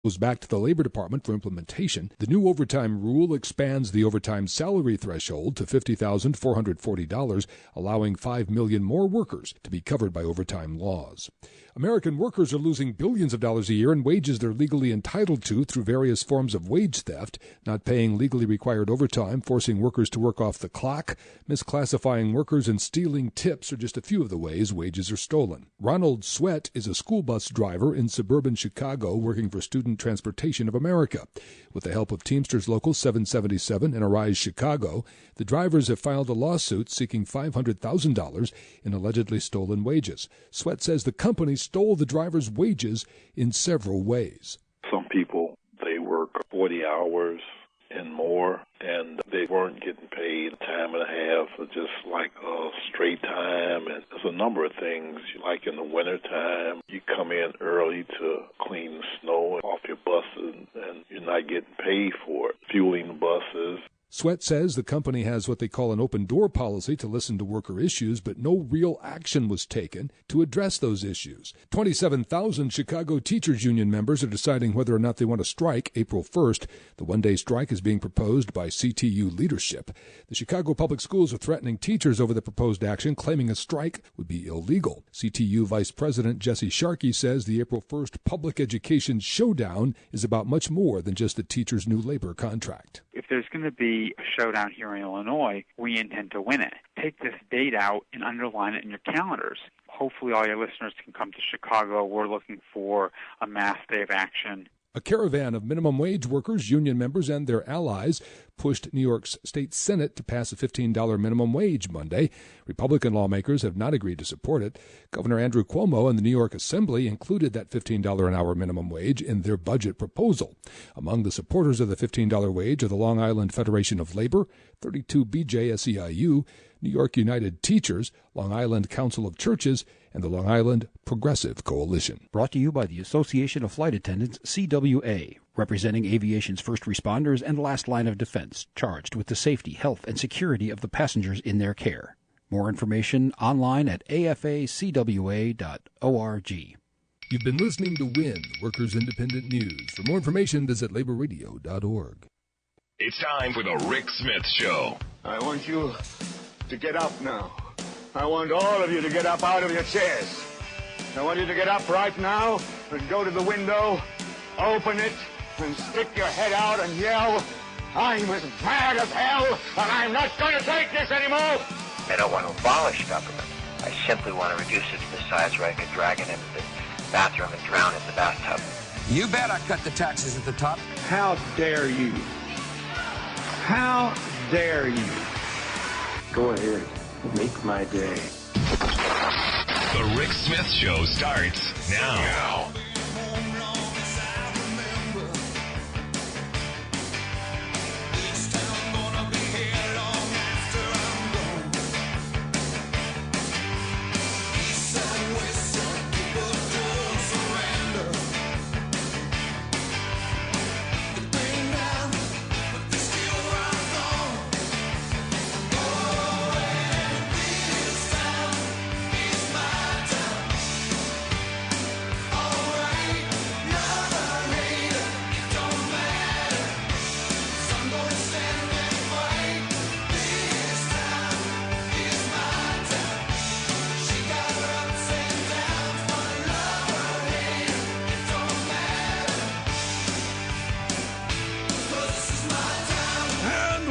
goes back to the Labor Department for implementation. The new overtime rule expands the overtime salary threshold to $50,440, allowing 5 million more workers to be covered by overtime laws. American workers are losing billions of dollars a year in wages they're legally entitled to through various forms of wage theft, not paying legally required overtime, forcing workers to work off the clock, misclassifying workers, and stealing tips are just a few of the ways wages are stolen. Ronald Sweat is a school bus driver in suburban Chicago working for Student Transportation of America. With the help of Teamsters Local 777 and Arise Chicago, the drivers have filed a lawsuit seeking $500,000 in allegedly stolen wages. Sweat says the company stole the drivers' wages in several ways. Some people, they work 40 hours and more, and they weren't getting paid time and a half, or just like straight time. And there's a number of things, like in the wintertime, you come in early to clean the snow off your buses, and you're not getting paid for it, fueling the buses. Sweat says the company has what they call an open-door policy to listen to worker issues, but no real action was taken to address those issues. 27,000 Chicago Teachers Union members are deciding whether or not they want to strike April 1st. The one-day strike is being proposed by CTU leadership. The Chicago Public Schools are threatening teachers over the proposed action, claiming a strike would be illegal. CTU Vice President Jesse Sharkey says the April 1st public education showdown is about much more than just the teachers' new labor contract. If there's going to be a showdown here in Illinois, we intend to win it. Take this date out and underline it in your calendars. Hopefully all your listeners can come to Chicago. We're looking for a mass day of action. A caravan of minimum wage workers, union members, and their allies pushed New York's state Senate to pass a $15 minimum wage Monday. Republican lawmakers have not agreed to support it. Governor Andrew Cuomo and the New York Assembly included that $15 an hour minimum wage in their budget proposal. Among the supporters of the $15 wage are the Long Island Federation of Labor, 32BJ SEIU, New York United Teachers, Long Island Council of Churches, and the Long Island Progressive Coalition. Brought to you by the Association of Flight Attendants, CWA, representing aviation's first responders and last line of defense, charged with the safety, health, and security of the passengers in their care. More information online at afacwa.org. You've been listening to WIN, Workers Independent News. For more information, visit laborradio.org. It's time for the Rick Smith Show. I want you to get up now. I want all of you to get up out of your chairs. I want you to get up right now and go to the window, open it, and stick your head out and yell, I'm as mad as hell, and I'm not going to take this anymore. I don't want to abolish government. I simply want to reduce it to the size where I could drag it into the bathroom and drown in the bathtub. You bet I cut the taxes at the top. How dare you? How dare you? Go ahead. Make my day. The Rick Smith Show starts now.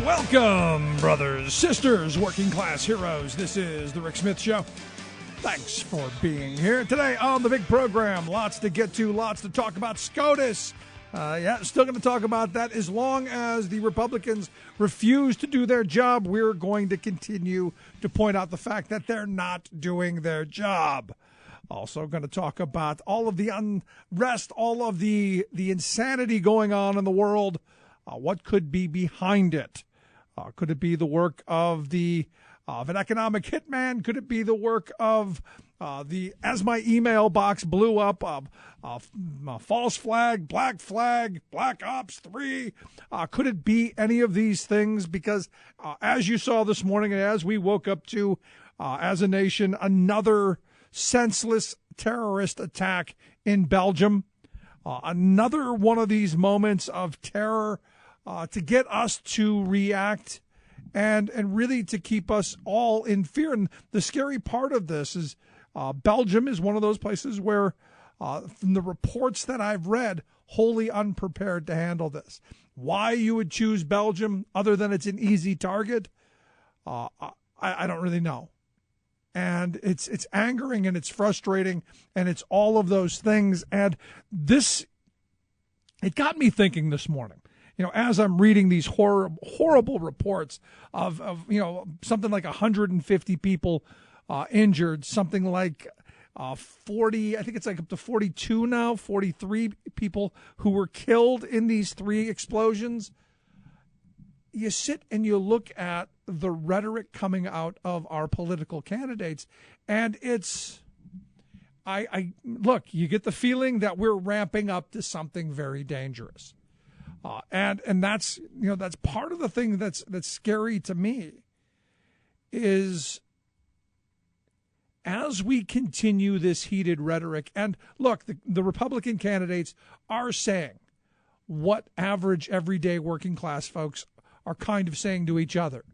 Welcome, brothers, sisters, working class heroes. This is the Rick Smith Show. Thanks for being here. Today on the big program, lots to get to, lots to talk about. SCOTUS. Still going to talk about that. As long as the Republicans refuse to do their job, we're going to continue to point out the fact that they're not doing their job. Also going to talk about all of the unrest, all of the insanity going on in the world. What could be behind it? Could it be the work of an economic hitman? Could it be the work of as my email box blew up, false flag, Black Ops 3? Could it be any of these things? Because as you saw this morning and as we woke up to, as a nation, another senseless terrorist attack in Belgium. Another one of these moments of terror to get us to react and really to keep us all in fear. And the scary part of this is Belgium is one of those places where, from the reports that I've read, wholly unprepared to handle this. Why you would choose Belgium, other than it's an easy target, I don't really know. And it's angering and it's frustrating and it's all of those things. And it got me thinking this morning, as I'm reading these horrible reports of something like 150 people injured, something like 40, I think it's like up to 42 now, 43 people who were killed in these 3 explosions. You sit and you look at the rhetoric coming out of our political candidates, and look, you get the feeling that we're ramping up to something very dangerous. And that's, that's part of the thing that's scary to me is as we continue this heated rhetoric, and look, the Republican candidates are saying what average, everyday working class folks are kind of saying to each other.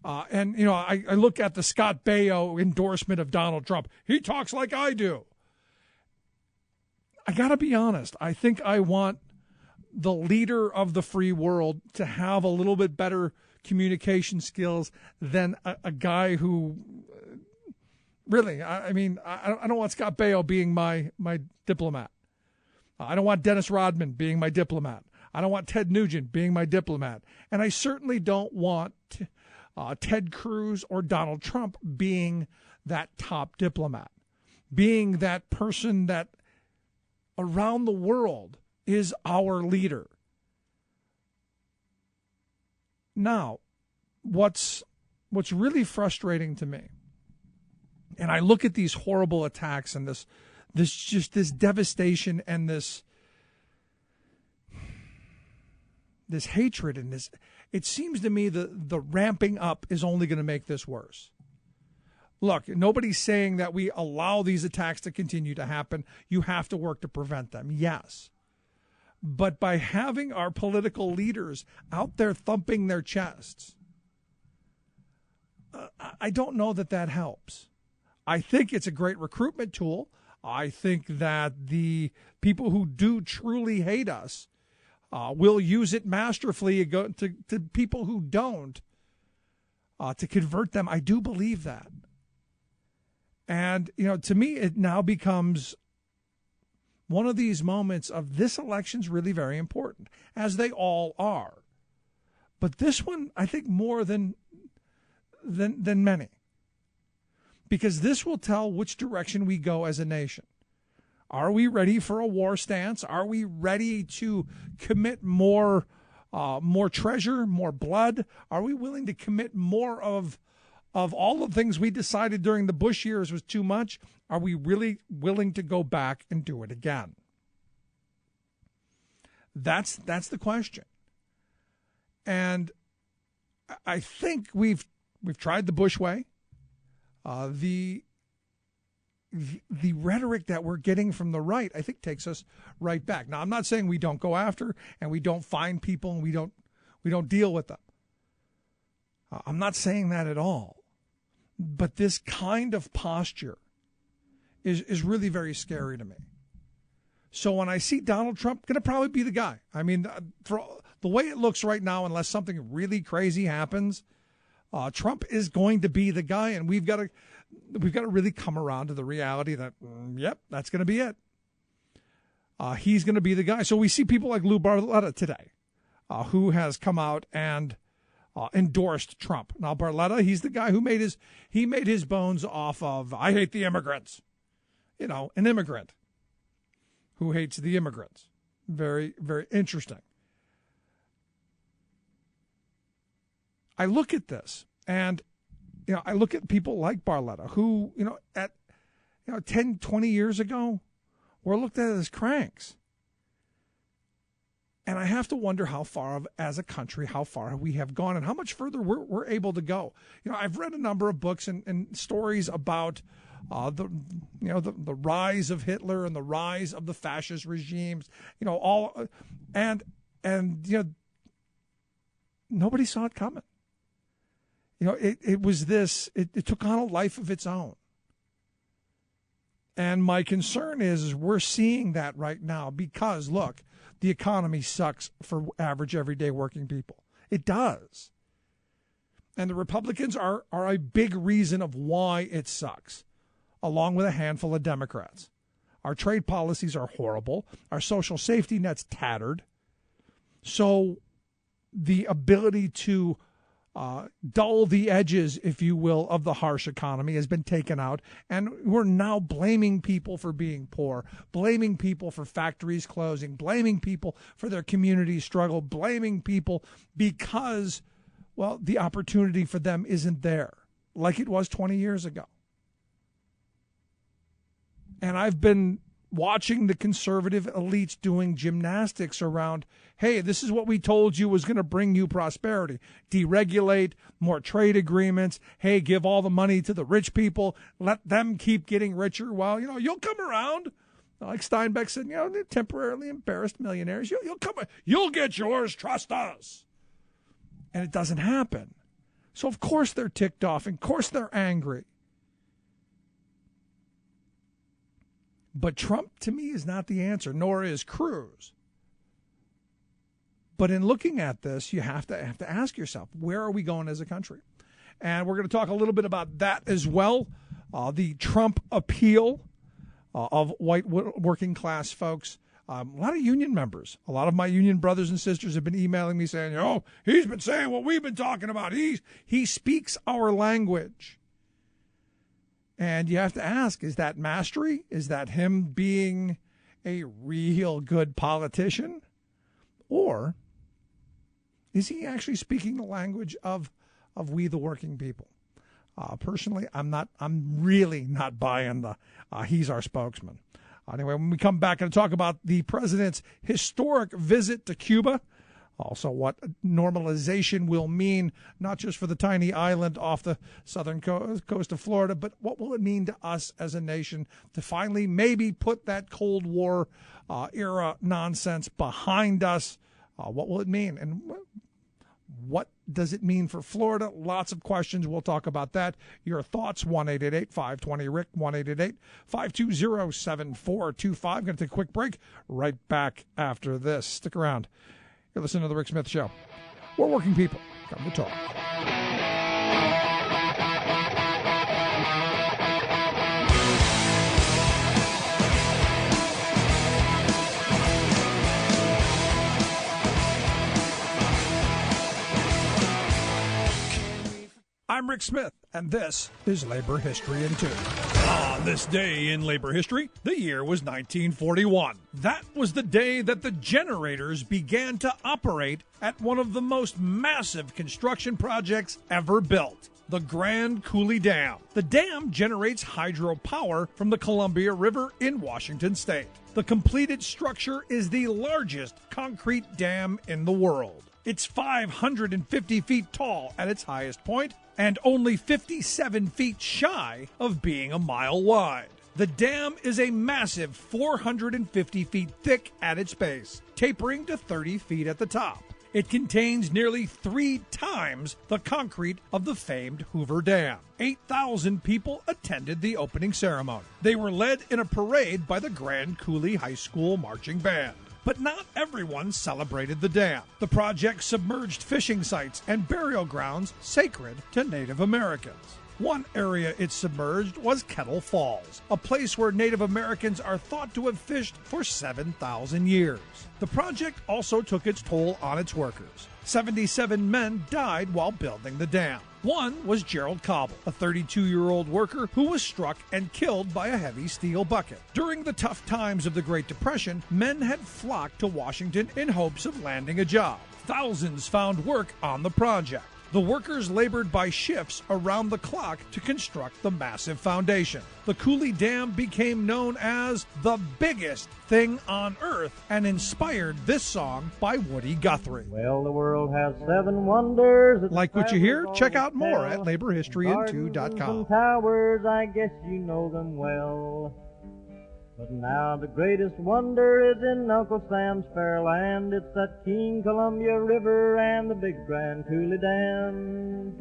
I look at the Scott Baio endorsement of Donald Trump. He talks like I do. I got to be honest. I think I want the leader of the free world to have a little bit better communication skills than a guy who really, I don't want Scott Baio being my diplomat. I don't want Dennis Rodman being my diplomat. I don't want Ted Nugent being my diplomat. And I certainly don't want Ted Cruz or Donald Trump being that top diplomat, being that person that around the world is our leader. Now, what's really frustrating to me, and I look at these horrible attacks and this devastation and this hatred and this, it seems to me the ramping up is only going to make this worse. Look, nobody's saying that we allow these attacks to continue to happen. You have to work to prevent them, yes. But by having our political leaders out there thumping their chests, I don't know that helps. I think it's a great recruitment tool. I think that the people who do truly hate us will use it masterfully to people who don't, to convert them. I do believe that. And, to me, it now becomes one of these moments of this election's really very important, as they all are. But this one, I think, more than many. Because this will tell which direction we go as a nation. Are we ready for a war stance? Are we ready to commit more treasure, more blood? Are we willing to commit more of all the things we decided during the Bush years was too much? Are we really willing to go back and do it again? That's the question. And I think we've tried the Bush way. The rhetoric that we're getting from the right, I think, takes us right back. Now, I'm not saying we don't go after and we don't find people and we don't deal with them. I'm not saying that at all. But this kind of posture is really very scary to me. So when I see Donald Trump, going to probably be the guy. I mean, for the way it looks right now, unless something really crazy happens, Trump is going to be the guy, and we've got to really come around to the reality that, yep, that's going to be it. He's going to be the guy. So we see people like Lou Barletta today, who has come out and endorsed Trump. Now, Barletta, he's the guy who made his bones off of, I hate the immigrants. An immigrant who hates the immigrants. Very, very interesting. I look at this and, I look at people like Barletta who, at 10, 20 years ago were looked at as cranks. And I have to wonder how far, as a country, how far we have gone and how much further we're able to go. I've read a number of books and stories about the rise of Hitler and the rise of the fascist regimes, nobody saw it coming. It was this. It took on a life of its own. And my concern is we're seeing that right now because, look, the economy sucks for average, everyday working people. It does. And the Republicans are a big reason of why it sucks, along with a handful of Democrats. Our trade policies are horrible. Our social safety net's tattered. So the ability to dull the edges, if you will, of the harsh economy has been taken out. And we're now blaming people for being poor, blaming people for factories closing, blaming people for their community struggle, blaming people because, well, the opportunity for them isn't there like it was 20 years ago. And I've been watching the conservative elites doing gymnastics around, hey, this is what we told you was going to bring you prosperity. Deregulate, more trade agreements. Hey, give all the money to the rich people. Let them keep getting richer. Well, you'll come around. Like Steinbeck said, they're temporarily embarrassed millionaires. You'll get yours. Trust us. And it doesn't happen. So, of course, they're ticked off. Of course, they're angry. But Trump, to me, is not the answer, nor is Cruz. But in looking at this, you have to ask yourself, where are we going as a country? And we're going to talk a little bit about that as well. The Trump appeal of white working class folks. A lot of union members, a lot of my union brothers and sisters have been emailing me saying, he's been saying what we've been talking about. He speaks our language. And you have to ask, is that mastery? Is that him being a real good politician? Or is he actually speaking the language of we the working people? Personally, I'm really not buying the he's our spokesman. Anyway, when we come back and talk about the president's historic visit to Cuba, also what normalization will mean, not just for the tiny island off the southern coast of Florida, but what will it mean to us as a nation to finally maybe put that Cold War era nonsense behind us? What will it mean? And what does it mean for Florida? Lots of questions. We'll talk about that. Your thoughts, 1-888-520-RICK, 1-888-520-7425. Going to take a quick break. Right back after this. Stick around. You're listening to The Rick Smith Show. We're working people. Come to talk. I'm Rick Smith, and this is Labor History in 2. On this day in labor history, the year was 1941. That was the day that the generators began to operate at one of the most massive construction projects ever built, the Grand Coulee Dam. The dam generates hydropower from the Columbia River in Washington state. The completed structure is the largest concrete dam in the world. It's 550 feet tall at its highest point and only 57 feet shy of being a mile wide. The dam is a massive 450 feet thick at its base, tapering to 30 feet at the top. It contains nearly 3 times the concrete of the famed Hoover Dam. 8,000 people attended the opening ceremony. They were led in a parade by the Grand Coulee High School marching band. But not everyone celebrated the dam. The project submerged fishing sites and burial grounds sacred to Native Americans. One area it submerged was Kettle Falls, a place where Native Americans are thought to have fished for 7,000 years. The project also took its toll on its workers. 77 men died while building the dam. One was Gerald Cobble, a 32-year-old worker who was struck and killed by a heavy steel bucket. During the tough times of the Great Depression, men had flocked to Washington in hopes of landing a job. Thousands found work on the project. The workers labored by shifts around the clock to construct the massive foundation. The Cooley Dam became known as the biggest thing on earth and inspired this song by Woody Guthrie. Well, the world has 7 wonders. Like what you hear? Check out more at laborhistoryin2.com. Towers, I guess you know them well. But now the greatest wonder is in Uncle Sam's fair land. It's that King Columbia River and the big Grand Coulee Dam.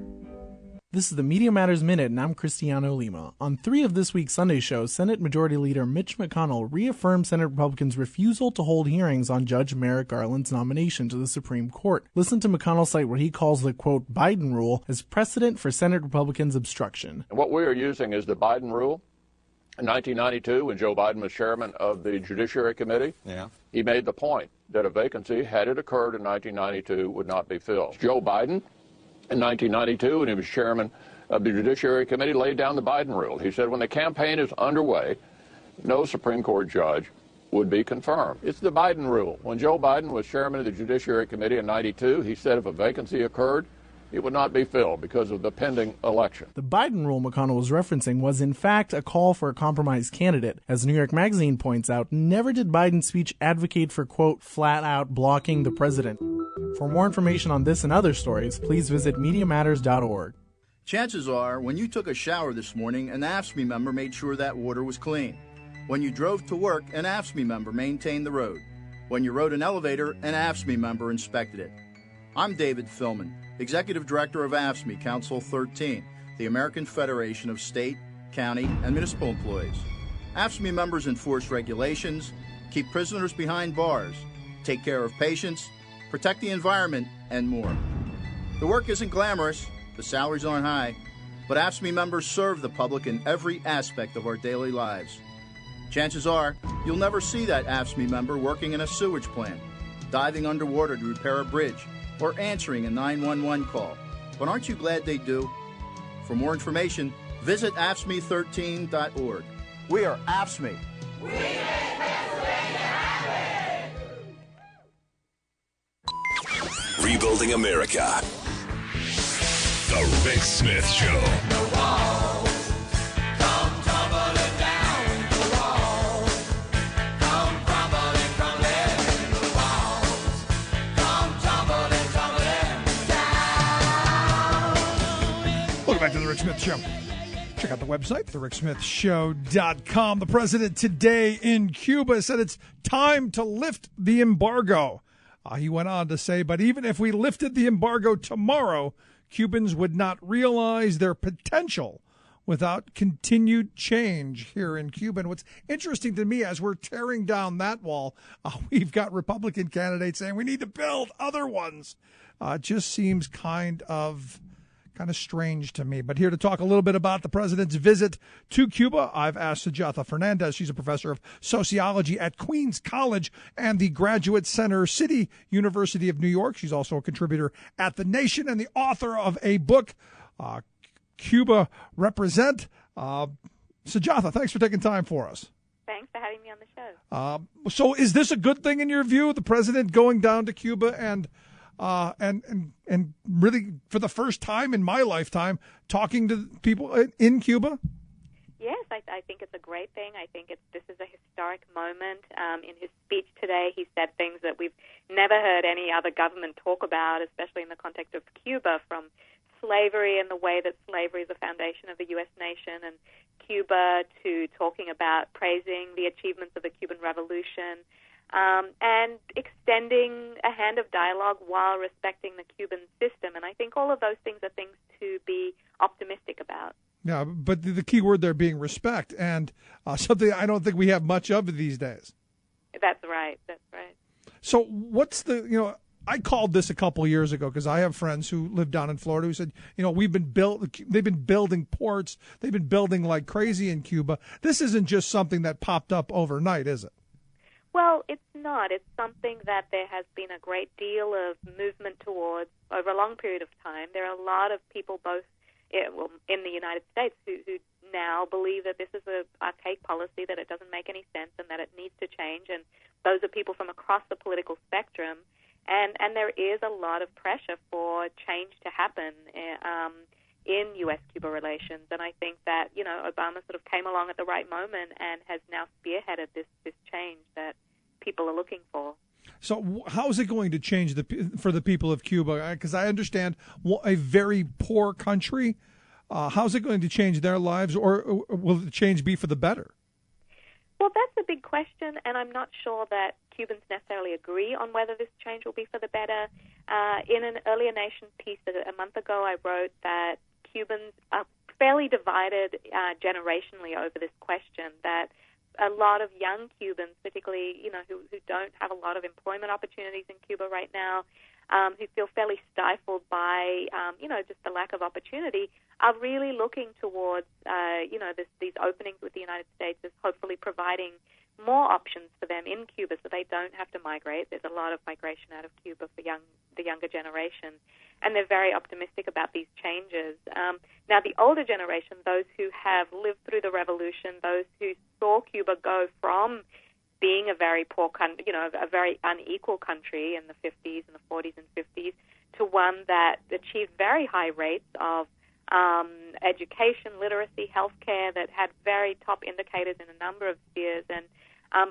This is the Media Matters Minute, and I'm Cristiano Lima. On 3 of this week's Sunday shows, Senate Majority Leader Mitch McConnell reaffirmed Senate Republicans' refusal to hold hearings on Judge Merrick Garland's nomination to the Supreme Court. Listen to McConnell cite what he calls the, quote, Biden rule as precedent for Senate Republicans' obstruction. And what we are using is the Biden rule. In 1992, when Joe Biden was chairman of the Judiciary Committee, he made the point that a vacancy, had it occurred in 1992, would not be filled. Joe Biden, in 1992, when he was chairman of the Judiciary Committee, laid down the Biden rule. He said when the campaign is underway, no Supreme Court judge would be confirmed. It's the Biden rule. When Joe Biden was chairman of the Judiciary Committee in 92, he said if a vacancy occurred, it would not be filled because of the pending election. The Biden rule McConnell was referencing was in fact a call for a compromise candidate. As New York Magazine points out, never did Biden's speech advocate for, quote, flat out blocking the president. For more information on this and other stories, please visit MediaMatters.org. Chances are, when you took a shower this morning, an AFSCME member made sure that water was clean. When you drove to work, an AFSCME member maintained the road. When you rode an elevator, an AFSCME member inspected it. I'm David Philman, Executive Director of AFSCME Council 13, the American Federation of State, County, and Municipal Employees. AFSCME members enforce regulations, keep prisoners behind bars, take care of patients, protect the environment, and more. The work isn't glamorous, the salaries aren't high, but AFSCME members serve the public in every aspect of our daily lives. Chances are, you'll never see that AFSCME member working in a sewage plant, diving underwater to repair a bridge, or answering a 911 call. But aren't you glad they do? For more information, visit AFSCME13.org. We are AFSCME. We make Pennsylvania happy! Rebuilding America. The Rick Smith Show. Back to the Rick Smith Show. Check out the website, thericksmithshow.com. The president today in Cuba said it's time to lift the embargo. He went on to say, but even if we lifted the embargo tomorrow, Cubans would not realize their potential without continued change here in Cuba. And what's interesting to me, as we're tearing down that wall, we've got Republican candidates saying we need to build other ones. It just seems kind of strange to me. But here to talk a little bit about the president's visit to Cuba, I've asked Sujatha Fernandez. She's a professor of sociology at Queens College and the Graduate Center, City University of New York. She's also a contributor at The Nation and the author of a book, Cuba Represent. Sujatha, thanks for taking time for us. Thanks for having me on the show. So is this a good thing in your view, the president going down to Cuba and really, for the first time in my lifetime, talking to people in Cuba? Yes, I think it's a great thing. I think this is a historic moment. In his speech today, he said things that we've never heard any other government talk about, especially in the context of Cuba, from slavery and the way that slavery is the foundation of the U.S. nation, and Cuba, to talking about praising the achievements of the Cuban Revolution, and extending a hand of dialogue while respecting the Cuban system. And I think all of those things are things to be optimistic about. Yeah, but the key word there being respect, and something I don't think we have much of these days. That's right. That's right. So what's I called this a couple of years ago because I have friends who live down in Florida who said, they've been building ports, they've been building like crazy in Cuba. This isn't just something that popped up overnight, is it? Well, it's not. It's something that there has been a great deal of movement towards over a long period of time. There are a lot of people both in the United States who now believe that this is an archaic policy, that it doesn't make any sense and that it needs to change. And those are people from across the political spectrum. And there is a lot of pressure for change to happen in U.S.-Cuba relations. And I think that, Obama sort of came along at the right moment and has now spearheaded this change that people are looking for. So how is it going to change for the people of Cuba? Because I understand a very poor country. How's it going to change their lives, or will the change be for the better? Well, that's a big question, and I'm not sure that Cubans necessarily agree on whether this change will be for the better. In an earlier Nation piece a month ago, I wrote that Cubans are fairly divided generationally over this question, that a lot of young Cubans, particularly, who don't have a lot of employment opportunities in Cuba right now, who feel fairly stifled by, just the lack of opportunity, are really looking towards, these openings with the United States as hopefully providing more options for them in Cuba so they don't have to migrate. There's a lot of migration out of Cuba for the younger generation, and they're very optimistic about these changes. Now, the older generation, those who have lived through the revolution, those who saw Cuba go from being a very poor country, a very unequal country in the 50s and the 40s and 50s, to one that achieved very high rates of education, literacy, healthcare, that had very top indicators in a number of spheres, and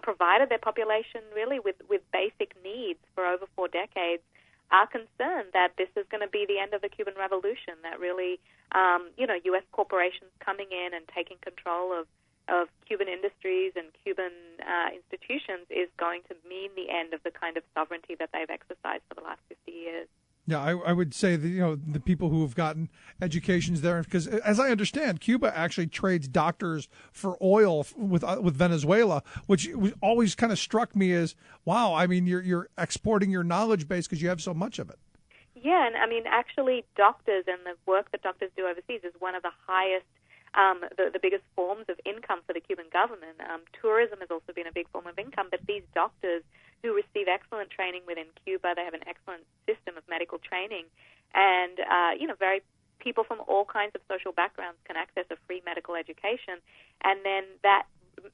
provided their population really with basic needs for over 4 decades, are concerned that this is going to be the end of the Cuban Revolution, that really, U.S. corporations coming in and taking control of Cuban industries and Cuban institutions is going to mean the end of the kind of sovereignty that they've exercised for the last 50 years. Yeah, I would say that, the people who have gotten educations there, because as I understand, Cuba actually trades doctors for oil with Venezuela, which always kind of struck me as, wow, I mean, you're exporting your knowledge base because you have so much of it. Yeah, and I mean, actually, doctors and the work that doctors do overseas is one of the highest, the biggest forms of income for the Cuban government. Tourism has also been a big form of income, but these doctors who receive excellent training within Cuba, they have an excellent system of medical training, and very people from all kinds of social backgrounds can access a free medical education, and then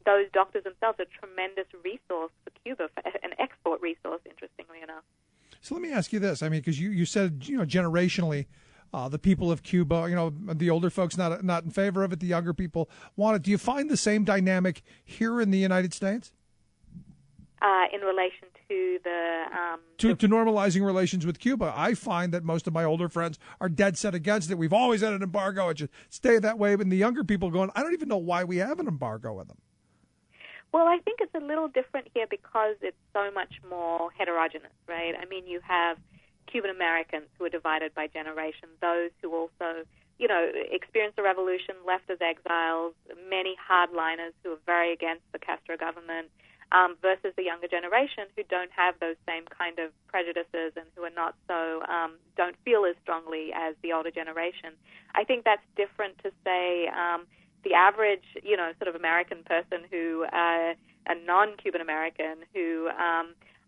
those doctors themselves are a tremendous resource for Cuba, an export resource, interestingly enough. So let me ask you this. I mean, because you said, generationally, the people of Cuba, the older folks not in favor of it, the younger people want it. Do you find the same dynamic here in the United States? In relation to to normalizing relations with Cuba, I find that most of my older friends are dead set against it. We've always had an embargo; it should stay that way. But the younger people going, I don't even know why we have an embargo with them. Well, I think it's a little different here because it's so much more heterogeneous, right? I mean, you have Cuban Americans who are divided by generation, those who also, experienced the revolution, left as exiles, many hardliners who are very against the Castro government, versus the younger generation who don't have those same kind of prejudices and who are not so, don't feel as strongly as the older generation. I think that's different to say the average, sort of American person who, a non-Cuban American who,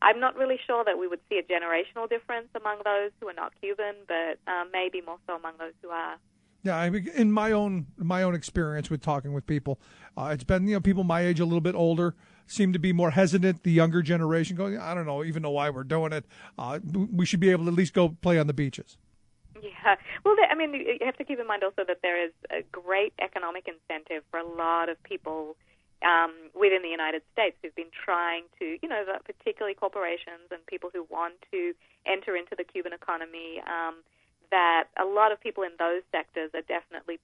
I'm not really sure that we would see a generational difference among those who are not Cuban, but maybe more so among those who are. Yeah, I mean, in my own experience with talking with people, it's been people my age, a little bit older, seem to be more hesitant. The younger generation going, I don't know, even know why we're doing it. We should be able to at least go play on the beaches. Yeah, well, you have to keep in mind also that there is a great economic incentive for a lot of people within the United States who've been trying to, particularly corporations and people who want to enter into the Cuban economy, that a lot of people in those sectors are definitely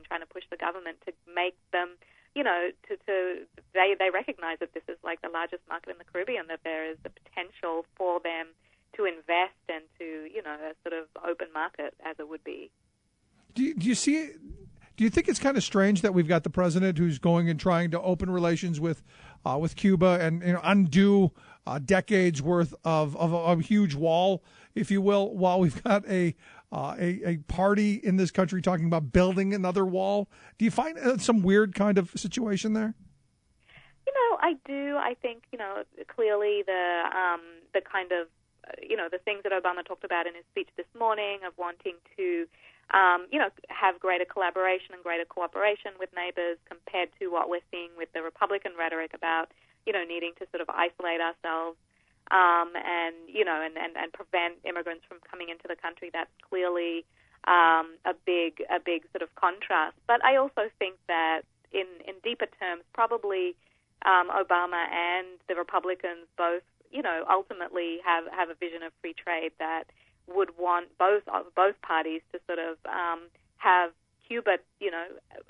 trying to push the government to make them, they recognize that this is like the largest market in the Caribbean, that there is the potential for them to invest and to, a sort of open market as it would be. Do you think it's kind of strange that we've got the president who's going and trying to open relations with Cuba and undo decades worth of a huge wall, if you will, while we've got a party in this country talking about building another wall? Do you find some weird kind of situation there? I do. I think clearly the kind of the things that Obama talked about in his speech this morning of wanting to have greater collaboration and greater cooperation with neighbors compared to what we're seeing with the Republican rhetoric about, needing to sort of isolate ourselves. and prevent immigrants from coming into the country. That's clearly a big sort of contrast. But I also think that in deeper terms, probably Obama and the Republicans both, ultimately have a vision of free trade that would want both parties to sort of have Cuba,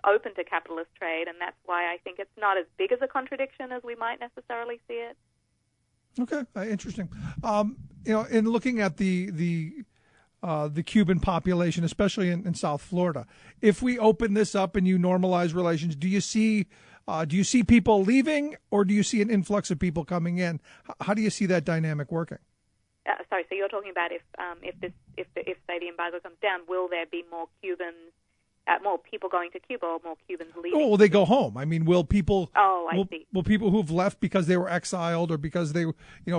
open to capitalist trade, and that's why I think it's not as big as a contradiction as we might necessarily see it. Okay, interesting. In looking at the Cuban population, especially in South Florida, if we open this up and you normalize relations, do you see people leaving, or do you see an influx of people coming in? How do you see that dynamic working? Sorry, so you're talking about if say the embargo comes down, will there be more Cubans? More people going to Cuba, or more Cubans leaving? Oh, will they go home? I mean, will people? See. Will people who've left because they were exiled, or because they,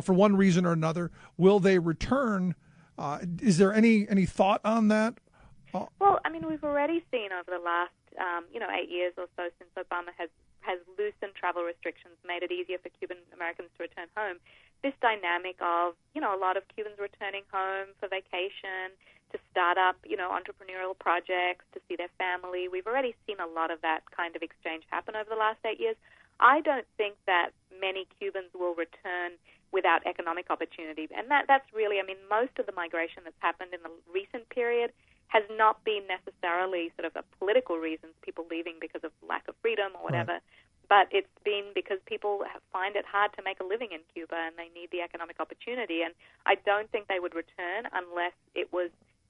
for one reason or another, will they return? Is there any thought on that? Well, I mean, we've already seen over the last 8 years or so since Obama has loosened travel restrictions, made it easier for Cuban Americans to return home. This dynamic of a lot of Cubans returning home for vacation, to start up, entrepreneurial projects, to see their family. We've already seen a lot of that kind of exchange happen over the last 8 years. I don't think that many Cubans will return without economic opportunity. And that's really, I mean, most of the migration that's happened in the recent period has not been necessarily sort of a political reasons, people leaving because of lack of freedom or whatever, but it's been because people find it hard to make a living in Cuba and they need the economic opportunity. And I don't think they would return unless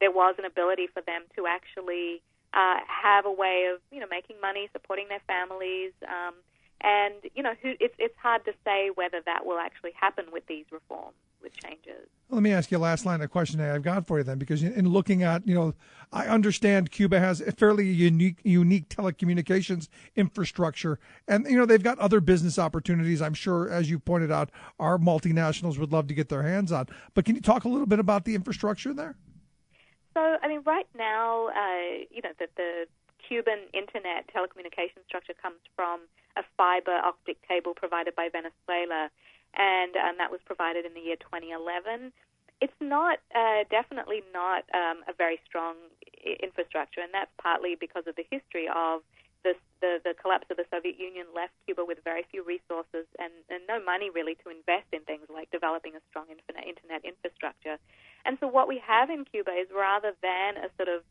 there was an ability for them to actually have a way of, making money, supporting their families. And it's hard to say whether that will actually happen with these reforms, with changes. Let me ask you a last line of questioning I've got for you then, because in looking at, I understand Cuba has a fairly unique telecommunications infrastructure, and, they've got other business opportunities, I'm sure, as you pointed out, our multinationals would love to get their hands on. But can you talk a little bit about the infrastructure there? So, I mean, right now, the Cuban internet telecommunication structure comes from a fiber optic cable provided by Venezuela, and that was provided in the year 2011. It's not, definitely not a very strong infrastructure, and that's partly because of the history of the collapse of the Soviet Union left Cuba with very few resources and no money really to invest in things like developing a strong internet infrastructure. And so what we have in Cuba is, rather than a sort of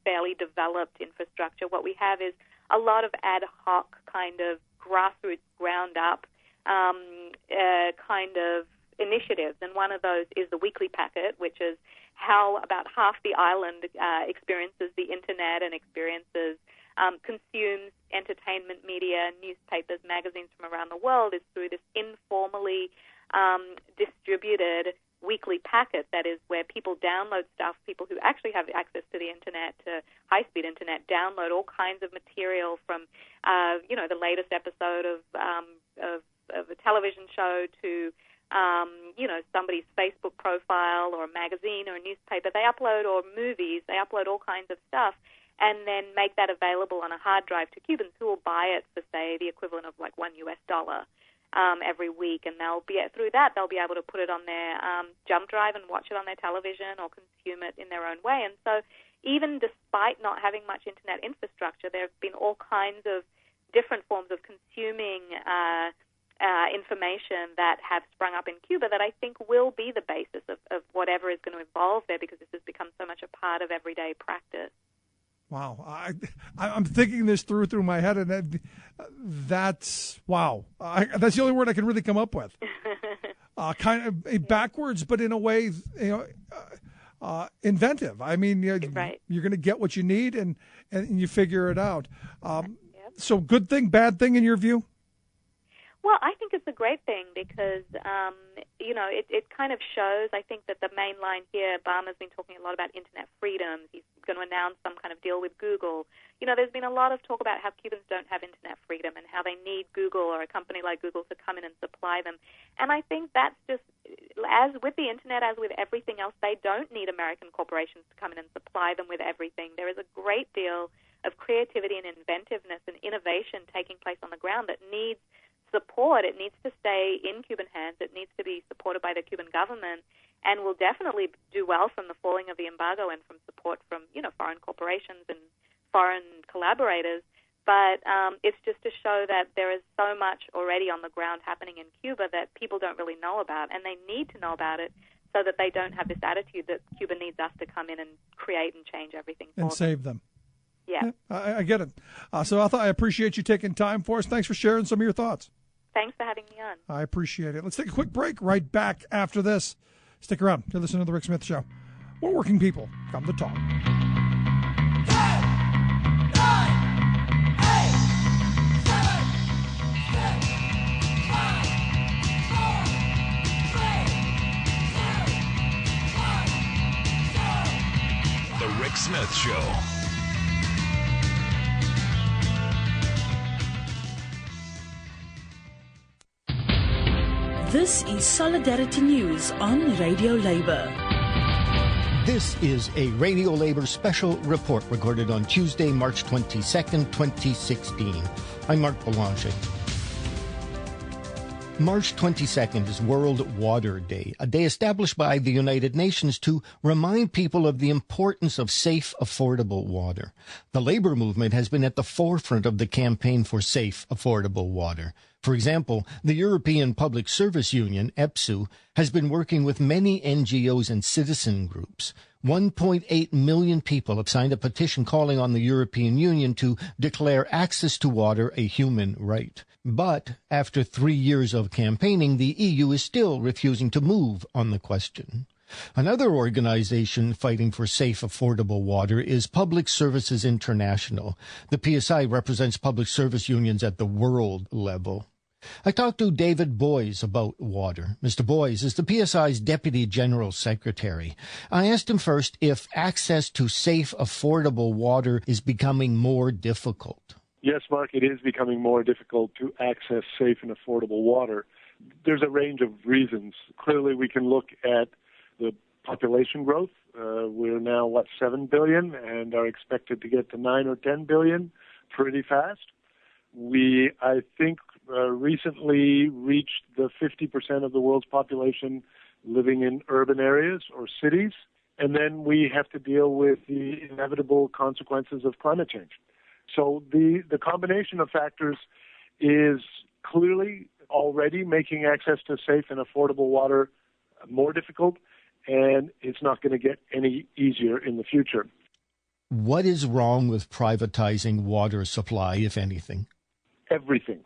fairly developed infrastructure, what we have is a lot of ad hoc kind of grassroots, ground up kind of initiatives. And one of those is the Weekly Packet, which is how about half the island experiences the internet and consumes entertainment media, newspapers, magazines from around the world, is through this informally distributed weekly packet that is where people download stuff. People who actually have access to the internet, to high-speed internet, download all kinds of material from, the latest episode of a television show to, somebody's Facebook profile or a magazine or a newspaper. They upload, or movies. They upload all kinds of stuff, and then make that available on a hard drive to Cubans who will buy it for, say, the equivalent of like $1 every week, and through that they'll be able to put it on their jump drive and watch it on their television or consume it in their own way. And so even despite not having much internet infrastructure, there have been all kinds of different forms of consuming information that have sprung up in Cuba that I think will be the basis of whatever is going to evolve there, because this has become so much a part of everyday practice. Wow, I'm thinking this through my head, and that's wow. That's the only word I can really come up with. Kind of backwards, but in a way, inventive. I mean, you're going to get what you need, and you figure it out. So, good thing, bad thing in your view? Well, I think it's a great thing because, it kind of shows, I think, that the main line here, Obama's been talking a lot about internet freedoms. He's going to announce some kind of deal with Google. There's been a lot of talk about how Cubans don't have internet freedom and how they need Google or a company like Google to come in and supply them. And I think that's just, as with the internet, as with everything else, they don't need American corporations to come in and supply them with everything. There is a great deal of creativity and inventiveness and innovation taking place on the ground that needs support. It needs to stay in Cuban hands. It needs to be supported by the Cuban government, and will definitely do well from the falling of the embargo and from support from, foreign corporations and foreign collaborators. But it's just to show that there is so much already on the ground happening in Cuba that people don't really know about, and they need to know about it so that they don't have this attitude that Cuba needs us to come in and create and change everything for and them. save them. Yeah. I get it. So I appreciate you taking time for us. Thanks for sharing some of your thoughts. Thanks for having me on. I appreciate it. Let's take a quick break. Right back after this. Stick around. You're listening to The Rick Smith Show, where working people come to talk. The Rick Smith Show. This is Solidarity News on Radio Labour. This is a Radio Labour special report recorded on Tuesday, March 22nd, 2016. I'm Mark Belanger. March 22nd is World Water Day, a day established by the United Nations to remind people of the importance of safe, affordable water. The labor movement has been at the forefront of the campaign for safe, affordable water. For example, the European Public Service Union, EPSU, has been working with many NGOs and citizen groups. 1.8 million people have signed a petition calling on the European Union to declare access to water a human right. But after 3 years of campaigning, the EU is still refusing to move on the question. Another organization fighting for safe, affordable water is Public Services International. The PSI represents public service unions at the world level. I talked to David Boys about water. Mr. Boys is the PSI's Deputy General Secretary. I asked him first if access to safe, affordable water is becoming more difficult. Yes, Mark, it is becoming more difficult to access safe and affordable water. There's a range of reasons. Clearly, we can look at the population growth. We're now, 7 billion and are expected to get to 9 or 10 billion pretty fast. We, I think, recently reached the 50% of the world's population living in urban areas or cities. And then we have to deal with the inevitable consequences of climate change. So the combination of factors is clearly already making access to safe and affordable water more difficult, and it's not going to get any easier in the future. What is wrong with privatizing water supply, if anything? Everything.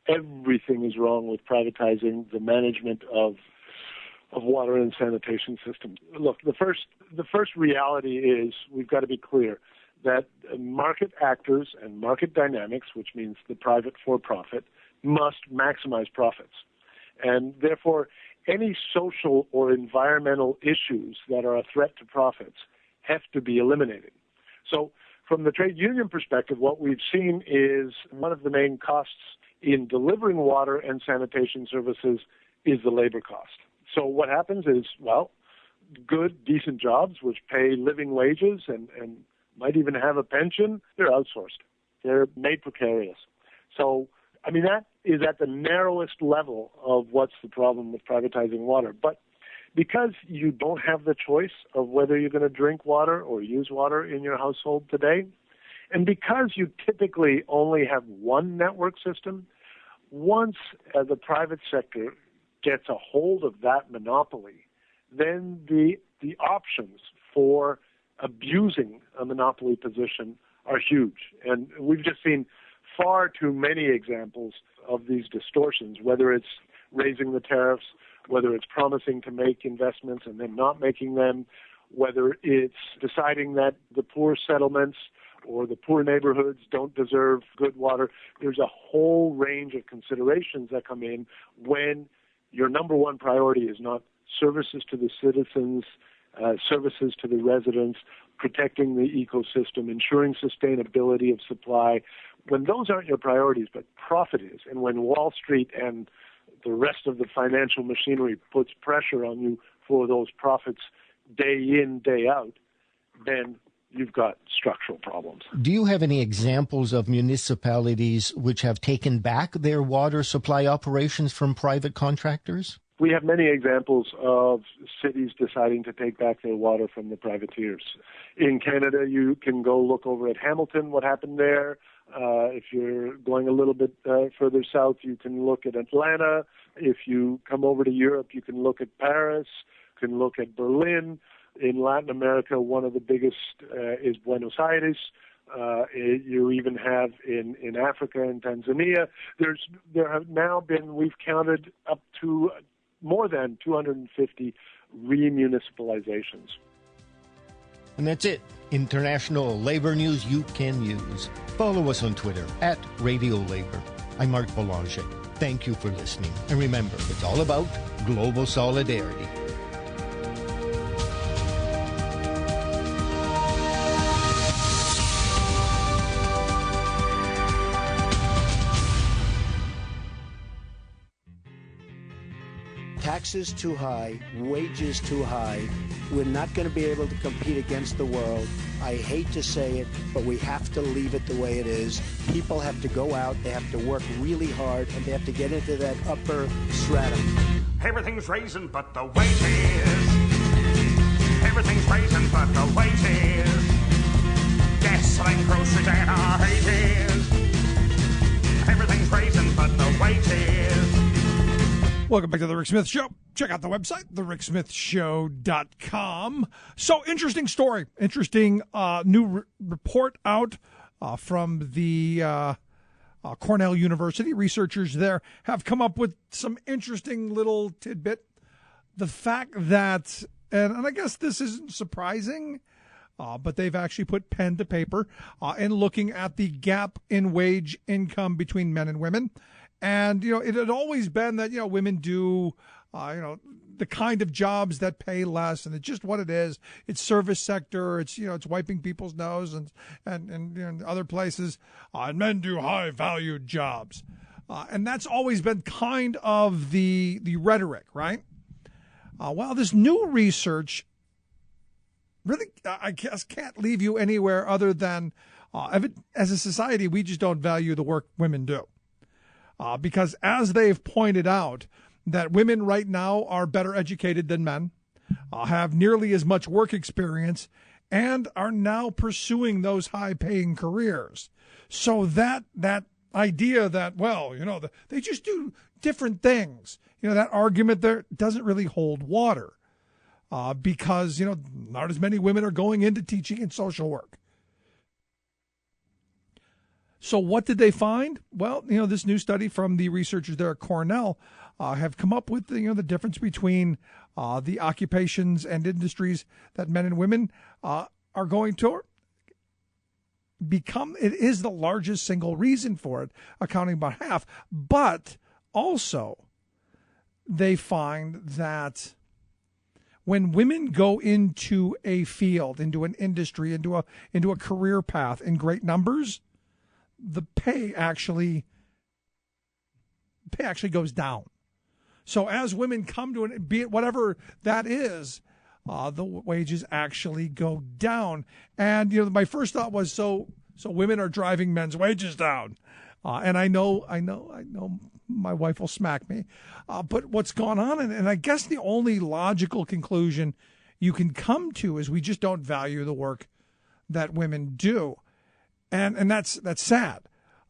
Everything is wrong with privatizing the management of water and sanitation systems. Look, the first reality is we've got to be clear that market actors and market dynamics, which means the private for-profit, must maximize profits. And therefore, any social or environmental issues that are a threat to profits have to be eliminated. So from the trade union perspective, what we've seen is one of the main costs in delivering water and sanitation services is the labor cost. So what happens is, good, decent jobs which pay living wages and might even have a pension, they're outsourced. They're made precarious. So, that is at the narrowest level of what's the problem with privatizing water. But because you don't have the choice of whether you're going to drink water or use water in your household today, and because you typically only have one network system, once the private sector gets a hold of that monopoly, then the options for abusing a monopoly position are huge. And we've just seen far too many examples of these distortions, whether it's raising the tariffs, whether it's promising to make investments and then not making them, whether it's deciding that the poor settlements or the poor neighborhoods don't deserve good water. There's a whole range of considerations that come in when your number one priority is not services to the citizens, services to the residents, protecting the ecosystem, ensuring sustainability of supply. When those aren't your priorities, but profit is, and when Wall Street and the rest of the financial machinery puts pressure on you for those profits day in, day out, then you've got structural problems. Do you have any examples of municipalities which have taken back their water supply operations from private contractors? We have many examples of cities deciding to take back their water from the privateers. In Canada, you can go look over at Hamilton, what happened there. If you're going a little bit further south, you can look at Atlanta. If you come over to Europe, you can look at Paris, you can look at Berlin. In Latin America, one of the biggest is Buenos Aires. You even have in Africa and Tanzania. There have now been, we've counted up to more than 250 remunicipalizations. And that's it. International labor news you can use. Follow us on Twitter at Radio Labor. I'm Mark Boulanger. Thank you for listening. And remember, it's all about global solidarity. Taxes too high, wages too high. We're not going to be able to compete against the world. I hate to say it, but we have to leave it the way it is. People have to go out, they have to work really hard, and they have to get into that upper stratum. Everything's raising but the wages. Everything's raising but the wages. Gasoline, groceries, and our wages. Everything's raising but the wages. Welcome back to The Rick Smith Show. Check out the website, thericksmithshow.com. So, interesting story. Interesting new report out from the Cornell University. Researchers there have come up with some interesting little tidbit. The fact that, and I guess this isn't surprising, but they've actually put pen to paper in looking at the gap in wage income between men and women. And, it had always been that, women do, the kind of jobs that pay less, and it's just what it is. It's service sector. It's, it's wiping people's nose and other places. And men do high valued jobs. And that's always been kind of the rhetoric, right? Well, this new research really, I guess, can't leave you anywhere other than, as a society, we just don't value the work women do. Because as they've pointed out, that women right now are better educated than men, have nearly as much work experience, and are now pursuing those high-paying careers. So that idea that, they just do different things, that argument there doesn't really hold water because, not as many women are going into teaching and social work. So what did they find? Well, this new study from the researchers there at Cornell have come up with, the difference between the occupations and industries that men and women are going to become. It is the largest single reason for it, accounting about half. But also, they find that when women go into a field, into an industry, into a career path in great numbers, the pay actually goes down. So as women come to it, be it whatever that is, the wages actually go down. And my first thought was, so women are driving men's wages down. And I know my wife will smack me. But what's gone on, and I guess the only logical conclusion you can come to is we just don't value the work that women do. And that's sad.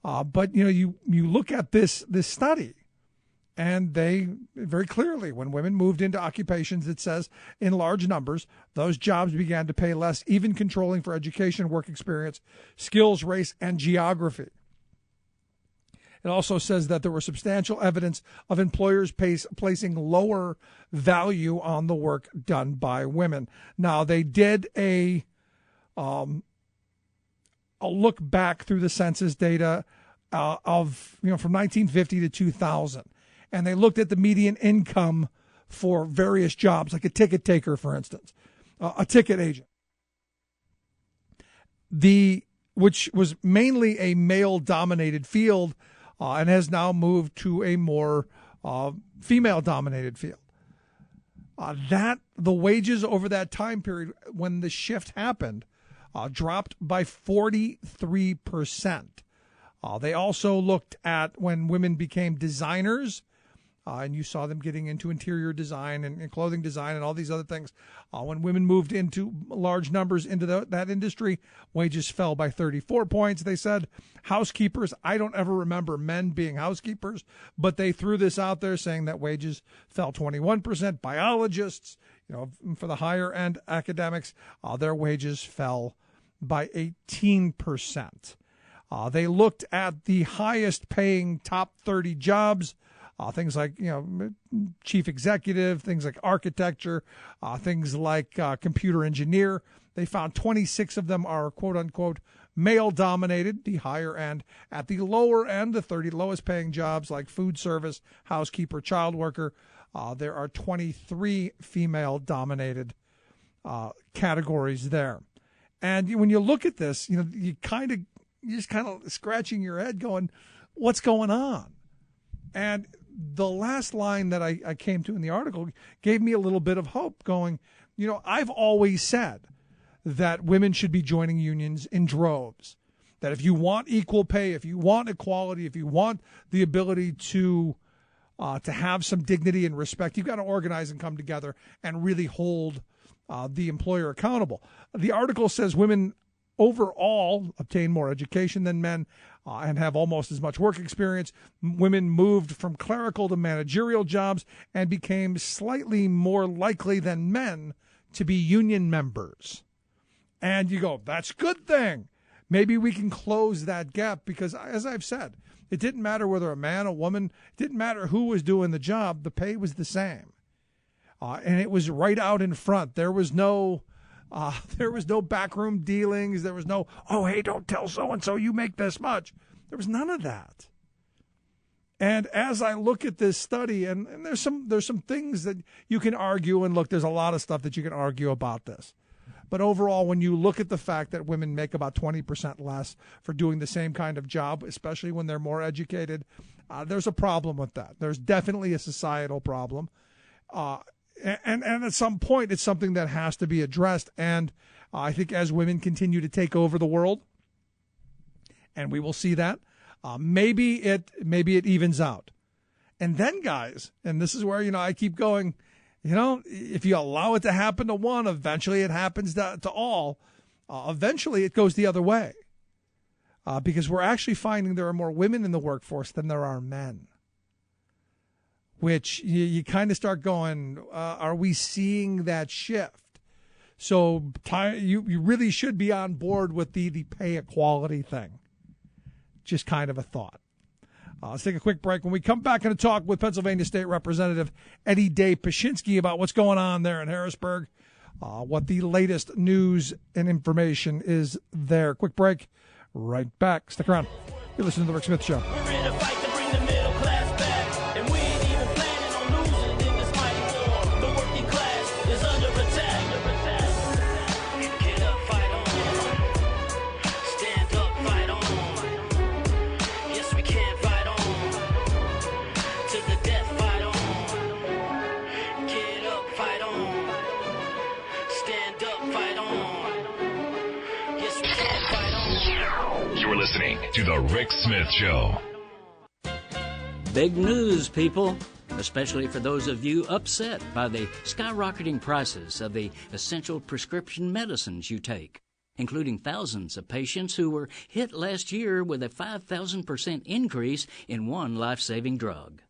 But, you look at this study, and they very clearly, when women moved into occupations, it says in large numbers, those jobs began to pay less, even controlling for education, work experience, skills, race, and geography. It also says that there was substantial evidence of employers placing lower value on the work done by women. Now, they did a look back through the census data of from 1950 to 2000, and they looked at the median income for various jobs, like a ticket taker, for instance, a ticket agent, which was mainly a male-dominated field, and has now moved to a more female-dominated field. That the wages over that time period when the shift happened dropped by 43%. They also looked at when women became designers, and you saw them getting into interior design and clothing design and all these other things. When women moved into large numbers into that industry, wages fell by 34 points, they said. Housekeepers, I don't ever remember men being housekeepers, but they threw this out there saying that wages fell 21%. Biologists, for the higher end academics, their wages fell by 18%. They looked at the highest paying top 30 jobs, things like, chief executive, things like architecture, things like computer engineer. They found 26 of them are quote unquote male dominated, the higher end. At the lower end, the 30 lowest paying jobs like food service, housekeeper, child worker, there are 23 female dominated categories there. And when you look at this, you're just kind of scratching your head going, what's going on? And the last line that I came to in the article gave me a little bit of hope going, I've always said that women should be joining unions in droves, that if you want equal pay, if you want equality, if you want the ability to have some dignity and respect, you've got to organize and come together and really hold the employer accountable. The article says women overall obtain more education than men and have almost as much work experience. Women moved from clerical to managerial jobs and became slightly more likely than men to be union members. And you go, that's a good thing. Maybe we can close that gap because, as I've said, it didn't matter whether a man, a woman, it didn't matter who was doing the job. The pay was the same. And it was right out in front. There was no backroom dealings. There was no, oh, hey, don't tell so-and-so you make this much. There was none of that. And as I look at this study, and there's some things that you can argue, and look, there's a lot of stuff that you can argue about this. But overall, when you look at the fact that women make about 20% less for doing the same kind of job, especially when they're more educated, there's a problem with that. There's definitely a societal problem. And at some point, it's something that has to be addressed. And I think as women continue to take over the world, and we will see that, maybe it evens out. And then, guys, and this is where, I keep going, if you allow it to happen to one, eventually it happens to all. Eventually it goes the other way. Because we're actually finding there are more women in the workforce than there are men. Which you kind of start going, are we seeing that shift? So you really should be on board with the pay equality thing. Just kind of a thought. Let's take a quick break. When we come back, and talk with Pennsylvania State Representative Eddie Day Pashinsky about what's going on there in Harrisburg, what the latest news and information is there. Quick break. Right back. Stick around. You're listening to The Rick Smith Show. We're in a fight to bring the middle class back, and we ain't even planning on losing in this mighty war. The working class is under attack. Get up, fight on. Stand up, fight on. Yes, we can fight on. To the death, fight on. Get up, fight on. Stand up, fight on. Yes, we can fight on. You're listening to The Rick Smith Show. Big news, people, especially for those of you upset by the skyrocketing prices of the essential prescription medicines you take, including thousands of patients who were hit last year with a 5,000% increase in one life-saving drug.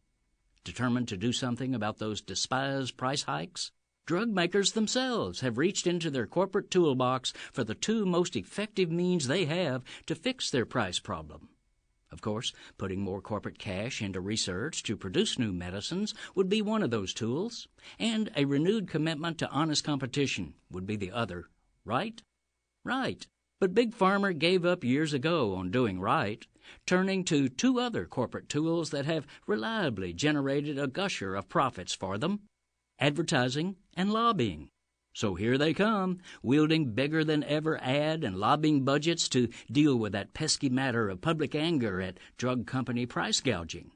Determined to do something about those despised price hikes? Drug makers themselves have reached into their corporate toolbox for the two most effective means they have to fix their price problem. Of course, putting more corporate cash into research to produce new medicines would be one of those tools, and a renewed commitment to honest competition would be the other. Right? Right. But Big Pharma gave up years ago on doing right, turning to two other corporate tools that have reliably generated a gusher of profits for them: advertising and lobbying. So here they come, wielding bigger-than-ever ad and lobbying budgets to deal with that pesky matter of public anger at drug company price gouging.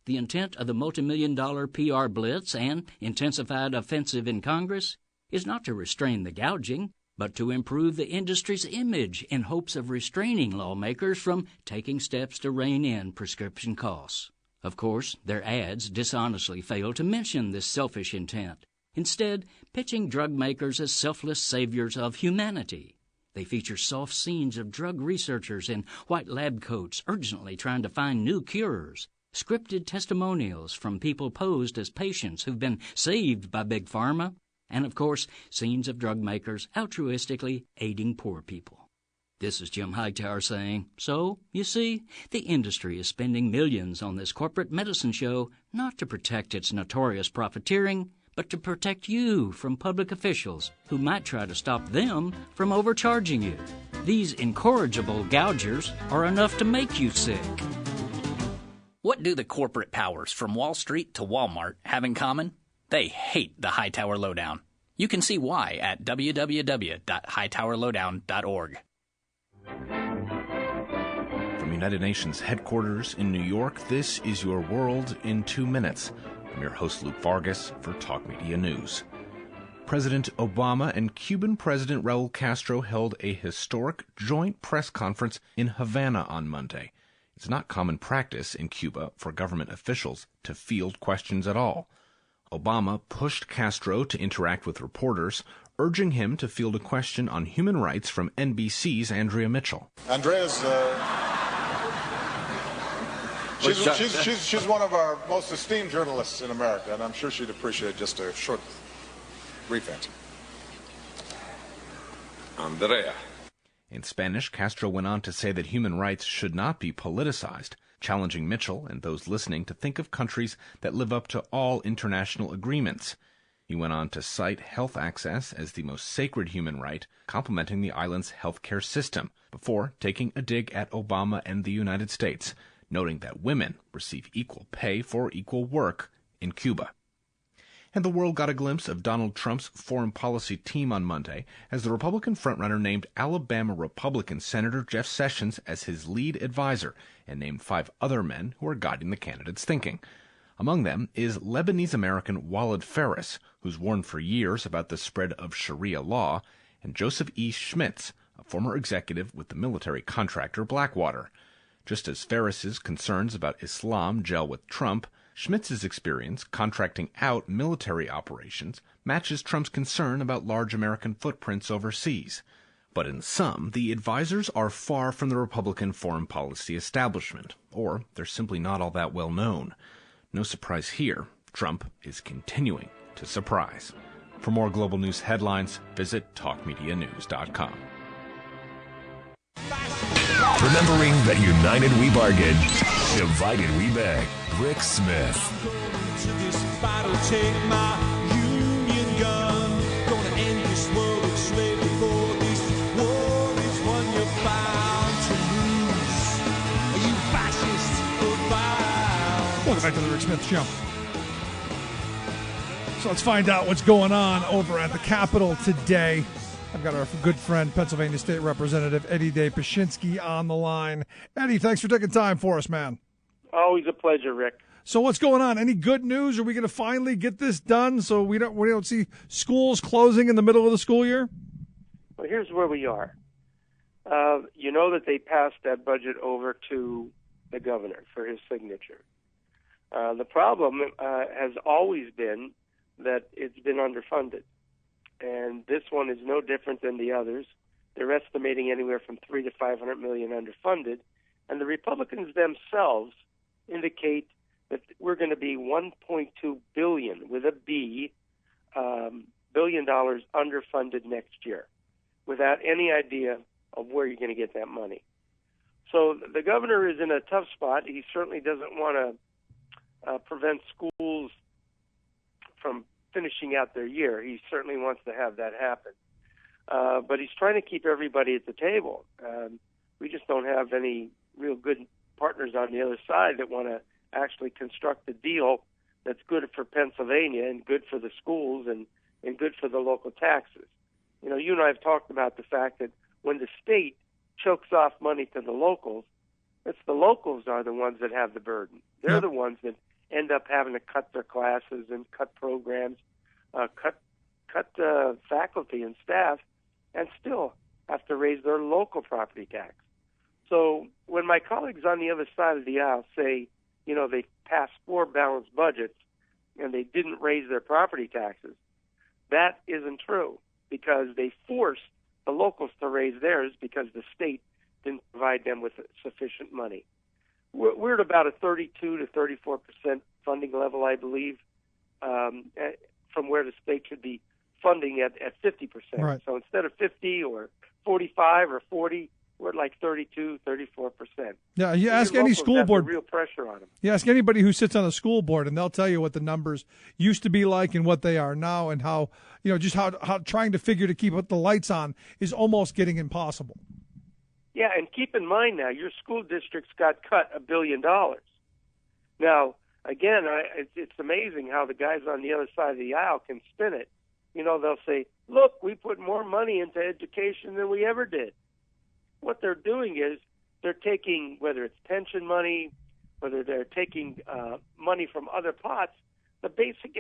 The intent of the multimillion-dollar PR blitz and intensified offensive in Congress is not to restrain the gouging, but to improve the industry's image in hopes of restraining lawmakers from taking steps to rein in prescription costs. Of course, their ads dishonestly fail to mention this selfish intent, instead pitching drug makers as selfless saviors of humanity. They feature soft scenes of drug researchers in white lab coats urgently trying to find new cures, scripted testimonials from people posed as patients who've been saved by Big Pharma, and, of course, scenes of drug makers altruistically aiding poor people. This is Jim Hightower saying, so, you see, the industry is spending millions on this corporate medicine show not to protect its notorious profiteering, but to protect you from public officials who might try to stop them from overcharging you. These incorrigible gougers are enough to make you sick. What do the corporate powers from Wall Street to Walmart have in common? They hate the Hightower Lowdown. You can see why at www.hightowerlowdown.org. From United Nations headquarters in New York, this is Your World in 2 Minutes. I'm your host, Luke Vargas, for Talk Media News. President Obama and Cuban President Raul Castro held a historic joint press conference in Havana on Monday. It's not common practice in Cuba for government officials to field questions at all. Obama pushed Castro to interact with reporters, urging him to field a question on human rights from NBC's Andrea Mitchell. Andrea's, she's one of our most esteemed journalists in America, and I'm sure she'd appreciate just a short brief answer. Andrea. In Spanish, Castro went on to say that human rights should not be politicized, challenging Mitchell and those listening to think of countries that live up to all international agreements. He went on to cite health access as the most sacred human right, complementing the island's healthcare system, before taking a dig at Obama and the United States, noting that women receive equal pay for equal work in Cuba. And the world got a glimpse of Donald Trump's foreign policy team on Monday as the Republican frontrunner named Alabama Republican Senator Jeff Sessions as his lead advisor and named 5 other men who are guiding the candidate's thinking. Among them is Lebanese-American Walid Phares, who's warned for years about the spread of Sharia law, and Joseph E. Schmitz, a former executive with the military contractor Blackwater. Just as Phares' concerns about Islam gel with Trump, Schmitz's experience contracting out military operations matches Trump's concern about large American footprints overseas. But in sum, the advisors are far from the Republican foreign policy establishment, or they're simply not all that well known. No surprise here, Trump is continuing to surprise. For more global news headlines, visit TalkMediaNews.com. Remembering that united we bargain, divided we beg. Rick Smith. Welcome back to the Rick Smith Show. So let's find out what's going on over at the Capitol today. I've got our good friend, Pennsylvania State Representative Eddie Day Pashinsky on the line. Eddie, thanks for taking time for us, man. Always a pleasure, Rick. So what's going on? Any good news? Are we going to finally get this done so we don't see schools closing in the middle of the school year? Well, here's where we are. You know that they passed that budget over to the governor for his signature. The problem has always been that it's been underfunded. And this one is no different than the others. They're estimating anywhere from $300 to $500 million underfunded. And the Republicans themselves indicate that we're going to be $1.2 billion with a B, $1 billion underfunded next year, without any idea of where you're going to get that money. So the governor is in a tough spot. He certainly doesn't want to prevent schools from finishing out their year. He certainly wants to have that happen. But he's trying to keep everybody at the table. We just don't have any real good partners on the other side that want to actually construct a deal that's good for Pennsylvania and good for the schools and good for the local taxes. You know, you and I have talked about the fact that when the state chokes off money to the locals, it's the locals are the ones that have the burden. They're the ones that end up having to cut their classes and cut programs, cut faculty and staff and still have to raise their local property tax. So when my colleagues on the other side of the aisle say, they passed 4 balanced budgets and they didn't raise their property taxes, that isn't true, because they forced the locals to raise theirs because the state didn't provide them with sufficient money. We're at about a 32 to 34% funding level, I believe, from where the state should be funding at 50%. Right. So instead of 50 or 45 or 40, we're at like 32, 34%. Yeah, you ask any school board. Real pressure on them. You ask anybody who sits on a school board, and they'll tell you what the numbers used to be like and what they are now, and how just how trying to figure to keep the lights on is almost getting impossible. Yeah, and keep in mind now, your school district's got cut $1 billion. Now, again, it's amazing how the guys on the other side of the aisle can spin it. They'll say, look, we put more money into education than we ever did. What they're doing is they're taking, whether it's pension money, whether they're taking money from other pots, the basic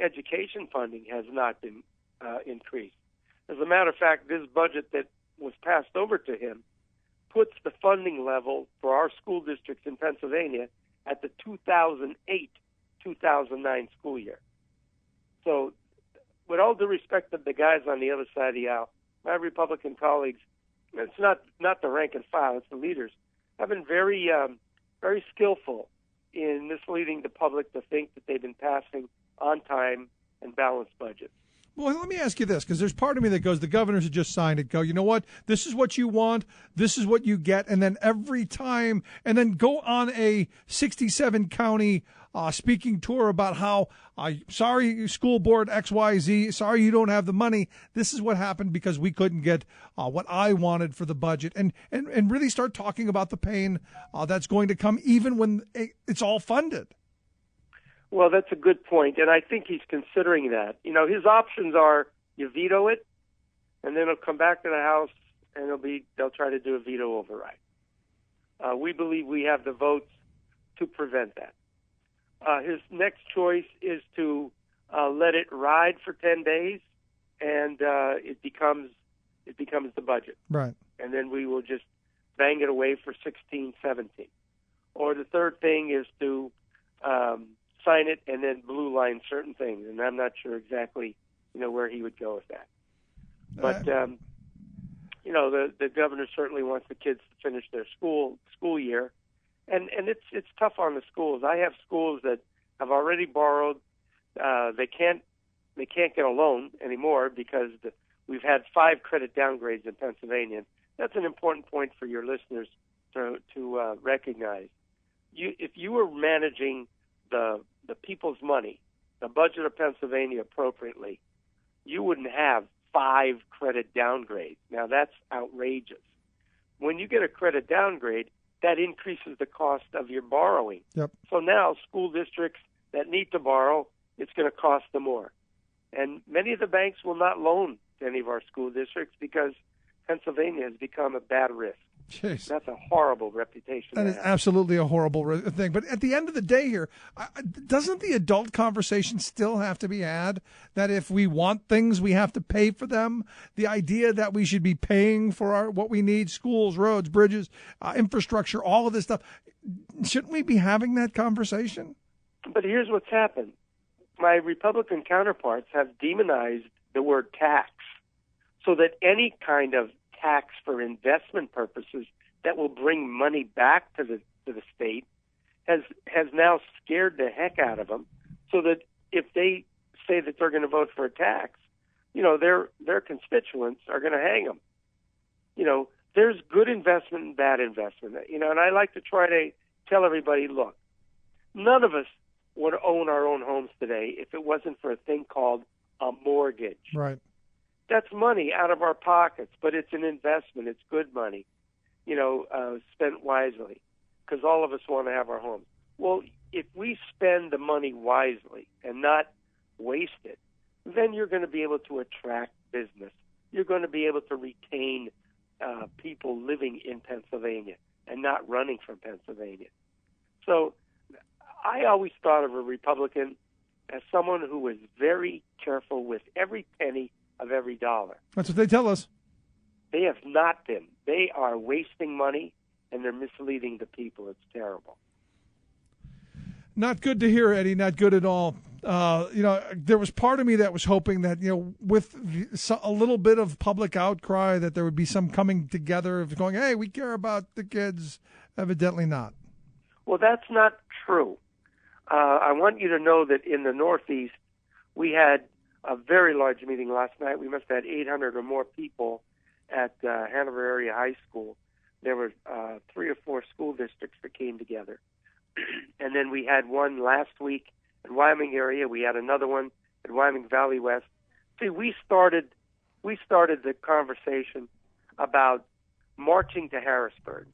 education funding has not been increased. As a matter of fact, this budget that was passed over to him puts the funding level for our school districts in Pennsylvania at the 2008-2009 school year. So with all due respect to the guys on the other side of the aisle, my Republican colleagues, it's not the rank and file, it's the leaders, have been very skillful in misleading the public to think that they've been passing on time and balanced budgets. Well, let me ask you this, because there's part of me that goes, the governors have just signed it, go, you know what, this is what you want, this is what you get, and then every time, and then go on a 67-county speaking tour about how, sorry, school board XYZ, sorry you don't have the money, this is what happened because we couldn't get what I wanted for the budget, and really start talking about the pain that's going to come even when it's all funded. Well, that's a good point, and I think he's considering that. His options are you veto it, and then it'll come back to the House, and they'll try to do a veto override. We believe we have the votes to prevent that. His next choice is to let it ride for 10 days, and it becomes the budget. Right. And then we will just bang it away for 16, 17. Or the third thing is to sign it and then blue line certain things, and I'm not sure exactly, where he would go with that. But the governor certainly wants the kids to finish their school year, and it's tough on the schools. I have schools that have already borrowed. They can't get a loan anymore because we've had 5 credit downgrades in Pennsylvania. That's an important point for your listeners to recognize. If you were managing the people's money, the budget of Pennsylvania appropriately, you wouldn't have 5 credit downgrades. Now, that's outrageous. When you get a credit downgrade, that increases the cost of your borrowing. Yep. So now school districts that need to borrow, it's going to cost them more. And many of the banks will not loan to any of our school districts because Pennsylvania has become a bad risk. Jeez. That's a horrible reputation. That is absolutely a horrible thing. But at the end of the day here, doesn't the adult conversation still have to be had that if we want things, we have to pay for them? The idea that we should be paying for what we need, schools, roads, bridges, infrastructure, all of this stuff. Shouldn't we be having that conversation? But here's what's happened. My Republican counterparts have demonized the word tax so that any kind of tax for investment purposes that will bring money back to the state has now scared the heck out of them, so that if they say that they're going to vote for a tax, their constituents are going to hang them. There's good investment and bad investment. And I like to try to tell everybody, look, none of us would own our own homes today if it wasn't for a thing called a mortgage. Right. That's money out of our pockets, but it's an investment. It's good money, spent wisely, because all of us want to have our homes. Well, if we spend the money wisely and not waste it, then you're going to be able to attract business. You're going to be able to retain people living in Pennsylvania and not running from Pennsylvania. So I always thought of a Republican as someone who was very careful with every penny of every dollar. That's what they tell us. They have not been. They are wasting money, and they're misleading the people. It's terrible. Not good to hear, Eddie. Not good at all. There was part of me that was hoping that, with a little bit of public outcry, that there would be some coming together of going, hey, we care about the kids. Evidently not. Well, that's not true. I want you to know that in the Northeast, we had a very large meeting last night. We must have had 800 or more people at Hanover Area High School. There were 3 or 4 school districts that came together. And then we had one last week in Wyoming area. We had another one at Wyoming Valley West. See, we started the conversation about marching to Harrisburg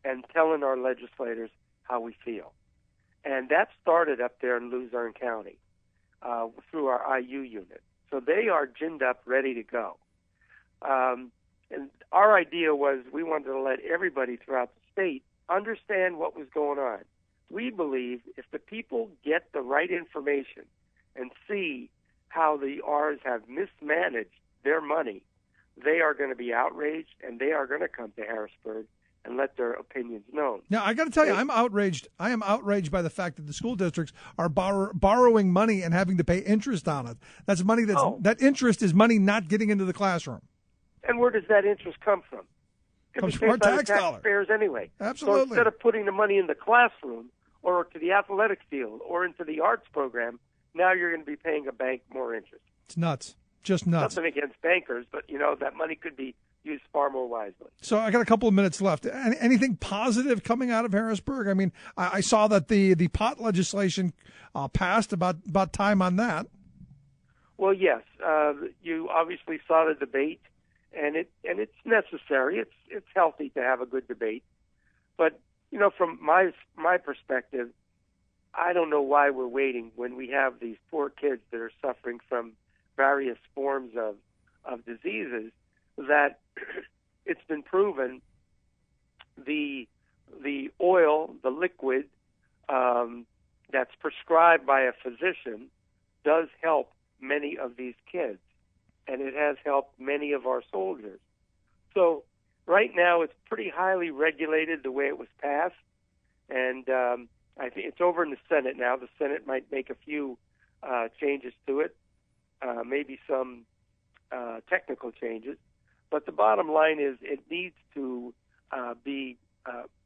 and telling our legislators how we feel. And that started up there in Luzerne County through our IU unit. So they are ginned up, ready to go. And our idea was we wanted to let everybody throughout the state understand what was going on. We believe if the people get the right information and see how the R's have mismanaged their money, they are going to be outraged, and they are going to come to Harrisburg and let their opinions known. Now, I got to tell you, I'm outraged. I am outraged by the fact that the school districts are borrowing money and having to pay interest on it. That's money that interest is money not getting into the classroom. And where does that interest come from? It comes from our tax dollar. Taxpayers anyway. Absolutely. So instead of putting the money in the classroom or to the athletic field or into the arts program, now you're going to be paying a bank more interest. It's nuts. Just nuts. Nothing against bankers, but, that money could be used far more wisely. So I got a couple of minutes left. Anything positive coming out of Harrisburg? I mean, I saw that the pot legislation passed. About time on that. Well, yes. You obviously saw the debate. And it's necessary. It's healthy to have a good debate, but from my perspective, I don't know why we're waiting when we have these poor kids that are suffering from various forms of diseases. That it's been proven the oil, the liquid that's prescribed by a physician does help many of these kids. And it has helped many of our soldiers. So right now it's pretty highly regulated the way it was passed. And I think it's over in the Senate now. The Senate might make a few changes to it, maybe some technical changes. But the bottom line is it needs to be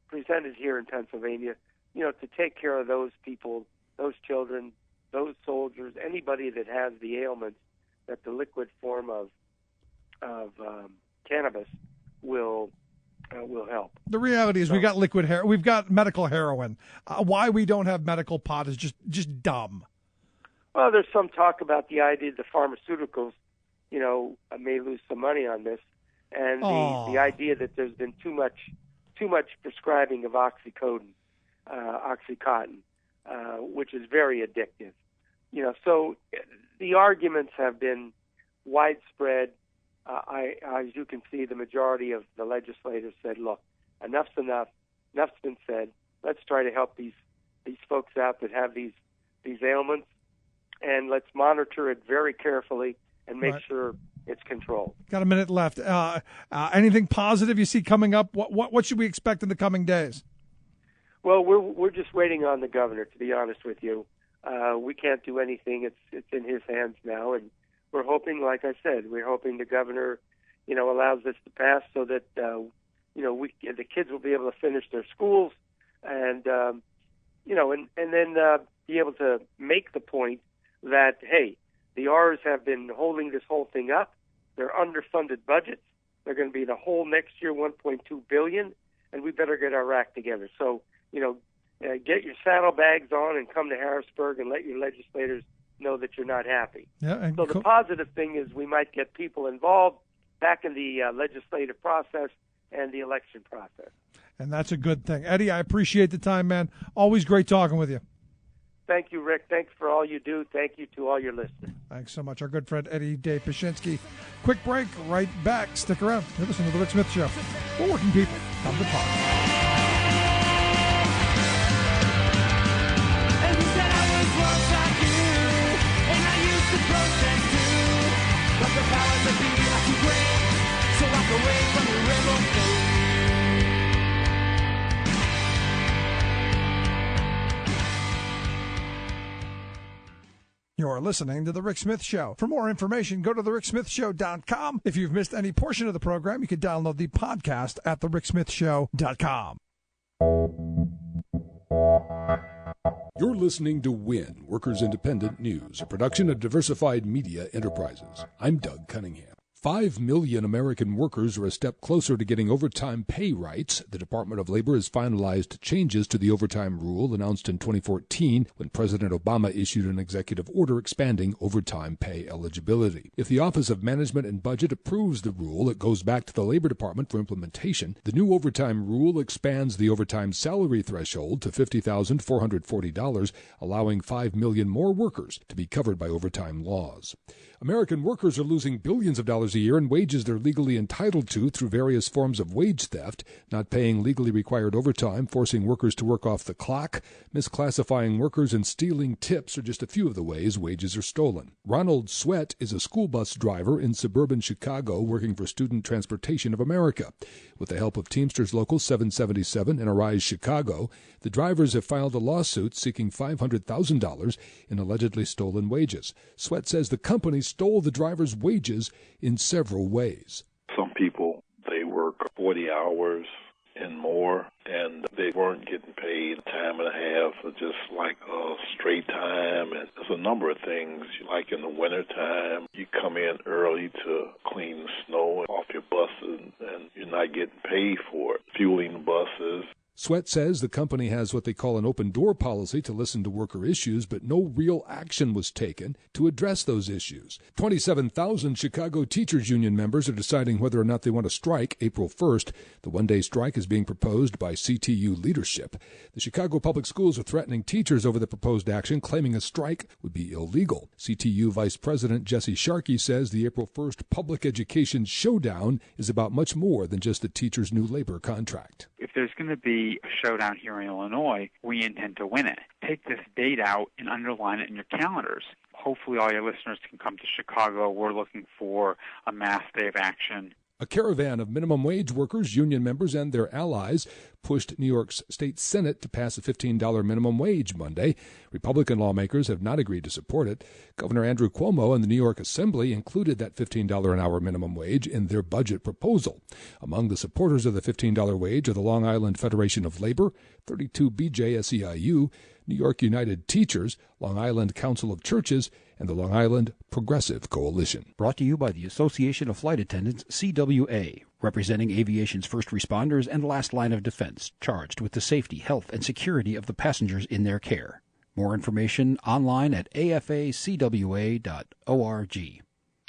presented here in Pennsylvania, to take care of those people, those children, those soldiers, anybody that has the ailments that the liquid form of cannabis will help. The reality is we've got we've got medical heroin. Why we don't have medical pot is just dumb. Well, there's some talk about the idea that the pharmaceuticals, may lose some money on this, and the idea that there's been too much prescribing of Oxycodone, Oxycontin, which is very addictive. So the arguments have been widespread. As you can see, the majority of the legislators said, look, enough's enough. Enough's been said. Let's try to help these folks out that have these ailments, and let's monitor it very carefully and make sure it's controlled. Got a minute left. Anything positive you see coming up? What should we expect in the coming days? Well, we're just waiting on the governor, to be honest with you. We can't do anything. It's in his hands now, and we're hoping, like I said, the governor, allows this to pass so that the kids will be able to finish their schools, and and then be able to make the point that hey, the R's have been holding this whole thing up. They're underfunded budgets. They're going to be the whole next year $1.2 billion, and we better get our act together. So get your saddlebags on and come to Harrisburg and let your legislators know that you're not happy. Yeah, so the positive thing is we might get people involved back in the legislative process and the election process. And that's a good thing. Eddie, I appreciate the time, man. Always great talking with you. Thank you, Rick. Thanks for all you do. Thank you to all your listeners. Thanks so much. Our good friend Eddie Dave Pashinsky. Quick break, right back. Stick around. You're listening to The Rick Smith Show. For working people, come to talk. But the powers that be are too great, so walk away from You're listening to The Rick Smith Show. For more information, go to thericksmithshow.com. If you've missed any portion of the program, you can download the podcast at thericksmithshow.com. You're listening to WIN, Workers Independent News, a production of Diversified Media Enterprises. I'm Doug Cunningham. 5 million American workers are a step closer to getting overtime pay rights. The Department of Labor has finalized changes to the overtime rule announced in 2014 when President Obama issued an executive order expanding overtime pay eligibility. If the Office of Management and Budget approves the rule, it goes back to the Labor Department for implementation. The new overtime rule expands the overtime salary threshold to $50,440, allowing 5 million more workers to be covered by overtime laws. American workers are losing billions of dollars a year in wages they're legally entitled to through various forms of wage theft, not paying legally required overtime, forcing workers to work off the clock, misclassifying workers, and stealing tips are just a few of the ways wages are stolen. Ronald Sweat is a school bus driver in suburban Chicago working for Student Transportation of America. With the help of Teamsters Local 777 and Arise Chicago, the drivers have filed a lawsuit seeking $500,000 in allegedly stolen wages. Sweat says the company stole the drivers' wages in several ways. Some people, they work 40 hours and more, and they weren't getting paid time and a half, or just like straight time. And there's a number of things, like in the wintertime, you come in early to clean the snow off your buses, and you're not getting paid for it, fueling the buses. Sweat says the company has what they call an open-door policy to listen to worker issues, but no real action was taken to address those issues. 27,000 Chicago Teachers Union members are deciding whether or not they want to strike April 1st. The one-day strike is being proposed by CTU leadership. The Chicago Public Schools are threatening teachers over the proposed action, claiming a strike would be illegal. CTU Vice President Jesse Sharkey says the April 1st public education showdown is about much more than just the teachers' new labor contract. If there's going to be a showdown here in Illinois, we intend to win it. Take this date out and underline it in your calendars. Hopefully all your listeners can come to Chicago. We're looking for a mass day of action. A caravan of minimum wage workers, union members, and their allies pushed New York's state Senate to pass a $15 minimum wage Monday. Republican lawmakers have not agreed to support it. Governor Andrew Cuomo and the New York Assembly included that $15 an hour minimum wage in their budget proposal. Among the supporters of the $15 wage are the Long Island Federation of Labor, 32BJ SEIU, New York United Teachers, Long Island Council of Churches, and the Long Island Progressive Coalition. Brought to you by the Association of Flight Attendants, CWA, representing aviation's first responders and last line of defense, charged with the safety, health, and security of the passengers in their care. More information online at afacwa.org.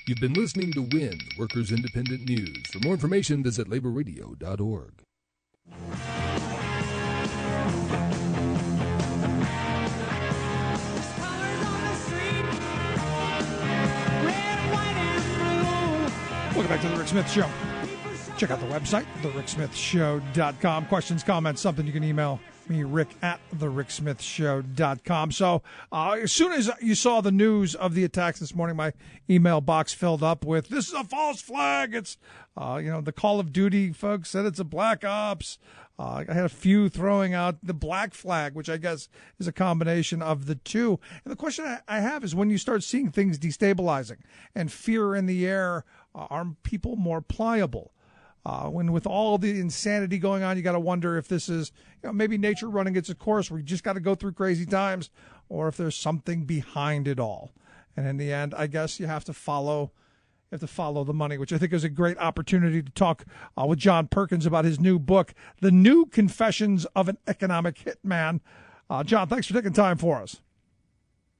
You've been listening to WIN, Workers Independent News. For more information, visit laborradio.org. Welcome back to The Rick Smith Show. Check out the website, thericksmithshow.com. Questions, comments, something you can email me, Rick at thericksmithshow.com. So as soon as you saw the news of the attacks this morning, my email box filled up with, this is a false flag. It's, the Call of Duty folks said it's a black ops. I had a few throwing out the black flag, which I guess is a combination of the two. And the question I have is, when you start seeing things destabilizing and fear in the air, are people more pliable? When with all the insanity going on, you got to wonder if this is maybe nature running its course. We just got to go through crazy times, or if there's something behind it all. And in the end, I guess you have to follow the money, which I think is a great opportunity to talk with John Perkins about his new book, The New Confessions of an Economic Hitman. John, thanks for taking time for us.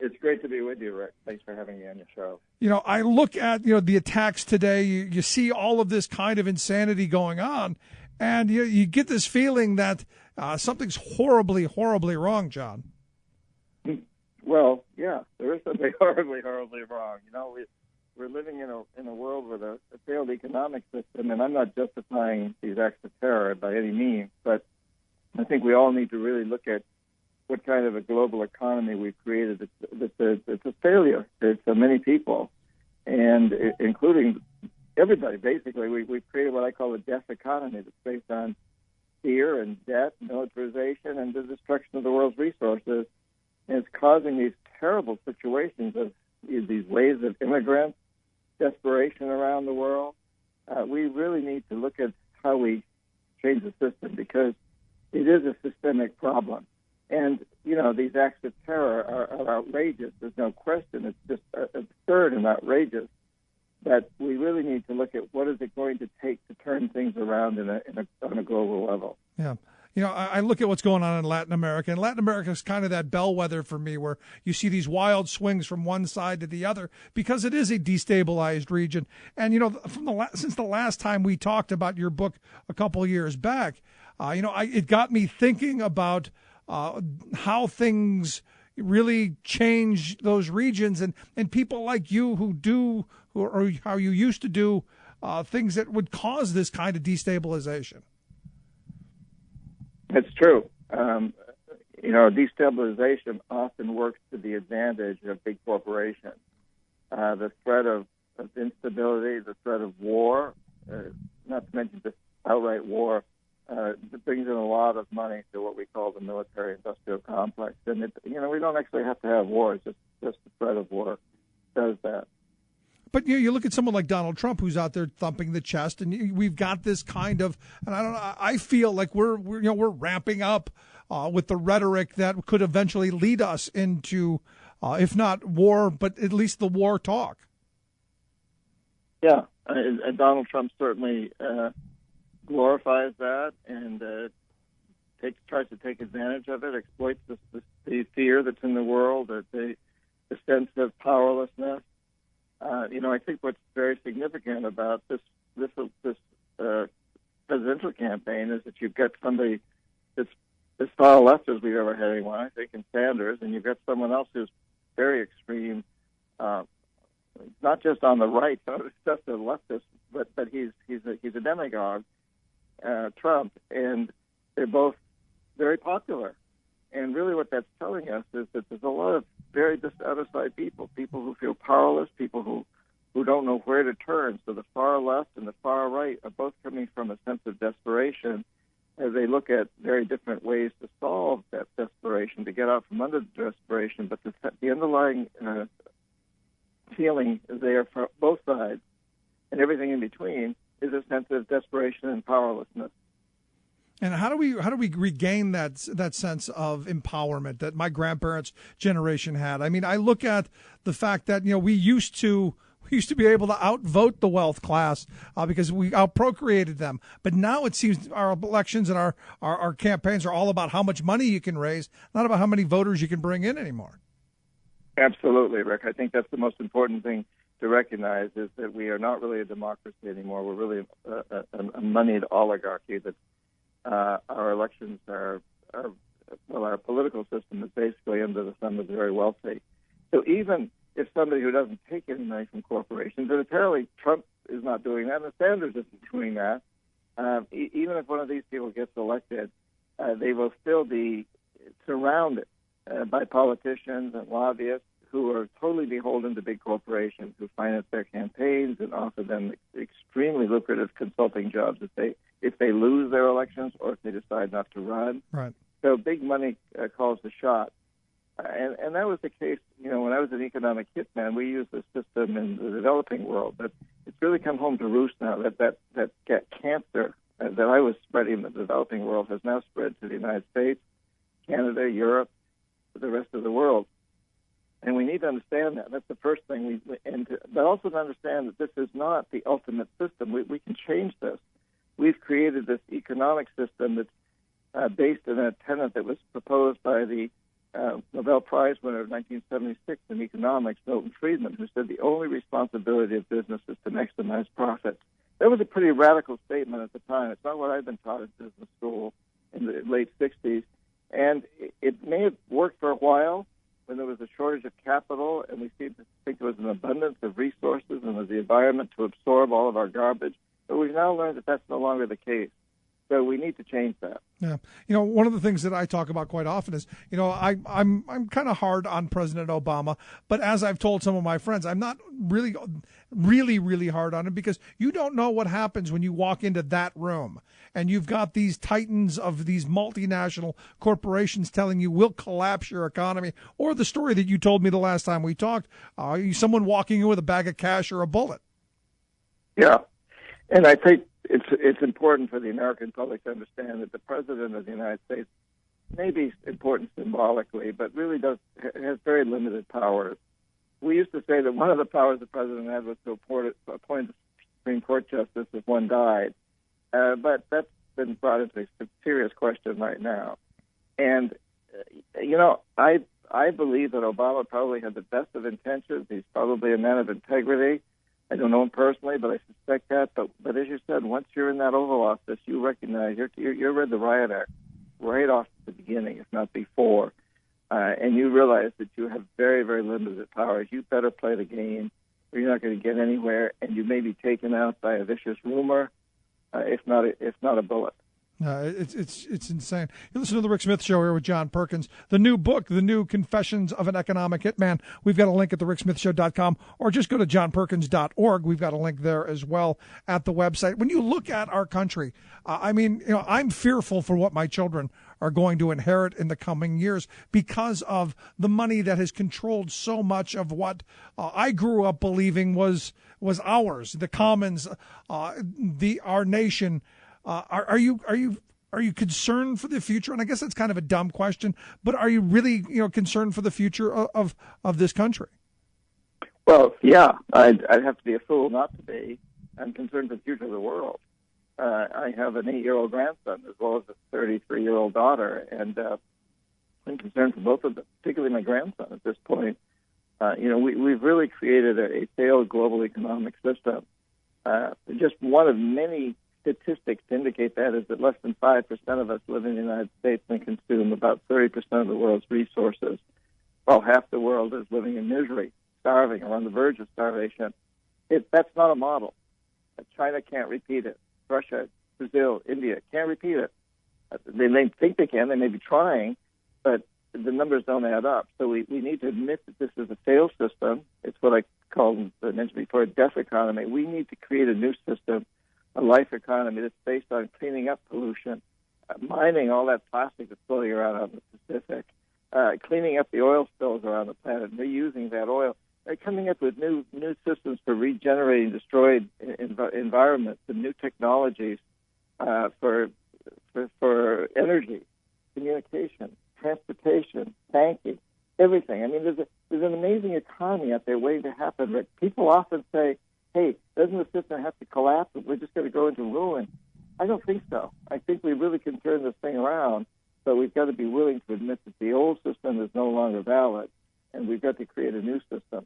It's great to be with you, Rick. Thanks for having me on your show. I look at, the attacks today. You see all of this kind of insanity going on, and you get this feeling that something's horribly, horribly wrong, John. Well, yeah, there is something horribly, horribly wrong. We're living in a world with a failed economic system, and I'm not justifying these acts of terror by any means, but I think we all need to really look at what kind of a global economy we've created. It's a failure to many people, and including everybody. Basically, we've created what I call a death economy that's based on fear and debt, militarization, and the destruction of the world's resources. And it's causing these terrible situations of these waves of immigrants, desperation around the world. We really need to look at how we change the system, because it is a systemic problem. And, these acts of terror are outrageous. There's no question. It's just absurd and outrageous. But we really need to look at what is it going to take to turn things around on a global level. Yeah. I look at what's going on in Latin America, and Latin America is kind of that bellwether for me, where you see these wild swings from one side to the other, because it is a destabilized region. And, since the last time we talked about your book a couple of years back, it got me thinking about how things really change those regions, and people like you or how you used to do things that would cause this kind of destabilization. It's true. Destabilization often works to the advantage of big corporations. The threat of instability, the threat of war, not to mention just outright war, brings in a lot of money to what we call the military-industrial complex. And, we don't actually have to have war. It's just the threat of war does that. But you look at someone like Donald Trump, who's out there thumping the chest, and we've got this kind of, and I feel like we're ramping up with the rhetoric that could eventually lead us into, if not war, but at least the war talk. Yeah, and Donald Trump certainly glorifies that and tries to take advantage of it, exploits the fear that's in the world, the sense of powerlessness. I think what's very significant about this presidential campaign is that you've got somebody that's as far left as we've ever had anyone, I think, in Sanders, and you've got someone else who's very extreme, not just on the right, not just a leftist, but he's a demagogue, Trump, and they're both very popular. And really what that's telling us is that there's a lot of very dissatisfied people who feel powerless, people who don't know where to turn. So the far left and the far right are both coming from a sense of desperation as they look at very different ways to solve that desperation, to get out from under the desperation. But the underlying feeling there for both sides and everything in between is a sense of desperation and powerlessness. And how do we regain that sense of empowerment that my grandparents' generation had? I mean, I look at the fact that we used to be able to outvote the wealth class because we outprocreated them. But now it seems our elections and our campaigns are all about how much money you can raise, not about how many voters you can bring in anymore. Absolutely, Rick. I think that's the most important thing to recognize, is that we are not really a democracy anymore. We're really a moneyed oligarchy that our elections our political system is basically under the thumb of the very wealthy. So even if somebody who doesn't take any money from corporations, and apparently Trump is not doing that, and Sanders isn't doing that, even if one of these people gets elected, they will still be surrounded by politicians and lobbyists who are totally beholden to big corporations who finance their campaigns and offer them extremely lucrative consulting jobs if they lose their elections or if they decide not to run. Right. So big money calls the shot. And that was the case, when I was an economic hitman, we used this system in the developing world. But it's really come home to roost now that cancer that I was spreading in the developing world has now spread to the United States, Canada, Europe, the rest of the world. And we need to understand that. That's the first thing. But also to understand that this is not the ultimate system. We can change this. We've created this economic system that's based on a tenet that was proposed by the Nobel Prize winner of 1976 in economics, Milton Friedman, who said the only responsibility of business is to maximize profits. That was a pretty radical statement at the time. It's not what I'd been taught in business school in the late 60s. And it may have worked for a while when there was a shortage of capital and we seemed to think there was an abundance of resources and of the environment to absorb all of our garbage. But we've now learned that that's no longer the case. So we need to change that. Yeah, one of the things that I talk about quite often is, I'm kind of hard on President Obama, but as I've told some of my friends, I'm not really hard on him, because you don't know what happens when you walk into that room and you've got these titans of these multinational corporations telling you we'll collapse your economy, or the story that you told me the last time we talked, someone walking in with a bag of cash or a bullet. Yeah, and I think it's important for the American public to understand that the President of the United States may be important symbolically, but really has very limited powers. We used to say that one of the powers the President had was to appoint a Supreme Court justice if one died, but that's been brought into a serious question right now. And, I believe that Obama probably had the best of intentions. He's probably a man of integrity. I don't know him personally, but I suspect that. But as you said, once you're in that Oval Office, you recognize you read the Riot Act right off the beginning, if not before, and you realize that you have very, very limited powers. You better play the game, or you're not going to get anywhere, and you may be taken out by a vicious rumor, if not a bullet. It's insane. You listen to the Rick Smith Show here with John Perkins. The new book, The New Confessions of an Economic Hitman. We've got a link at thericksmithshow.com, or just go to johnperkins.org. We've got a link there as well at the website. When you look at our country, I'm fearful for what my children are going to inherit in the coming years because of the money that has controlled so much of what I grew up believing was ours, the commons, our nation. Are you concerned for the future? And I guess that's kind of a dumb question, but are you really concerned for the future of this country? Well, yeah, I'd have to be a fool not to be. I'm concerned for the future of the world. I have an 8-year-old grandson as well as a 33-year-old daughter, and I'm concerned for both of them, particularly my grandson at this point. We've really created a failed global economic system. Just one of many statistics to indicate that is that less than 5% of us live in the United States and consume about 30% of the world's resources, while half the world is living in misery, starving, or on the verge of starvation. That's not a model. China can't repeat it. Russia, Brazil, India can't repeat it. They may think they can. They may be trying, but the numbers don't add up. So we need to admit that this is a failed system. It's what I mentioned before, a death economy. We need to create a new system, a life economy that's based on cleaning up pollution, mining all that plastic that's floating around out in the Pacific, cleaning up the oil spills around the planet, reusing that oil, coming up with new systems for regenerating destroyed environments and new technologies for energy, communication, transportation, banking, everything. I mean, there's an amazing economy out there waiting to happen, Rick. People often say, hey, doesn't the system have to collapse and we're just going to go into ruin? I don't think so. I think we really can turn this thing around, but we've got to be willing to admit that the old system is no longer valid, and we've got to create a new system.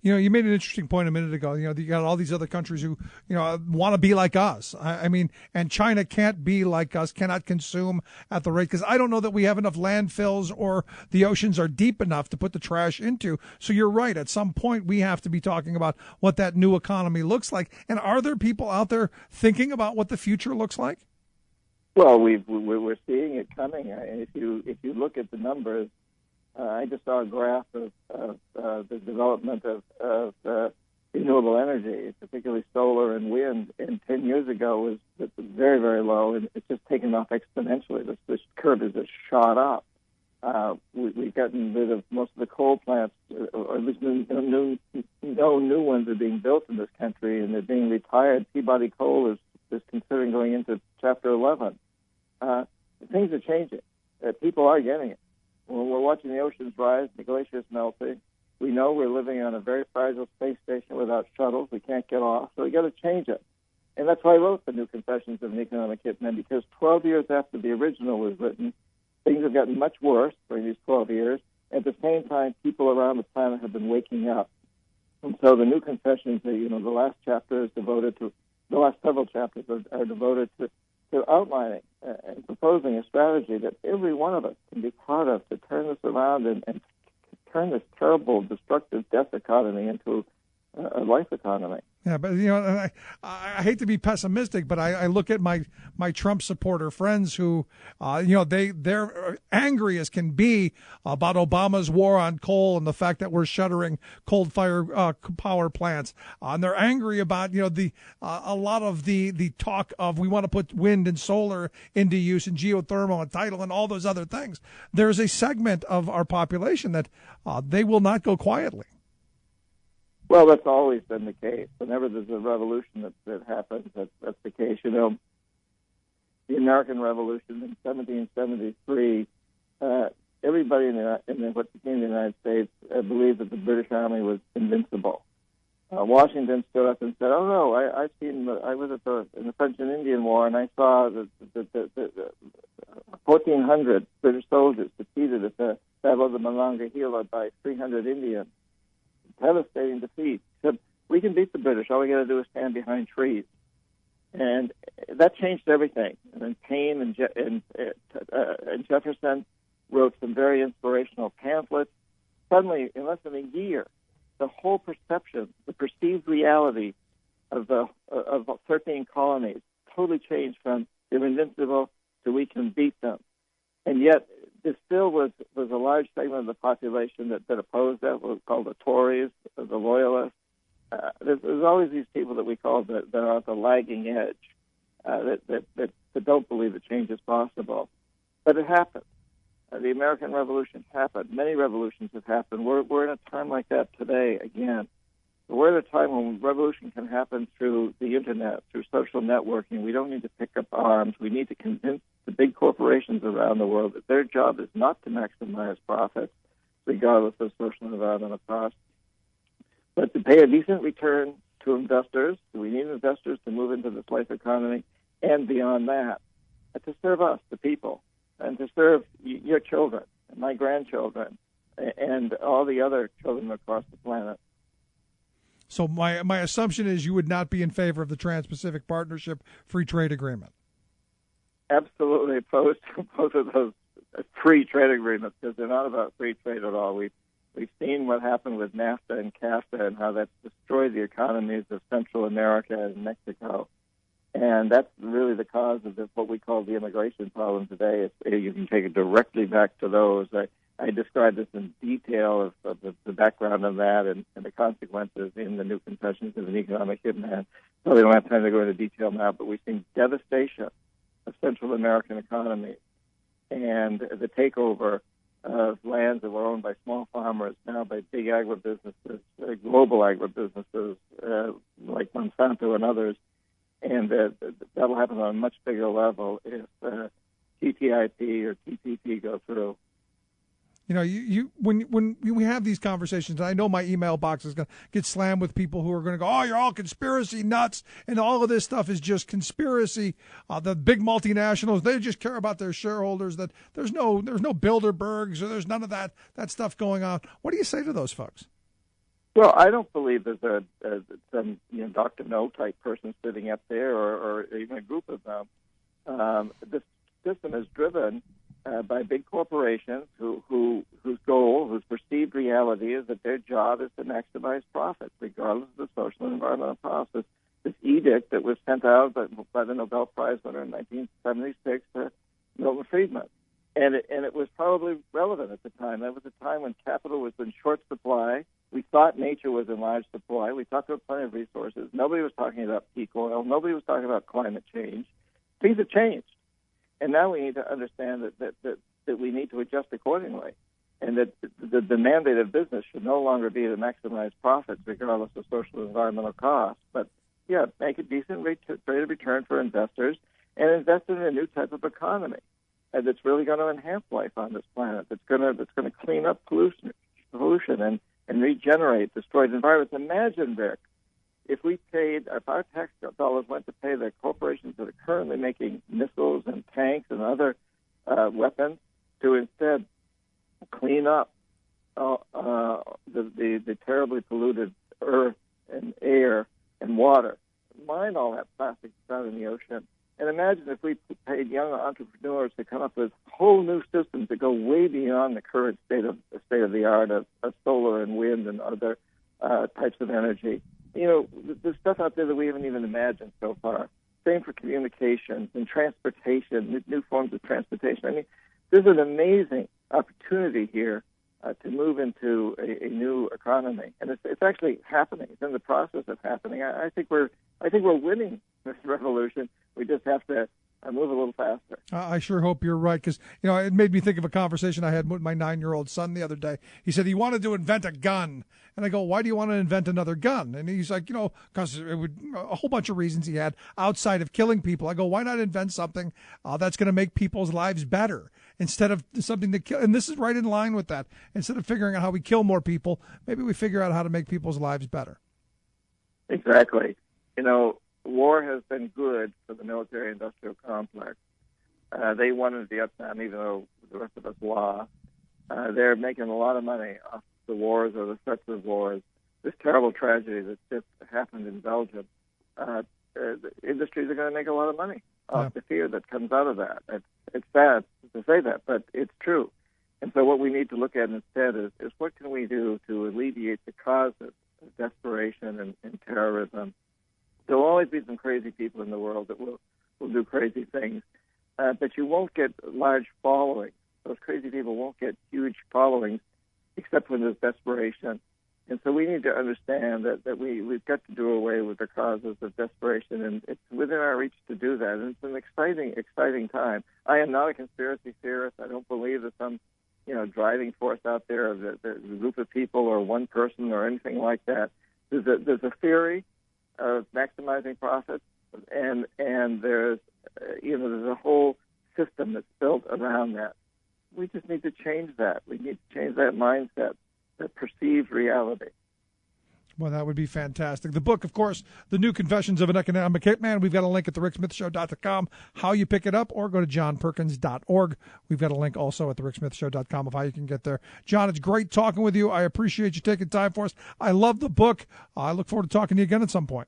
You made an interesting point a minute ago. You got all these other countries who, want to be like us. I mean, and China can't be like us, cannot consume at the rate, because I don't know that we have enough landfills or the oceans are deep enough to put the trash into. So you're right. At some point, we have to be talking about what that new economy looks like. And are there people out there thinking about what the future looks like? Well, we're seeing it coming. If you look at the numbers, I just saw a graph of the development of renewable energy, particularly solar and wind, and 10 years ago was very, very low, and it's just taken off exponentially. This curve has just shot up. We've gotten rid of most of the coal plants, or at least no new ones are being built in this country, and they're being retired. Peabody Coal is considering going into Chapter 11. Things are changing. People are getting it. When we're watching the oceans rise, the glaciers melting, we know we're living on a very fragile space station without shuttles. We can't get off, so we got to change it. And that's why I wrote The New Confessions of an Economic Hitman, because 12 years after the original was written, things have gotten much worse during these 12 years. At the same time, people around the planet have been waking up. And so The New Confessions, the last chapter is devoted to, the last several chapters are devoted to outlining and proposing a strategy that every one of us can be part of to turn this around and turn this terrible, destructive death economy into life economy. Yeah, but I hate to be pessimistic, but I look at my Trump supporter friends who, they're angry as can be about Obama's war on coal and the fact that we're shuttering coal-fired power plants, and they're angry about a lot of the talk of we want to put wind and solar into use and geothermal and tidal and all those other things. There's a segment of our population that they will not go quietly. Well, that's always been the case. Whenever there's a revolution that happens, that's the case. The American Revolution in 1773, everybody in what became the United States believed that the British Army was invincible. Washington stood up and said, "Oh no, I was in the French and Indian War, and I saw the 1,400 British soldiers defeated at the Battle of the Monongahela by 300 Indians. Devastating defeat." Said, "We can beat the British. All we got to do is stand behind trees." And that changed everything. And then Paine and Jefferson wrote some very inspirational pamphlets. Suddenly, in less than a year, the whole perception, the perceived reality of 13 colonies totally changed from they're invincible to we can beat them. And yet, there still was a large segment of the population that opposed that, what was called the Tories, the Loyalists. There's always these people that we call that are at the lagging edge, that don't believe that change is possible. But it happened. The American Revolution happened. Many revolutions have happened. We're in a time like that today again. We're at a time when revolution can happen through the Internet, through social networking. We don't need to pick up arms. We need to convince the big corporations around the world that their job is not to maximize profits, regardless of social and environmental costs, but to pay a decent return to investors. We need investors to move into this life economy, and beyond that, to serve us, the people, and to serve your children, and my grandchildren, and all the other children across the planet. So my assumption is you would not be in favor of the Trans-Pacific Partnership Free Trade Agreement. Absolutely opposed to both of those free trade agreements, because they're not about free trade at all. We've seen what happened with NAFTA and CAFTA and how that's destroyed the economies of Central America and Mexico. And that's really the cause of what we call the immigration problem today. You can take it directly back to those. I described this in detail of the background of that and the consequences in the New Confessions of an Economic Hitman. So we don't have time to go into detail now, but we've seen devastation of Central American economies and the takeover of lands that were owned by small farmers now by big agribusinesses, global agribusinesses like Monsanto and others. And that'll happen on a much bigger level if TTIP or TPP go through. When we have these conversations, and I know my email box is going to get slammed with people who are going to go, "Oh, you're all conspiracy nuts," and all of this stuff is just conspiracy. The big multinationals, they just care about their shareholders. That there's no Bilderbergs or there's none of that stuff going on. What do you say to those folks? Well, I don't believe there's some Dr. No type person sitting up there or even a group of them. This system is driven by big corporations whose perceived reality is that their job is to maximize profits, regardless of the social and environmental costs. This edict that was sent out by the Nobel Prize winner in 1976 to Milton Friedman. And it was probably relevant at the time. That was a time when capital was in short supply. We thought nature was in large supply. We thought there were plenty of resources. Nobody was talking about peak oil. Nobody was talking about climate change. Things have changed. And now we need to understand that we need to adjust accordingly, and that the mandate of business should no longer be to maximize profits regardless of social and environmental costs, but make a decent rate of return for investors and invest in a new type of economy that's really going to enhance life on this planet. That's going to clean up pollution and regenerate destroyed environments. Imagine, Rick, if our tax dollars went to pay the corporations that are currently making missiles and tanks and other weapons to instead clean up the terribly polluted earth and air and water, mine all that plastic out in the ocean. And imagine if we paid young entrepreneurs to come up with whole new systems that go way beyond the current state of the art of solar and wind and other types of energy. You know, there's stuff out there that we haven't even imagined so far. Same for communications and transportation, new forms of transportation. I mean, there's an amazing opportunity here to move into a new economy, and it's actually happening. It's in the process of happening. I think we're winning this revolution. We just have to move a little faster. I sure hope you're right, because it made me think of a conversation I had with my 9-year-old son the other day. He said he wanted to invent a gun, and I go, "Why do you want to invent another gun?" And he's like, because it would a whole bunch of reasons he had outside of killing people. I go, "Why not invent something that's going to make people's lives better instead of something that kill?" And this is right in line with that. Instead of figuring out how we kill more people, maybe we figure out how to make people's lives better. Exactly. War has been good for the military-industrial complex. They won in Vietnam, even though the rest of us lost. They're making a lot of money off the wars or the threats of wars. This terrible tragedy that just happened in Belgium, the industries are going to make a lot of money off the fear that comes out of that. It's sad to say that, but it's true. And so what we need to look at instead is what can we do to alleviate the causes of desperation and terrorism. There will always be some crazy people in the world that will do crazy things, but you won't get large followings. Those crazy people won't get huge followings except when there's desperation. And so we need to understand that we've got to do away with the causes of desperation, and it's within our reach to do that. And it's an exciting time. I am not a conspiracy theorist. I don't believe that some driving force out there, the group of people or one person or anything like that. There's a theory of maximizing profits, and there's a whole system that's built around that. We just need to change that. We need to change that mindset, that perceived reality. Well, that would be fantastic. The book, of course, The New Confessions of an Economic Hitman. We've got a link at thericksmithshow.com, how you pick it up, or go to johnperkins.org. We've got a link also at thericksmithshow.com of how you can get there. John, it's great talking with you. I appreciate you taking time for us. I love the book. I look forward to talking to you again at some point.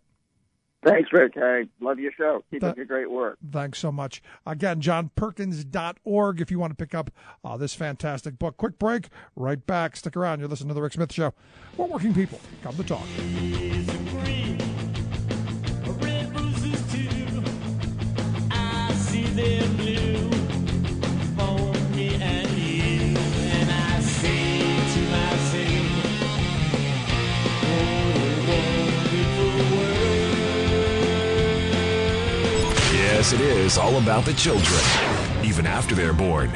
Thanks, Rick. I love your show. Keep up your great work. Thanks so much. Again, johnperkins.org if you want to pick up this fantastic book. Quick break. Right back. Stick around. You're listening to The Rick Smith Show. We're working people. Come to talk. Yes, it is all about the children, even after they're born.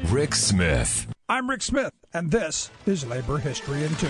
Rick Smith. I'm Rick Smith, and this is Labor History in 2.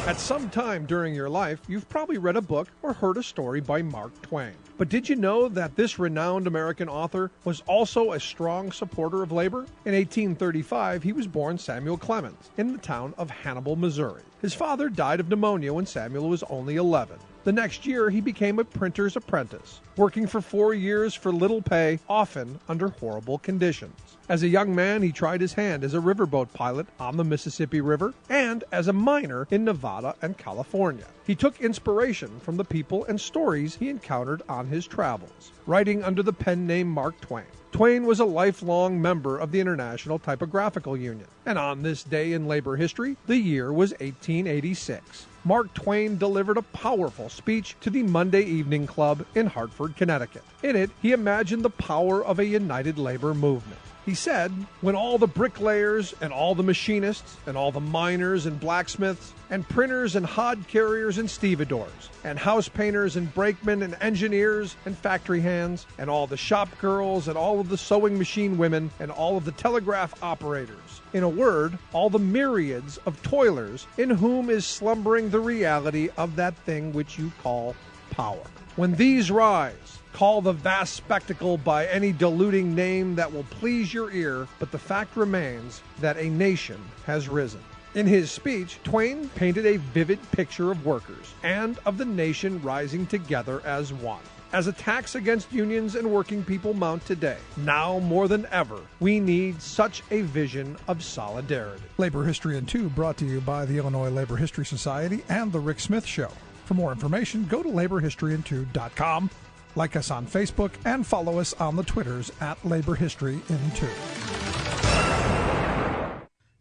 At some time during your life, you've probably read a book or heard a story by Mark Twain. But did you know that this renowned American author was also a strong supporter of labor? In 1835, he was born Samuel Clemens in the town of Hannibal, Missouri. His father died of pneumonia when Samuel was only 11. The next year, he became a printer's apprentice, working for 4 years for little pay, often under horrible conditions. As a young man, he tried his hand as a riverboat pilot on the Mississippi River and as a miner in Nevada and California. He took inspiration from the people and stories he encountered on his travels, writing under the pen name Mark Twain. Twain was a lifelong member of the International Typographical Union, and on this day in labor history, the year was 1886. Mark Twain delivered a powerful speech to the Monday Evening Club in Hartford, Connecticut. In it, he imagined the power of a united labor movement. He said, when all the bricklayers and all the machinists and all the miners and blacksmiths and printers and hod carriers and stevedores and house painters and brakemen and engineers and factory hands and all the shop girls and all of the sewing machine women and all of the telegraph operators, in a word, all the myriads of toilers in whom is slumbering the reality of that thing which you call power. When these rise, call the vast spectacle by any deluding name that will please your ear, but the fact remains that a nation has risen. In his speech, Twain painted a vivid picture of workers and of the nation rising together as one. As attacks against unions and working people mount today, now more than ever, we need such a vision of solidarity. Labor History in 2 brought to you by the Illinois Labor History Society and The Rick Smith Show. For more information, go to laborhistoryin2.com. Like us on Facebook and follow us on the Twitters at Labor History in 2.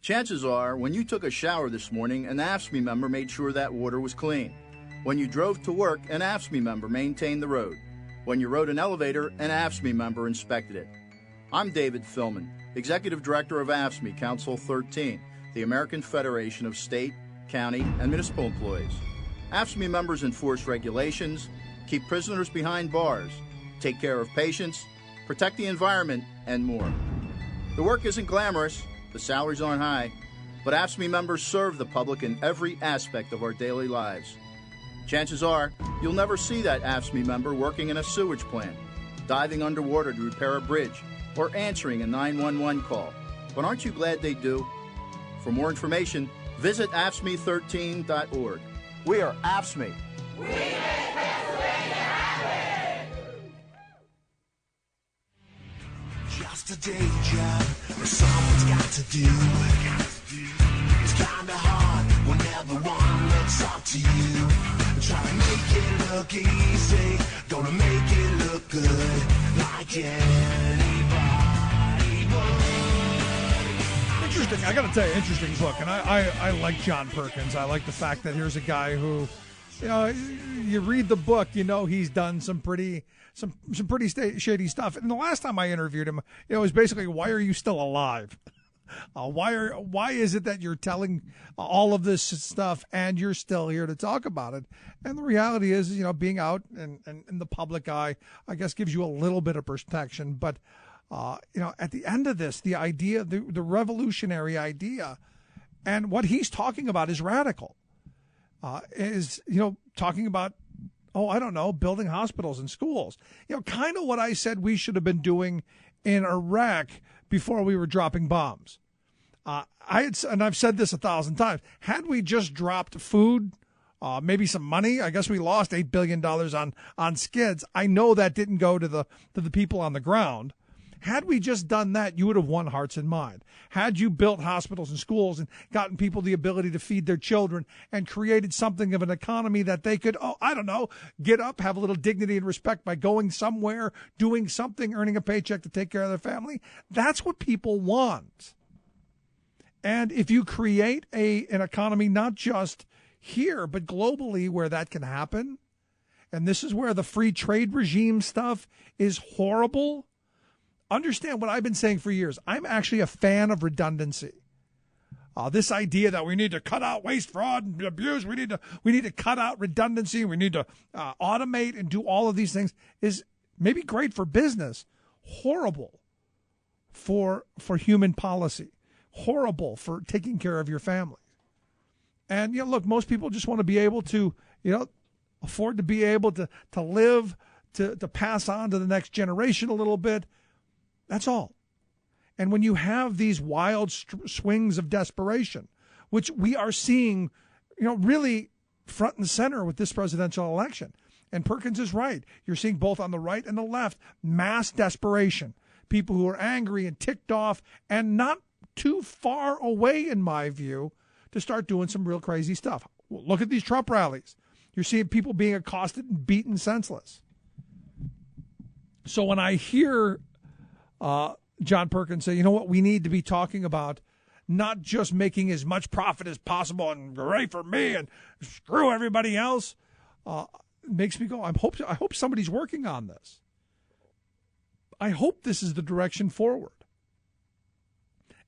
Chances are, when you took a shower this morning, an AFSCME member made sure that water was clean. When you drove to work, an AFSCME member maintained the road. When you rode an elevator, an AFSCME member inspected it. I'm David Philman, Executive Director of AFSCME Council 13, the American Federation of State, County, and Municipal Employees. AFSCME members enforce regulations, keep prisoners behind bars, take care of patients, protect the environment, and more. The work isn't glamorous, the salaries aren't high, but AFSCME members serve the public in every aspect of our daily lives. Chances are, you'll never see that AFSCME member working in a sewage plant, diving underwater to repair a bridge, or answering a 911 call. But aren't you glad they do? For more information, visit AFSCME13.org. We are AFSCME. We make Pennsylvania happen! Just a day job, but someone's got to do. It's kinda hard when everyone looks up to you. Try to make it look easy, gonna make it look good, like anybody would. Interesting. I got to tell you, interesting book. And I like John Perkins. I like the fact that here's a guy who, you know, you read the book, you know, he's done some pretty shady stuff. And the last time I interviewed him, it was basically, why are you still alive? Why is it that you're telling all of this stuff and you're still here to talk about it? And the reality is, you know, being out and in the public eye, I guess, gives you a little bit of protection. But, you know, at the end of this, the idea, the revolutionary idea, and what he's talking about is radical, is, you know, talking about, I don't know, building hospitals and schools. You know, kind of what I said we should have been doing in Iraq before we were dropping bombs. I've said this 1,000 times. Had we just dropped food, maybe some money, I guess we lost $8 billion on skids. I know that didn't go to the people on the ground. Had we just done that, you would have won hearts and minds. Had you built hospitals and schools and gotten people the ability to feed their children and created something of an economy that they could, get up, have a little dignity and respect by going somewhere, doing something, earning a paycheck to take care of their family, that's what people want. And if you create an economy, not just here, but globally where that can happen, and this is where the free trade regime stuff is horrible. Understand what I've been saying for years. I'm actually a fan of redundancy. This idea that we need to cut out waste, fraud, and abuse, we need to cut out redundancy, we need to automate and do all of these things is maybe great for business, horrible for human policy, horrible for taking care of your family. And, you know, look, most people just want to be able to, you know, afford to be able to live, to pass on to the next generation a little bit. That's all. And when you have these wild swings of desperation, which we are seeing, you know, really front and center with this presidential election, and Perkins is right. You're seeing both on the right and the left mass desperation, people who are angry and ticked off and not too far away, in my view, to start doing some real crazy stuff. Look at these Trump rallies. You're seeing people being accosted and beaten senseless. So when I hear John Perkins say, you know what, we need to be talking about not just making as much profit as possible and great for me and screw everybody else, makes me go, I hope somebody's working on this. I hope this is the direction forward.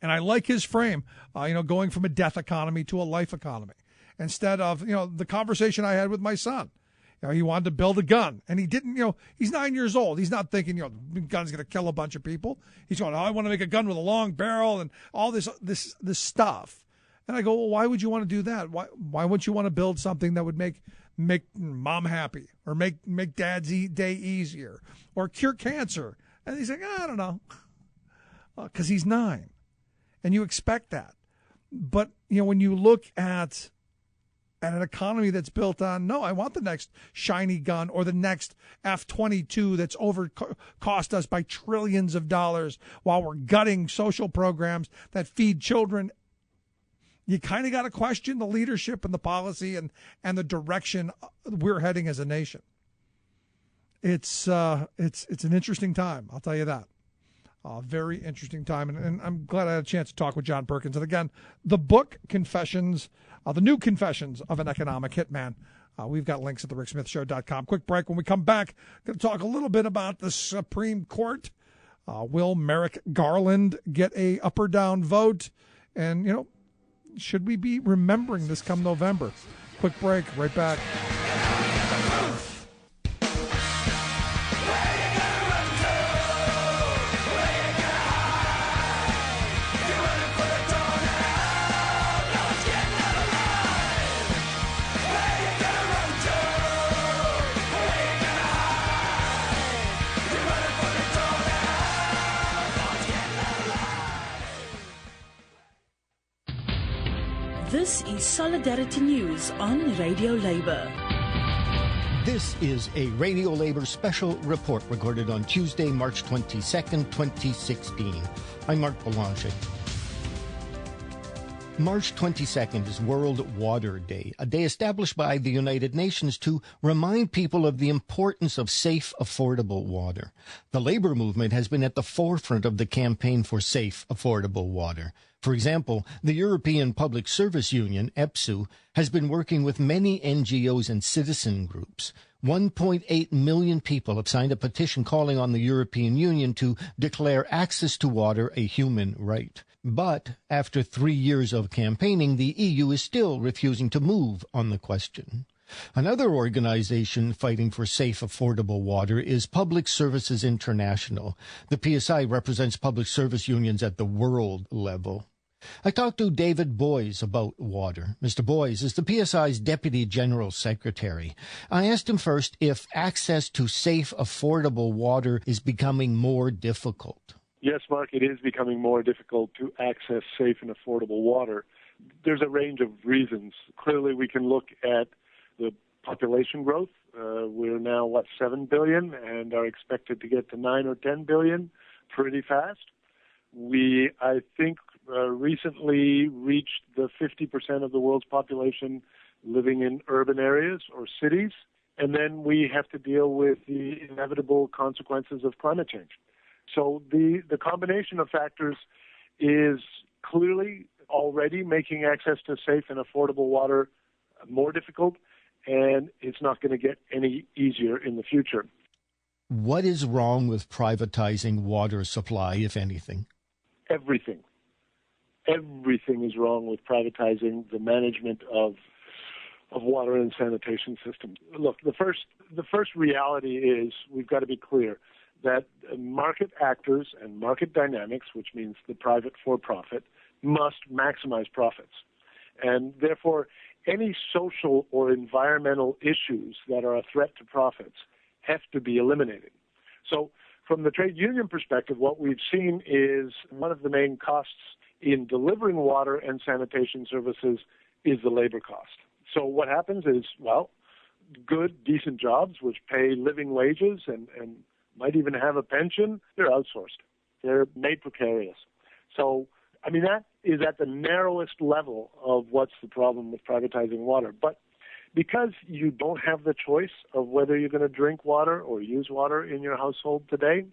And I like his frame, going from a death economy to a life economy. Instead of, the conversation I had with my son. He wanted to build a gun, and he didn't, he's 9 years old. He's not thinking, the gun's going to kill a bunch of people. He's going, I want to make a gun with a long barrel and all this stuff. And I go, well, why would you want to do that? Why wouldn't you want to build something that would make mom happy or make dad's day easier or cure cancer? And he's like, I don't know, because he's 9. And you expect that. But, when you look at an economy that's built on, no, I want the next shiny gun or the next F-22 that's cost us by trillions of dollars while we're gutting social programs that feed children. You kind of got to question the leadership and the policy and the direction we're heading as a nation. It's an interesting time, I'll tell you that. Very interesting time, and I'm glad I had a chance to talk with John Perkins. And again, the book Confessions, the new Confessions of an Economic Hitman. We've got links at thericksmithshow.com. Quick break. When we come back, going to talk a little bit about the Supreme Court. Will Merrick Garland get a up or down vote? And, should we be remembering this come November? Quick break. Right back. This is Solidarity News on Radio Labour. This is a Radio Labour special report recorded on Tuesday, March 22nd, 2016. I'm Mark Boulanger. March 22nd is World Water Day, a day established by the United Nations to remind people of the importance of safe, affordable water. The labor movement has been at the forefront of the campaign for safe, affordable water. For example, the European Public Service Union, EPSU, has been working with many NGOs and citizen groups. 1.8 million people have signed a petition calling on the European Union to declare access to water a human right. But after 3 years of campaigning, the EU is still refusing to move on the question. Another organization fighting for safe, affordable water is Public Services International. The PSI represents public service unions at the world level. I talked to David Boys about water. Mr. Boys is the PSI's Deputy General Secretary. I asked him first if access to safe, affordable water is becoming more difficult. Yes, Mark, it is becoming more difficult to access safe and affordable water. There's a range of reasons. Clearly, we can look at the population growth. We're now, 7 billion and are expected to get to 9 or 10 billion pretty fast. We, I think, recently reached the 50% of the world's population living in urban areas or cities. And then we have to deal with the inevitable consequences of climate change. So the combination of factors is clearly already making access to safe and affordable water more difficult, and it's not going to get any easier in the future. What is wrong with privatizing water supply, if anything? Everything. Everything is wrong with privatizing the management of water and sanitation systems. Look, the first reality is we've got to be clear that market actors and market dynamics, which means the private for-profit, must maximize profits. And therefore, any social or environmental issues that are a threat to profits have to be eliminated. So from the trade union perspective, what we've seen is one of the main costs in delivering water and sanitation services is the labor cost. So what happens is, good, decent jobs which pay living wages and might even have a pension, they're outsourced. They're made precarious. So, that is at the narrowest level of what's the problem with privatizing water. But because you don't have the choice of whether you're going to drink water or use water in your household today,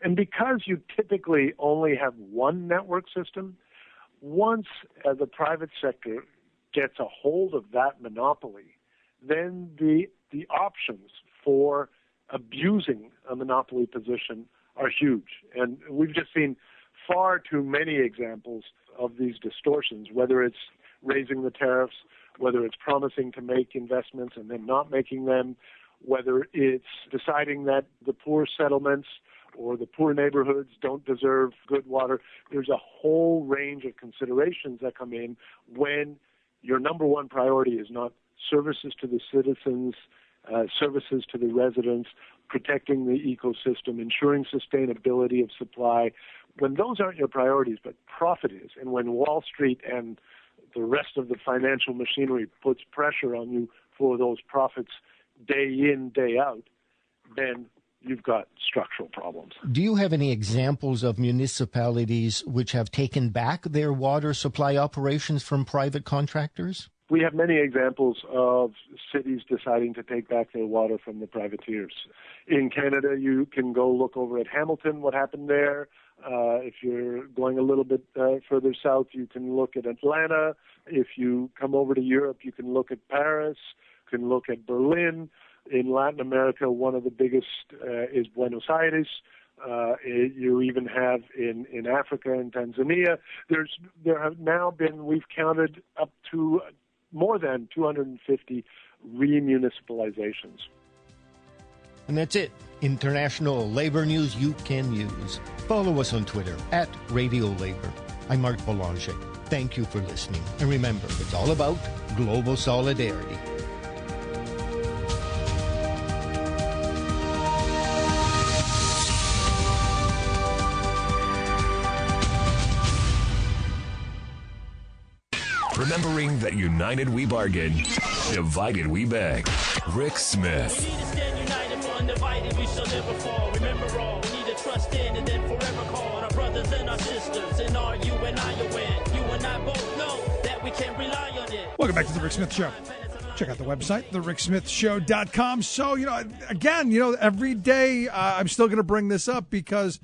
and because you typically only have one network system, once the private sector gets a hold of that monopoly, then the options for abusing a monopoly position are huge. And we've just seen far too many examples of these distortions, whether it's raising the tariffs, whether it's promising to make investments and then not making them, whether it's deciding that the poor settlements or the poor neighborhoods don't deserve good water. There's a whole range of considerations that come in when your number one priority is not services to the citizens, services to the residents, protecting the ecosystem, ensuring sustainability of supply. When those aren't your priorities, but profit is, and when Wall Street and the rest of the financial machinery puts pressure on you for those profits day in, day out, then you've got structural problems. Do you have any examples of municipalities which have taken back their water supply operations from private contractors? We have many examples of cities deciding to take back their water from the privateers. In Canada, you can go look over at Hamilton, what happened there. If you're going a little bit further south, you can look at Atlanta. If you come over to Europe, you can look at Paris, you can look at Berlin. In Latin America, one of the biggest is Buenos Aires. You even have in Africa and Tanzania. There have now been, we've counted up to more than 250 remunicipalizations. And that's it. International labor news you can use. Follow us on Twitter at Radio Labor. I'm Mark Boulanger. Thank you for listening. And remember, it's all about global solidarity. Remembering that united we bargain, divided we beg. Rick Smith. We need to stand united, for undivided we shall never fall. Remember all, we need to trust in and then forever call on our brothers and our sisters. And are you and I will win. You and I both know that we can rely on it. Welcome back to The Rick Smith Show. Check out the website, thericksmithshow.com. So, again, every day I'm still going to bring this up because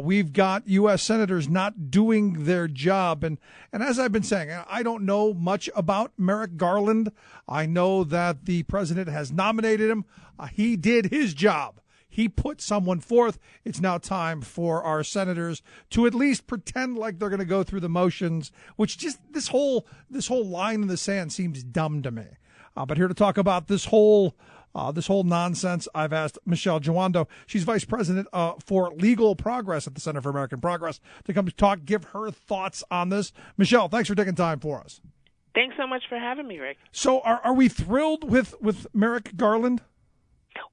we've got U.S. senators not doing their job. And as I've been saying, I don't know much about Merrick Garland. I know that the president has nominated him. He did his job. He put someone forth. It's now time for our senators to at least pretend like they're going to go through the motions, which just this whole line in the sand seems dumb to me. But here to talk about this whole nonsense, I've asked Michelle Jawando. She's vice president for legal progress at the Center for American Progress to come to give her thoughts on this. Michelle, thanks for taking time for us. Thanks so much for having me, Rick. So are we thrilled with Merrick Garland?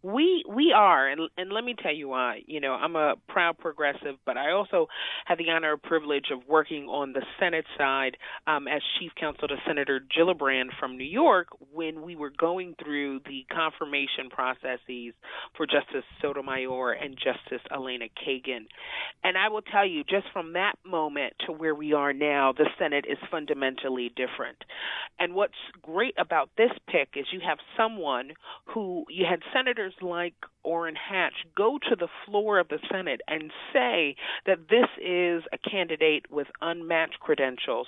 We are, and let me tell you why. I'm a proud progressive, but I also have the honor and privilege of working on the Senate side as chief counsel to Senator Gillibrand from New York when we were going through the confirmation processes for Justice Sotomayor and Justice Elena Kagan. And I will tell you, just from that moment to where we are now, the Senate is fundamentally different. And what's great about this pick is you have someone who you had senators like Orrin Hatch go to the floor of the Senate and say that this is a candidate with unmatched credentials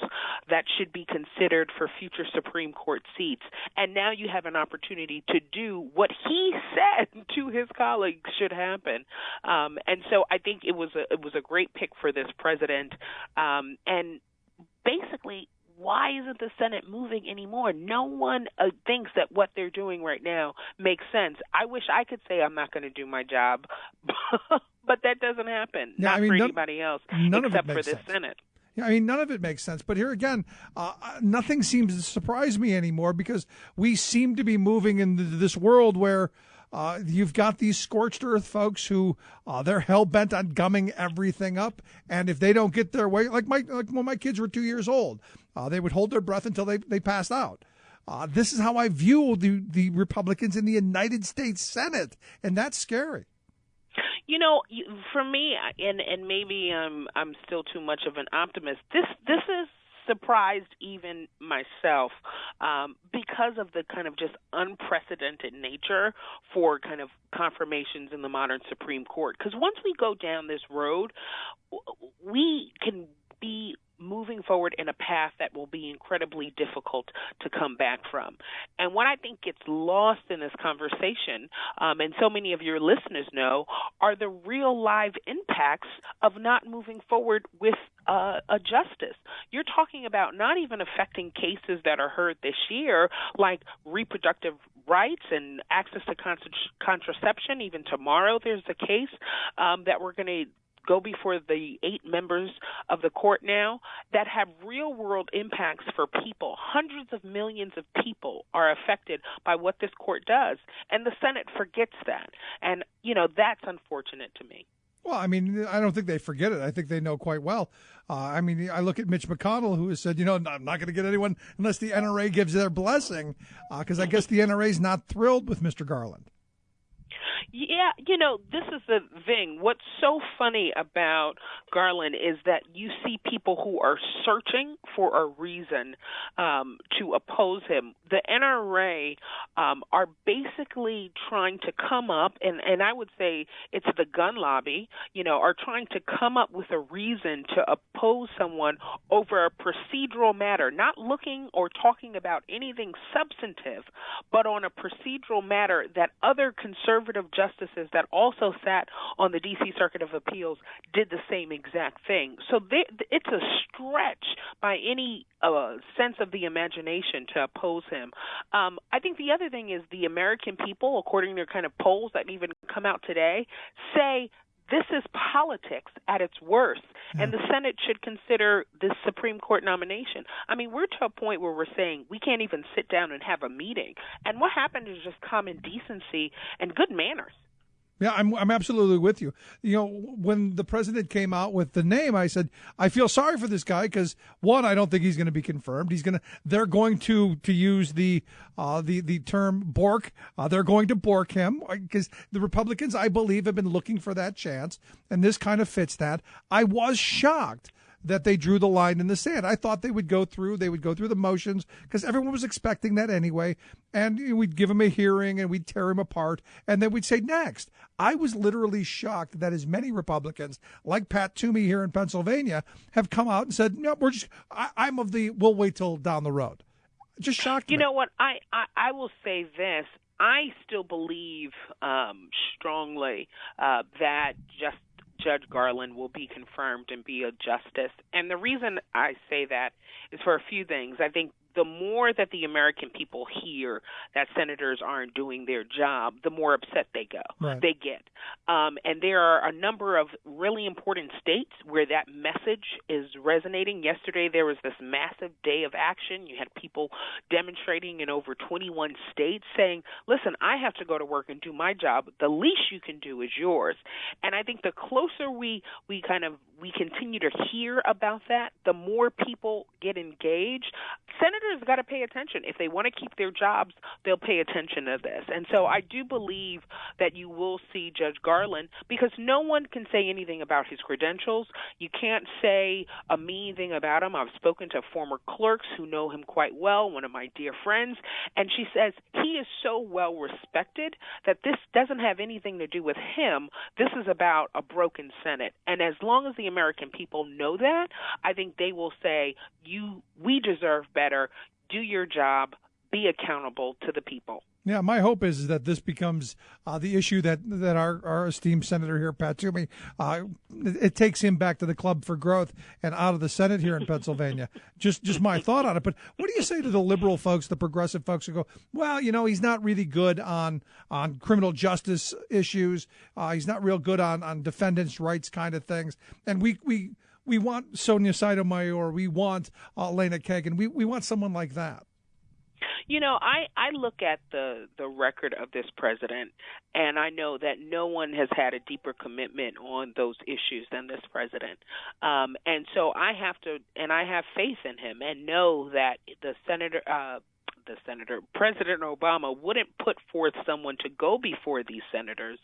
that should be considered for future Supreme Court seats. And now you have an opportunity to do what he said to his colleagues should happen. And so I think it was a great pick for this president. And basically, why isn't the Senate moving anymore? No one thinks that what they're doing right now makes sense. I wish I could say I'm not going to do my job, but that doesn't happen. Yeah, not for anybody else except for this Senate. Yeah, none of it makes sense. But here again, nothing seems to surprise me anymore because we seem to be moving into this world where you've got these scorched earth folks who they're hell bent on gumming everything up, and if they don't get their way, like when my kids were 2 years old, they would hold their breath until they passed out. This is how I view the Republicans in the United States Senate, and that's scary. For me, and maybe I'm still too much of an optimist. This is surprised even myself because of the kind of just unprecedented nature for kind of confirmations in the modern Supreme Court. Because once we go down this road, we can be moving forward in a path that will be incredibly difficult to come back from. And what I think gets lost in this conversation, and so many of your listeners know, are the real live impacts of not moving forward with a justice. You're talking about not even affecting cases that are heard this year, like reproductive rights and access to contraception. Even tomorrow there's a case that we're going to go before the 8 members of the court now that have real-world impacts for people. Hundreds of millions of people are affected by what this court does, and the Senate forgets that. And, that's unfortunate to me. Well, I don't think they forget it. I think they know quite well. I look at Mitch McConnell, who has said, I'm not going to get anyone unless the NRA gives their blessing, because I guess the NRA is not thrilled with Mr. Garland. Yeah, this is the thing. What's so funny about Garland is that you see people who are searching for a reason to oppose him. The NRA are basically trying to come up, and I would say it's the gun lobby, are trying to come up with a reason to oppose someone over a procedural matter, not looking or talking about anything substantive, but on a procedural matter that other conservative justices that also sat on the D.C. Circuit of Appeals did the same exact thing. So it's a stretch by any sense of the imagination to oppose him. I think the other thing is the American people, according to kind of polls that even come out today, say this is politics at its worst, and the Senate should consider this Supreme Court nomination. I mean, we're to a point where we're saying we can't even sit down and have a meeting. And what happened is just common decency and good manners. Yeah, I'm absolutely with you. When the president came out with the name, I said, I feel sorry for this guy because, one, I don't think he's going to be confirmed. They're going to use the term bork. They're going to bork him because the Republicans, I believe, have been looking for that chance, and this kind of fits that. I was shocked that they drew the line in the sand. I thought they would go through the motions because everyone was expecting that anyway. And we'd give him a hearing and we'd tear him apart. And then we'd say next. I was literally shocked that as many Republicans like Pat Toomey here in Pennsylvania have come out and said, no, we'll wait till down the road. Just shocked. You know what? I will say this. I still believe strongly that Judge Garland will be confirmed and be a justice. And the reason I say that is for a few things. I think the more that the American people hear that senators aren't doing their job, the more upset they get. And there are a number of really important states where that message is resonating. Yesterday, there was this massive day of action. You had people demonstrating in over 21 states saying, listen, I have to go to work and do my job. The least you can do is yours. And I think the closer we continue to hear about that, the more people get engaged. Senators got to pay attention. If they want to keep their jobs, they'll pay attention to this. And so I do believe that you will see Judge Garland, because no one can say anything about his credentials. You can't say a mean thing about him. I've spoken to former clerks who know him quite well, one of my dear friends, and she says he is so well respected that this doesn't have anything to do with him. This is about a broken Senate. And as long as the American people know that, I think they will say, we deserve better. Do your job. Be accountable to the people. Yeah, my hope is that this becomes the issue that our esteemed senator here, Pat Toomey, it takes him back to the Club for Growth and out of the Senate here in Pennsylvania. Just my thought on it. But what do you say to the liberal folks, the progressive folks who go, well, he's not really good on criminal justice issues. He's not real good on defendants' rights kind of things. And we want Sonia Sotomayor, we want Elena Kagan, we want someone like that. I look at the record of this president, and I know that no one has had a deeper commitment on those issues than this president. And so I have faith in him and know that President Obama wouldn't put forth someone to go before these senators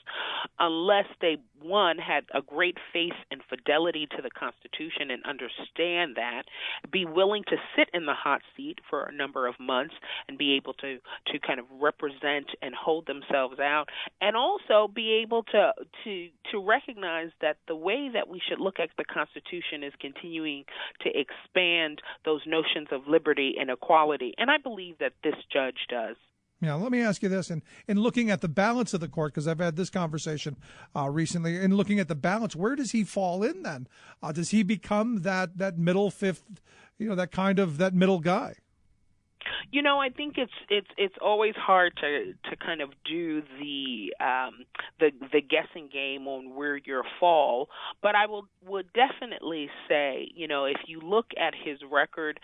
unless they, one, had a great faith and fidelity to the Constitution and understand that, be willing to sit in the hot seat for a number of months and be able to kind of represent and hold themselves out, and also be able to recognize that the way that we should look at the Constitution is continuing to expand those notions of liberty and equality. And I believe that this judge does. Yeah, let me ask you this. In looking at the balance of the court, because I've had this conversation recently, in looking at the balance, where does he fall in then? Does he become that middle fifth, that middle guy? I think it's always hard to kind of do the guessing game on where you fall, but I would definitely say, if you look at his record,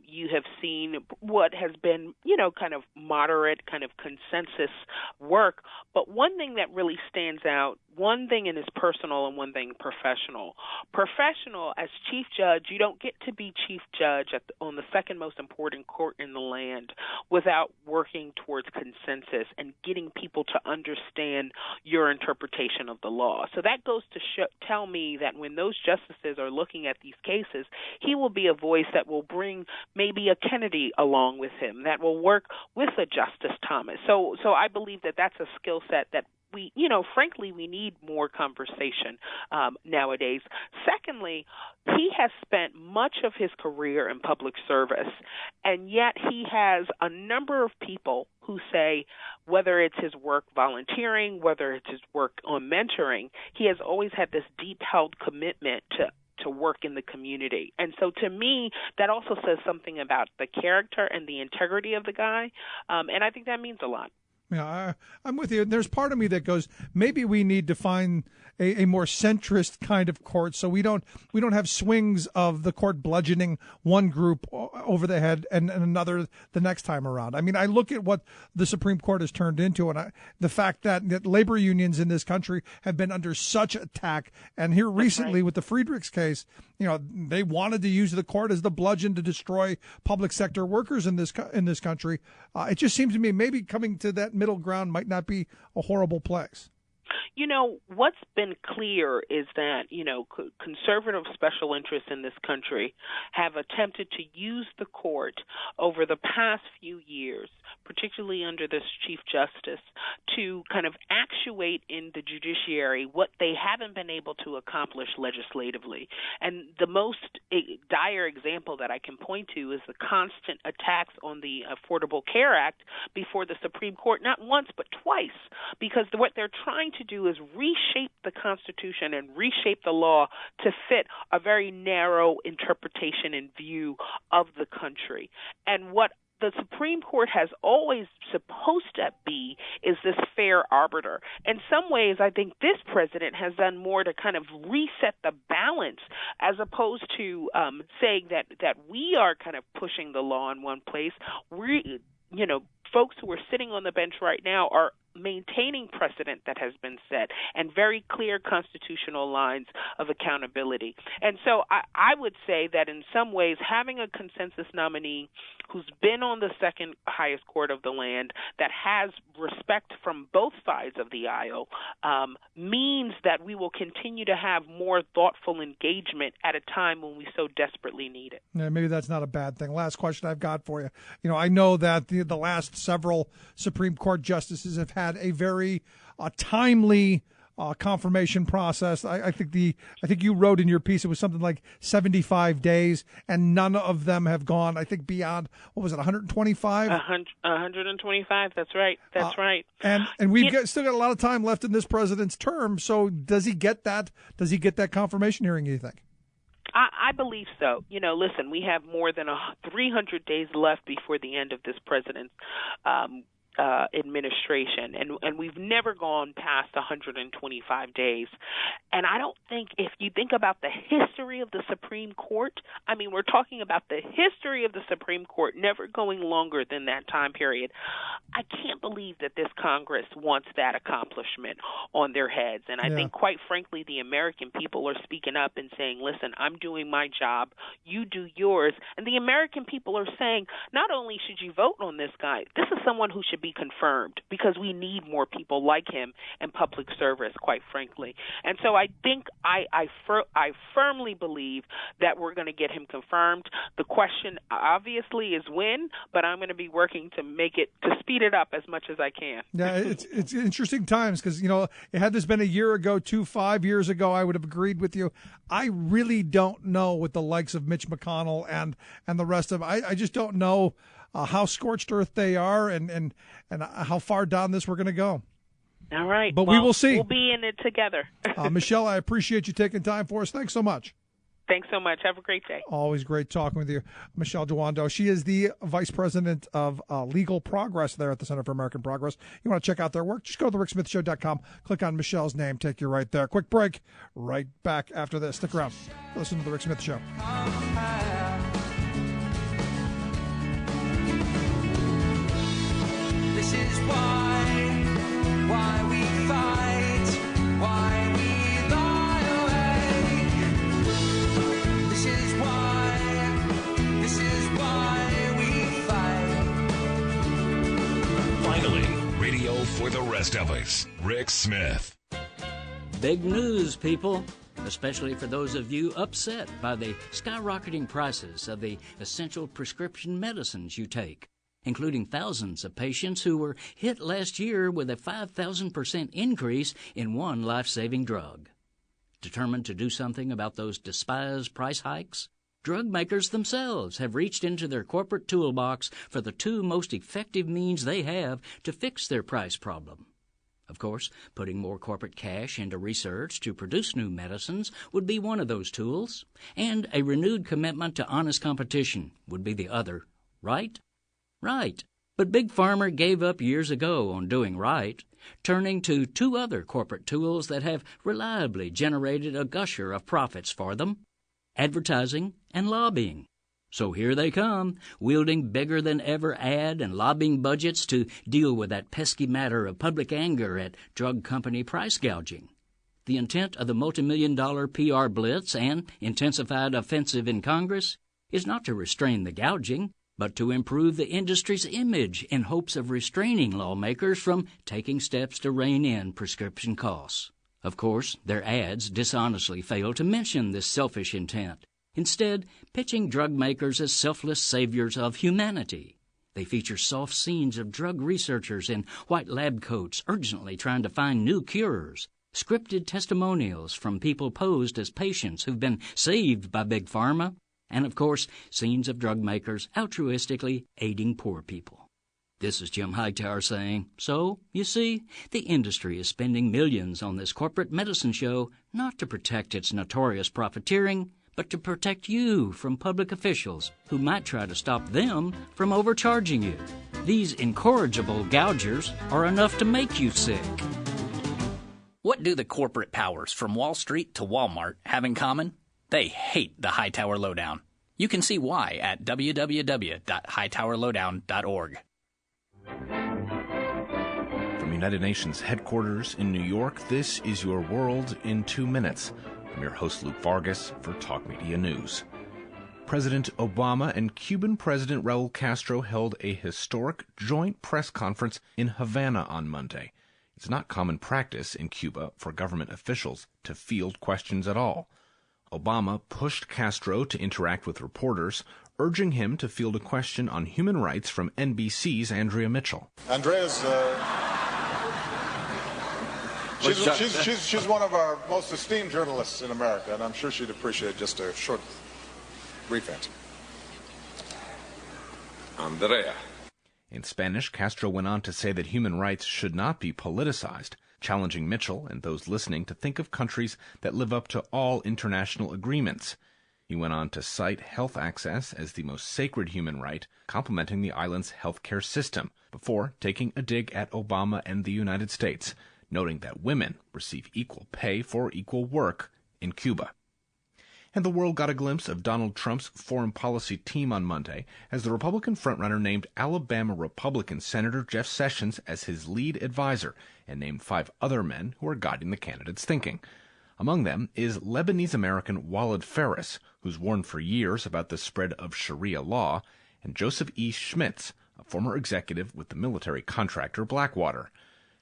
you have seen what has been, kind of moderate, kind of consensus work. But one thing that really stands out one thing is personal and one thing professional. Professional, as chief judge, you don't get to be chief judge on the second most important court in the land without working towards consensus and getting people to understand your interpretation of the law. So that goes to tell me that when those justices are looking at these cases, he will be a voice that will bring maybe a Kennedy along with him, that will work with a Justice Thomas. So I believe that that's a skill set that we, frankly, we need more conversation nowadays. Secondly, he has spent much of his career in public service, and yet he has a number of people who say, whether it's his work volunteering, whether it's his work on mentoring, he has always had this deep-held commitment to work in the community. And so to me, that also says something about the character and the integrity of the guy, and I think that means a lot. Yeah, I'm with you. There's part of me that goes, maybe we need to find a more centrist kind of court, so we don't have swings of the court bludgeoning one group over the head and another the next time around. I mean, I look at what the Supreme Court has turned into, and the fact that labor unions in this country have been under such attack. And here recently with the Friedrichs case, they wanted to use the court as the bludgeon to destroy public sector workers in this country. It just seems to me maybe coming to that middle ground might not be a horrible place. What's been clear is that, conservative special interests in this country have attempted to use the court over the past few years, particularly under this Chief Justice, to kind of actuate in the judiciary what they haven't been able to accomplish legislatively. And the most dire example that I can point to is the constant attacks on the Affordable Care Act before the Supreme Court, not once but twice, because what they're trying to do is reshape the Constitution and reshape the law to fit a very narrow interpretation and view of the country. And what the Supreme Court has always supposed to be is this fair arbiter. In some ways, I think this president has done more to kind of reset the balance as opposed to saying that we are kind of pushing the law in one place. Folks who are sitting on the bench right now are maintaining precedent that has been set and very clear constitutional lines of accountability. And so I would say that in some ways having a consensus nominee who's been on the second highest court of the land that has respect from both sides of the aisle means that we will continue to have more thoughtful engagement at a time when we so desperately need it. Yeah, maybe that's not a bad thing. Last question I've got for you. I know that the last several Supreme Court justices have had a very timely confirmation process. I think you wrote in your piece it was something like 75 days, and none of them have gone, I think, beyond, what was it, 125? 125, that's right. That's right. And we've still got a lot of time left in this president's term, so does he get that? Does he get that confirmation hearing, you think? I believe so. Listen, we have more than 300 days left before the end of this president's administration, and we've never gone past 125 days. And I don't think, if you think about the history of the Supreme Court, I mean, we're talking about the history of the Supreme Court never going longer than that time period. I can't believe that this Congress wants that accomplishment on their heads. And I think, quite frankly, the American people are speaking up and saying, listen, I'm doing my job, you do yours. And the American people are saying, not only should you vote on this guy, this is someone who should be confirmed, because we need more people like him in public service, quite frankly. And so I think I firmly believe that we're going to get him confirmed. The question obviously is when, but I'm going to be working to speed it up as much as I can. Yeah, it's interesting times because, had this been a year ago, 5 years ago, I would have agreed with you. I really don't know with the likes of Mitch McConnell and the rest of I just don't know how scorched earth they are and how far down this we're going to go. All right. But we will see. We'll be in it together. Michelle, I appreciate you taking time for us. Thanks so much. Thanks so much. Have a great day. Always great talking with you. Michelle Jawando. She is the Vice President of Legal Progress there at the Center for American Progress. You want to check out their work? Just go to thericksmithshow.com. Click on Michelle's name. Take you right there. Quick break. Right back after this. Stick around. Listen to The Rick Smith Show. This is why we fight, why the rest of us. Rick Smith. Big news, people, especially for those of you upset by the skyrocketing prices of the essential prescription medicines you take, including thousands of patients who were hit last year with a 5,000% increase in one life-saving drug. Determined to do something about those despised price hikes, drug makers themselves have reached into their corporate toolbox for the two most effective means they have to fix their price problem. Of course, putting more corporate cash into research to produce new medicines would be one of those tools, and a renewed commitment to honest competition would be the other. Right? Right. But Big Pharma gave up years ago on doing right, turning to two other corporate tools that have reliably generated a gusher of profits for them: advertising and lobbying. So here they come, wielding bigger-than-ever ad and lobbying budgets to deal with that pesky matter of public anger at drug company price gouging. The intent of the multimillion-dollar PR blitz and intensified offensive in Congress is not to restrain the gouging, but to improve the industry's image in hopes of restraining lawmakers from taking steps to rein in prescription costs. Of course, their ads dishonestly fail to mention this selfish intent, instead pitching drug makers as selfless saviors of humanity. They feature soft scenes of drug researchers in white lab coats urgently trying to find new cures, scripted testimonials from people posed as patients who've been saved by Big Pharma, and, of course, scenes of drug makers altruistically aiding poor people. This is Jim Hightower saying, so, you see, the industry is spending millions on this corporate medicine show not to protect its notorious profiteering, but to protect you from public officials who might try to stop them from overcharging you. These incorrigible gougers are enough to make you sick. What do the corporate powers from Wall Street to Walmart have in common? They hate the Hightower Lowdown. You can see why at www.hightowerlowdown.org. From United Nations headquarters in New York, this is your World in 2 Minutes. I'm your host, Luke Vargas, for Talk Media News. President Obama and Cuban President Raul Castro held a historic joint press conference in Havana on Monday. It's not common practice in Cuba for government officials to field questions at all. Obama pushed Castro to interact with reporters, urging him to field a question on human rights from NBC's Andrea Mitchell. Andrea's she's one of our most esteemed journalists in America, and I'm sure she'd appreciate just a short, brief answer. Andrea. In Spanish, Castro went on to say that human rights should not be politicized, challenging Mitchell and those listening to think of countries that live up to all international agreements. He went on to cite health access as the most sacred human right, complementing the island's healthcare system, before taking a dig at Obama and the United States, noting that women receive equal pay for equal work in Cuba. And the world got a glimpse of Donald Trump's foreign policy team on Monday as the Republican frontrunner named Alabama Republican Senator Jeff Sessions as his lead advisor and named 5 other men who are guiding the candidate's thinking. Among them is Lebanese-American Walid Phares, who's warned for years about the spread of Sharia law, and Joseph E. Schmitz, a former executive with the military contractor Blackwater.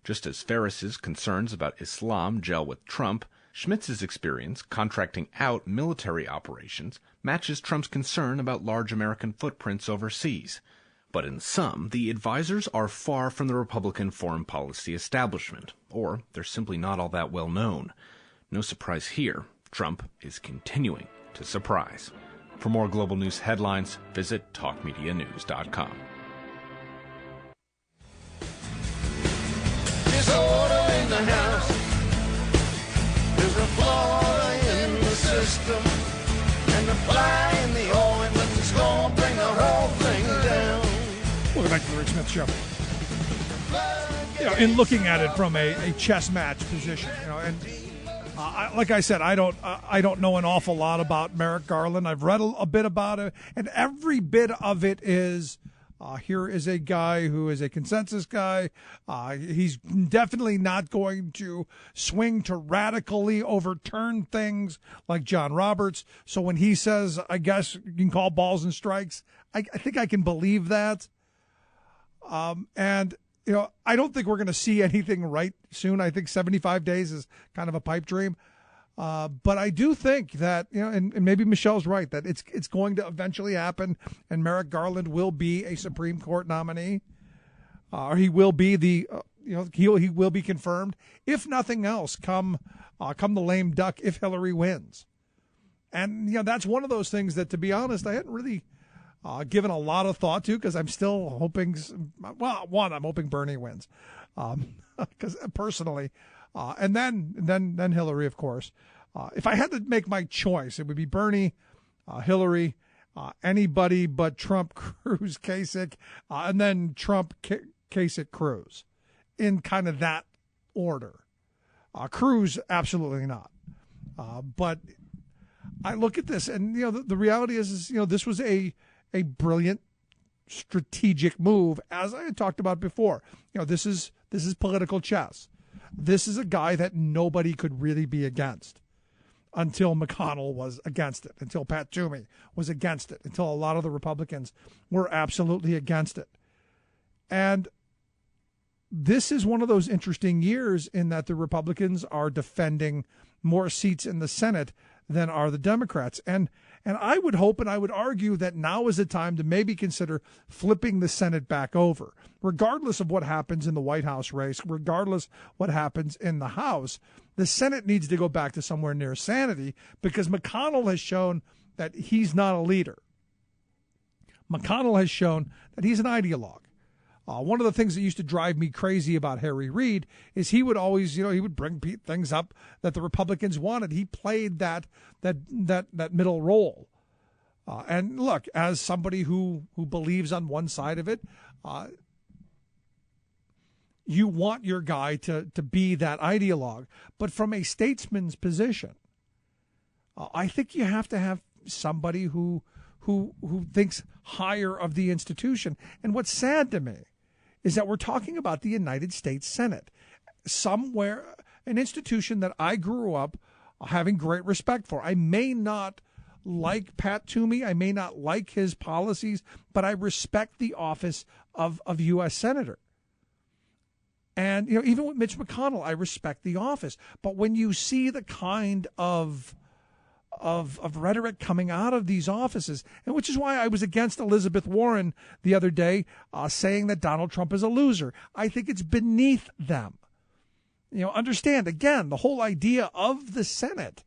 Just as Phares' concerns about Islam gel with Trump, Schmitz's experience contracting out military operations matches Trump's concern about large American footprints overseas. But in sum, the advisors are far from the Republican foreign policy establishment, or they're simply not all that well known. No surprise here, Trump is continuing to surprise. For more global news headlines, visit TalkMediaNews.com. Disorder in the house. There's a flaw in the system, and the fly in the ointment's gonna bring the whole thing down. Welcome back to the Rick Smith Show. In looking at it from a chess match position, and like I said, I don't know an awful lot about Merrick Garland. I've read a bit about it, and every bit of it is. Here is a guy who is a consensus guy. He's definitely not going to swing to radically overturn things like John Roberts. So when he says, I guess you can call balls and strikes, I think I can believe that. And I don't think we're going to see anything right soon. I think 75 days is kind of a pipe dream. But I do think that, and maybe Michelle's right, that it's going to eventually happen, and Merrick Garland will be a Supreme Court nominee, or he will be he will be confirmed, if nothing else, come the lame duck, if Hillary wins. And, that's one of those things that, to be honest, I hadn't really given a lot of thought to, because I'm still hoping, I'm hoping Bernie wins, because personally, and then Hillary, of course. If I had to make my choice, it would be Bernie, Hillary, anybody but Trump, Cruz, Kasich, and then Trump, Kasich, Cruz, in kind of that order. Cruz, absolutely not. But I look at this, and the reality is this was a brilliant strategic move, as I had talked about before. This is political chess. This is a guy that nobody could really be against until McConnell was against it, until Pat Toomey was against it, until a lot of the Republicans were absolutely against it. And this is one of those interesting years in that the Republicans are defending more seats in the Senate than are the Democrats. And I would hope and I would argue that now is the time to maybe consider flipping the Senate back over, regardless of what happens in the White House race, regardless what happens in the House. The Senate needs to go back to somewhere near sanity, because McConnell has shown that he's not a leader. McConnell has shown that he's an ideologue. One of the things that used to drive me crazy about Harry Reid is he would always, he would bring things up that the Republicans wanted. He played that middle role. And look, as somebody who believes on one side of it, you want your guy to be that ideologue. But from a statesman's position, I think you have to have somebody who thinks higher of the institution. And what's sad to me is that we're talking about the United States Senate, somewhere, an institution that I grew up having great respect for. I may not like Pat Toomey, I may not like his policies, but I respect the office of U.S. Senator. And, even with Mitch McConnell, I respect the office. But when you see the kind of rhetoric coming out of these offices, and which is why I was against Elizabeth Warren the other day, saying that Donald Trump is a loser. I think it's beneath them. Understand, again, the whole idea of the Senate,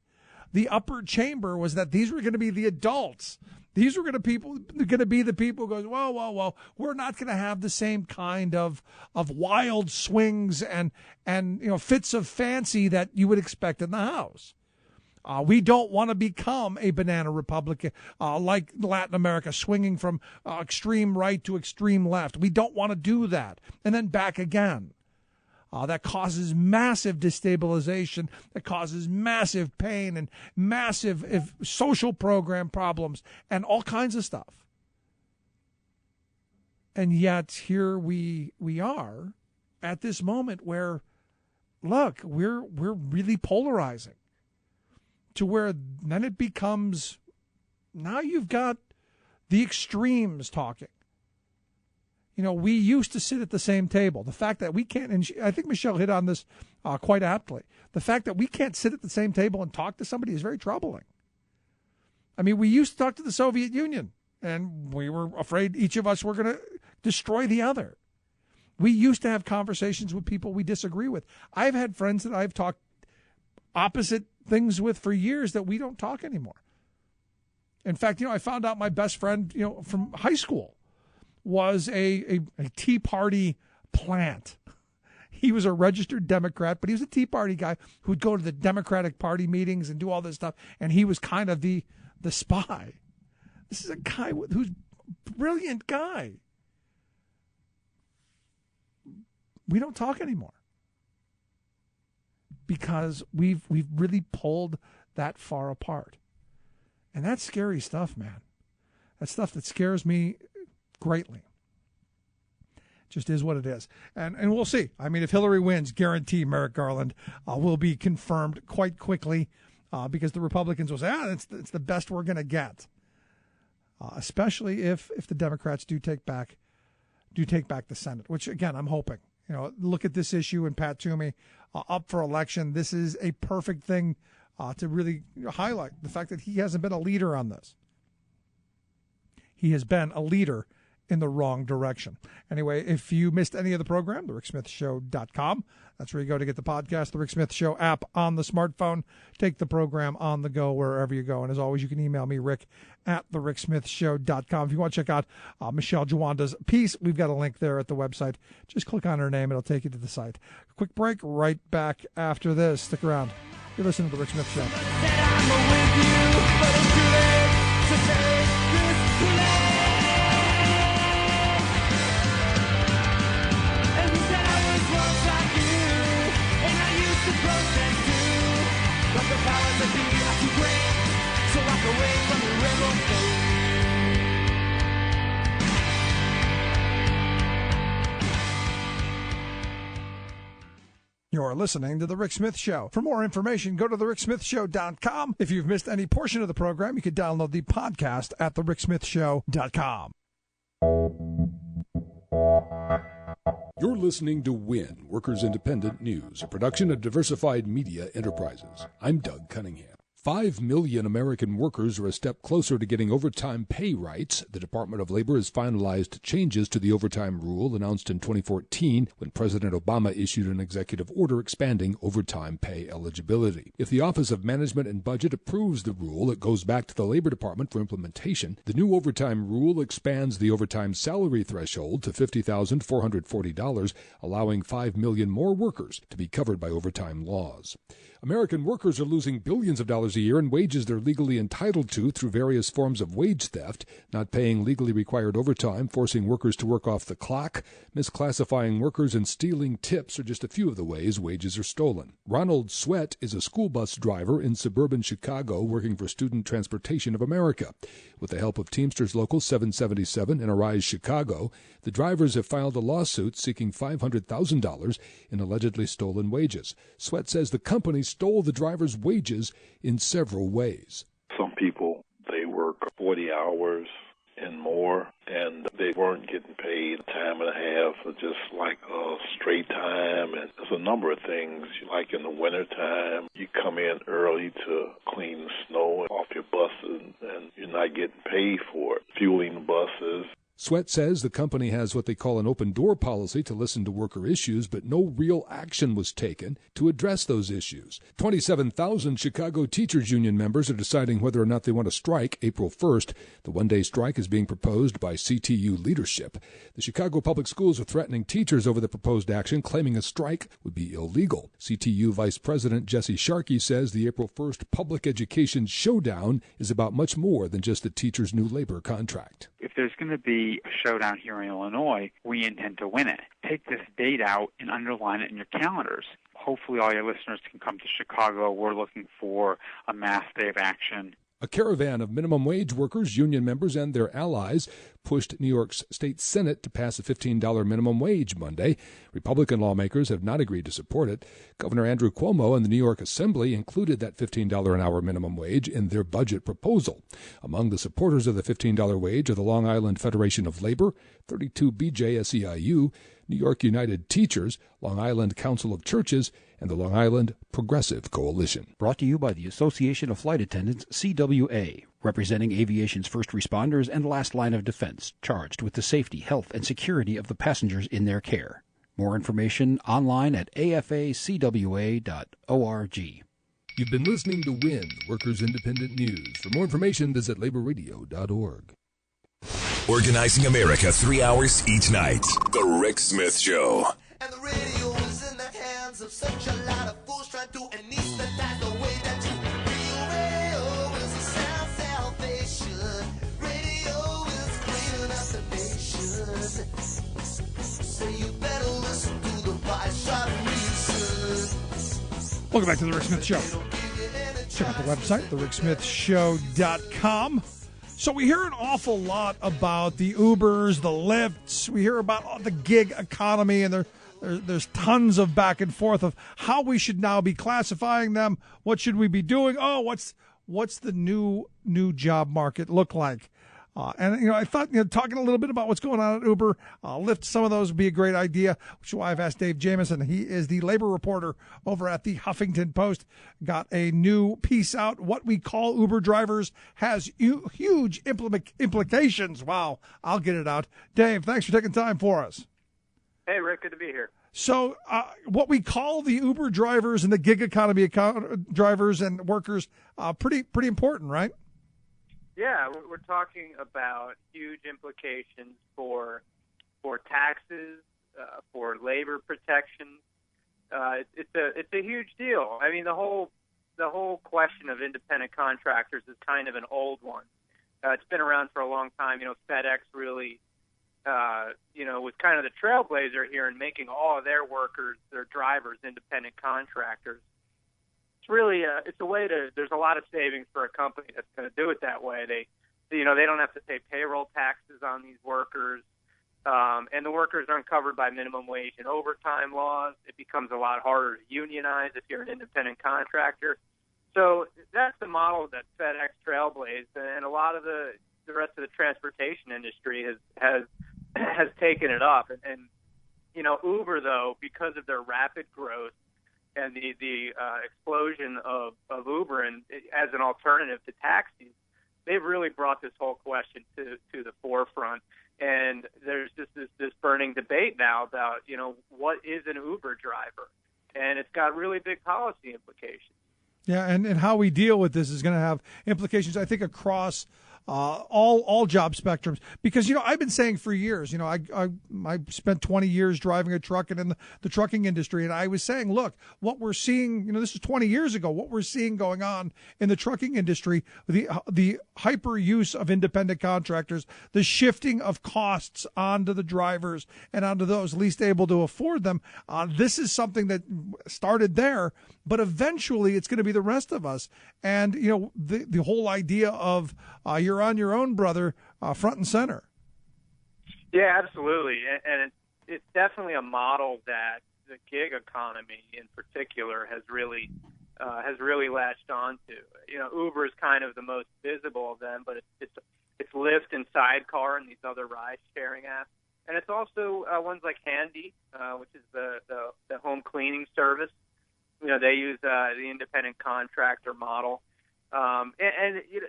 the upper chamber, was that these were going to be the adults. These were going to be the people who goes, whoa, we're not going to have the same kind of wild swings and fits of fancy that you would expect in the House. We don't want to become a banana Republican like Latin America, swinging from extreme right to extreme left. We don't want to do that. And then back again. That causes massive destabilization, that causes massive pain and massive social program problems and all kinds of stuff. And yet here we are at this moment where, look, we're really polarizing. To where then it becomes, now you've got the extremes talking. We used to sit at the same table. The fact that we can't, and I think Michelle hit on this quite aptly, the fact that we can't sit at the same table and talk to somebody is very troubling. I mean, we used to talk to the Soviet Union, and we were afraid each of us were going to destroy the other. We used to have conversations with people we disagree with. I've had friends that I've talked opposite things with for years that we don't talk anymore. In fact, I found out my best friend, from high school was a Tea Party plant. He was a registered Democrat, but he was a Tea Party guy who would go to the Democratic Party meetings and do all this stuff, and he was kind of the spy. This is a guy who's a brilliant guy. We don't talk anymore because we've really pulled that far apart. And that's scary stuff, man. That's stuff that scares me greatly. Just is what it is. And we'll see. I mean, if Hillary wins, guarantee Merrick Garland will be confirmed quite quickly because the Republicans will say, it's the best we're going to get. Especially if the Democrats do take back do take back the Senate, which, again, I'm hoping. Look at this issue and Pat Toomey up for election. This is a perfect thing to really highlight the fact that he hasn't been a leader on this. He has been a leader in the wrong direction. Anyway, if you missed any of the program, thericksmithshow.com. That's where you go to get the podcast, the Rick Smith Show app on the smartphone. Take the program on the go wherever you go. And as always, you can email me, rick@thericksmithshow.com. If you want to check out Michelle Jawanda's piece, we've got a link there at the website. Just click on her name. It'll take you to the site. Quick break, right back after this. Stick around. You're listening to the Rick Smith Show. But the powers that be are too great to walk away from the rebel faith. You're listening to The Rick Smith Show. For more information, go to thericksmithshow.com. If you've missed any portion of the program, you can download the podcast at thericksmithshow.com. You're listening to WIN, Workers Independent News, a production of Diversified Media Enterprises. I'm Doug Cunningham. 5 million American workers are a step closer to getting overtime pay rights. The Department of Labor has finalized changes to the overtime rule announced in 2014 when President Obama issued an executive order expanding overtime pay eligibility. If the Office of Management and Budget approves the rule, it goes back to the Labor Department for implementation. The new overtime rule expands the overtime salary threshold to $50,440, allowing 5 million more workers to be covered by overtime laws. American workers are losing billions of dollars a year in wages they're legally entitled to through various forms of wage theft, not paying legally required overtime, forcing workers to work off the clock, misclassifying workers, and stealing tips are just a few of the ways wages are stolen. Ronald Sweat is a school bus driver in suburban Chicago working for Student Transportation of America. With the help of Teamsters Local 777 and Arise Chicago, the drivers have filed a lawsuit seeking $500,000 in allegedly stolen wages. Sweat says the company stole the drivers' wages in several ways. Some people, they work 40 hours and more, and they weren't getting paid time and a half, just like straight time. And there's a number of things, like in the wintertime, you come in early to clean the snow off your buses, and you're not getting paid for it, fueling the buses. Sweat says the company has what they call an open door policy to listen to worker issues, but no real action was taken to address those issues. 27,000 Chicago Teachers Union members are deciding whether or not they want to strike April 1st. The one-day strike is being proposed by CTU leadership. The Chicago Public Schools are threatening teachers over the proposed action, claiming a strike would be illegal. CTU Vice President Jesse Sharkey says the April 1st public education showdown is about much more than just the teachers' new labor contract. If there's going to be a showdown here in Illinois, we intend to win it. Take this date out and underline it in your calendars. Hopefully all your listeners can come to Chicago. We're looking for a mass day of action. A caravan of minimum wage workers, union members, and their allies pushed New York's state Senate to pass a $15 minimum wage Monday. Republican lawmakers have not agreed to support it. Governor Andrew Cuomo and the New York Assembly included that $15 an hour minimum wage in their budget proposal. Among the supporters of the $15 wage are the Long Island Federation of Labor, 32BJ SEIU, New York United Teachers, Long Island Council of Churches, and the Long Island Progressive Coalition. Brought to you by the Association of Flight Attendants, CWA, representing aviation's first responders and last line of defense, charged with the safety, health, and security of the passengers in their care. More information online at afacwa.org. You've been listening to WIN, Workers Independent News. For more information, visit laborradio.org. Organizing America 3 hours each night. The Rick Smith Show. And the radio is in the hands of such a lot of fools trying to anesthetize the way that you feel. Radio is a sound salvation. Radio is cleaning up the nation. So you better listen to the voice of reason. Welcome back to the Rick Smith Show. Check out the website, thericksmithshow.com. So we hear an awful lot about the Ubers, the Lyfts. We hear about the gig economy, and there's tons of back and forth of how we should now be classifying them. What should we be doing? Oh, what's the new job market look like? And I thought talking a little bit about what's going on at Uber, lift some of those would be a great idea, which is why I've asked Dave Jamieson. He is the labor reporter over at the Huffington Post. Got a new piece out. What we call Uber drivers has huge implications. Wow, I'll get it out. Dave, thanks for taking time for us. Hey, Rick, good to be here. So what we call the Uber drivers and the gig economy drivers and workers, pretty important, right? Yeah, we're talking about huge implications for taxes, for labor protections. It's a huge deal. I mean, the whole question of independent contractors is kind of an old one. It's been around for a long time. FedEx really, was kind of the trailblazer here in making all of their workers, their drivers, independent contractors. It's really it's a way to. There's a lot of savings for a company that's going to do it that way. They don't have to pay payroll taxes on these workers, and the workers aren't covered by minimum wage and overtime laws. It becomes a lot harder to unionize if you're an independent contractor. So that's the model that FedEx trailblazed, and a lot of the rest of the transportation industry has taken it up. And Uber, though, because of their rapid growth and the explosion of Uber and as an alternative to taxis, they've really brought this whole question to the forefront. And there's just this burning debate now about, what is an Uber driver? And it's got really big policy implications. Yeah, and how we deal with this is going to have implications, I think, across all job spectrums. Because, I've been saying for years, I spent 20 years driving a truck and in the trucking industry, and I was saying, look, what we're seeing, this is 20 years ago, what we're seeing going on in the trucking industry, the hyper use of independent contractors, the shifting of costs onto the drivers and onto those least able to afford them. This is something that started there, but eventually it's going to be the rest of us. And, the whole idea of you're on your own, brother, front and center. Yeah, absolutely. And it's definitely a model that the gig economy in particular has really latched onto. Uber is kind of the most visible of them, but it's Lyft and Sidecar and these other ride-sharing apps. And it's also ones like Handy, which is the home cleaning service. They use the independent contractor model. And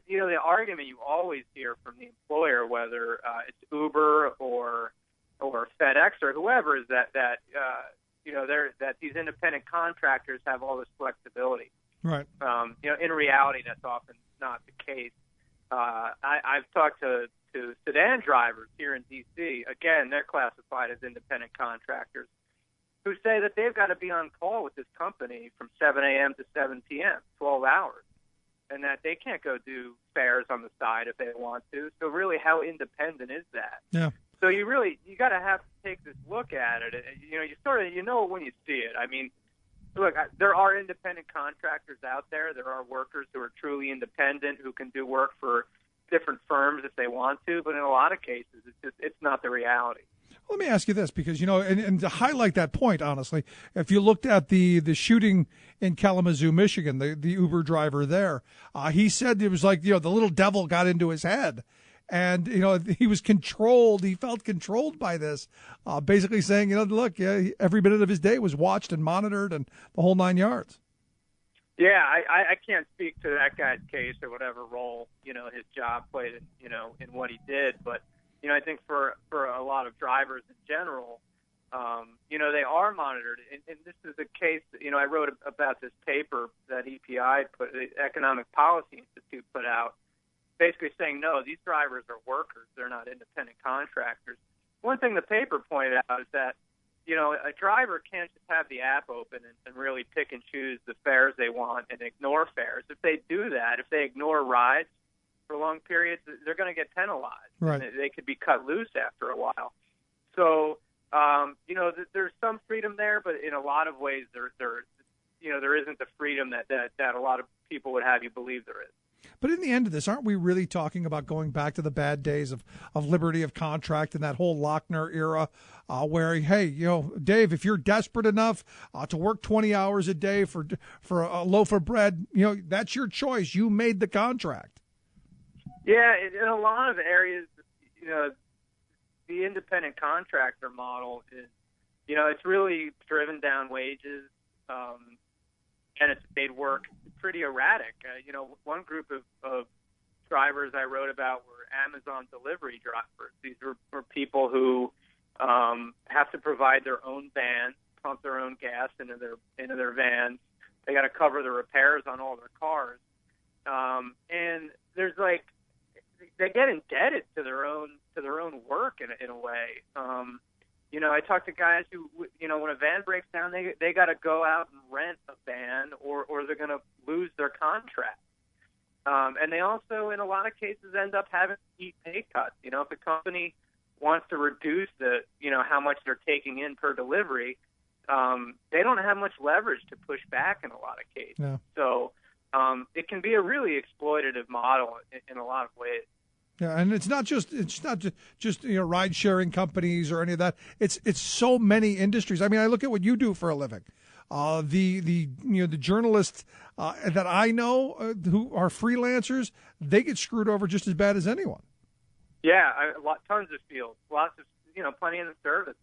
the argument you always hear from the employer, whether it's Uber or FedEx or whoever, is that these independent contractors have all this flexibility. Right. In reality, that's often not the case. I've talked to sedan drivers here in D.C. Again, they're classified as independent contractors, who say that they've got to be on call with this company from 7 a.m. to 7 p.m., 12 hours, and that they can't go do fares on the side if they want to. So really, how independent is that? Yeah. So you got to have to take this look at it. You know when you see it. I mean, look, there are independent contractors out there. There are workers who are truly independent who can do work for different firms if they want to, but in a lot of cases, it's not the reality. Let me ask you this, because, and to highlight that point, honestly, if you looked at the shooting in Kalamazoo, Michigan, the Uber driver there, he said it was like, the little devil got into his head. And, he was controlled. He felt controlled by this, basically saying, look, every minute of his day was watched and monitored and the whole 9 yards. Yeah, I can't speak to that guy's case or whatever role, his job played in what he did. But, I think for a lot of drivers in general, they are monitored. And this is a case, I wrote about this paper that EPI the Economic Policy Institute put out, basically saying, no, these drivers are workers. They're not independent contractors. One thing the paper pointed out is that, a driver can't just have the app open and really pick and choose the fares they want and ignore fares. If they do that, if they ignore rides for long periods, they're going to get penalized. Right. And they could be cut loose after a while. So, there's some freedom there, but in a lot of ways there isn't the freedom that a lot of people would have you believe there is. But in the end of this, aren't we really talking about going back to the bad days of liberty of contract and that whole Lochner era where, hey, Dave, if you're desperate enough to work 20 hours a day for a loaf of bread, that's your choice. You made the contract. Yeah, in a lot of areas, the independent contractor model is, it's really driven down wages, and it's made work pretty erratic. One group of drivers I wrote about were Amazon delivery drivers. These were people who have to provide their own van, pump their own gas into their vans. They got to cover the repairs on all their cars, and there's they get indebted to their own work in a way. I talk to guys who, when a van breaks down, they got to go out and rent a van, or they're going to lose their contract. And they also, in a lot of cases, end up having to eat pay cuts. If a company wants to reduce how much they're taking in per delivery, they don't have much leverage to push back in a lot of cases. Yeah. So it can be a really exploitative model in a lot of ways. Yeah, and it's not just ride sharing companies or any of that. It's so many industries. I mean, I look at what you do for a living. The journalists that I know who are freelancers, they get screwed over just as bad as anyone. Yeah, tons of fields, lots of plenty in the service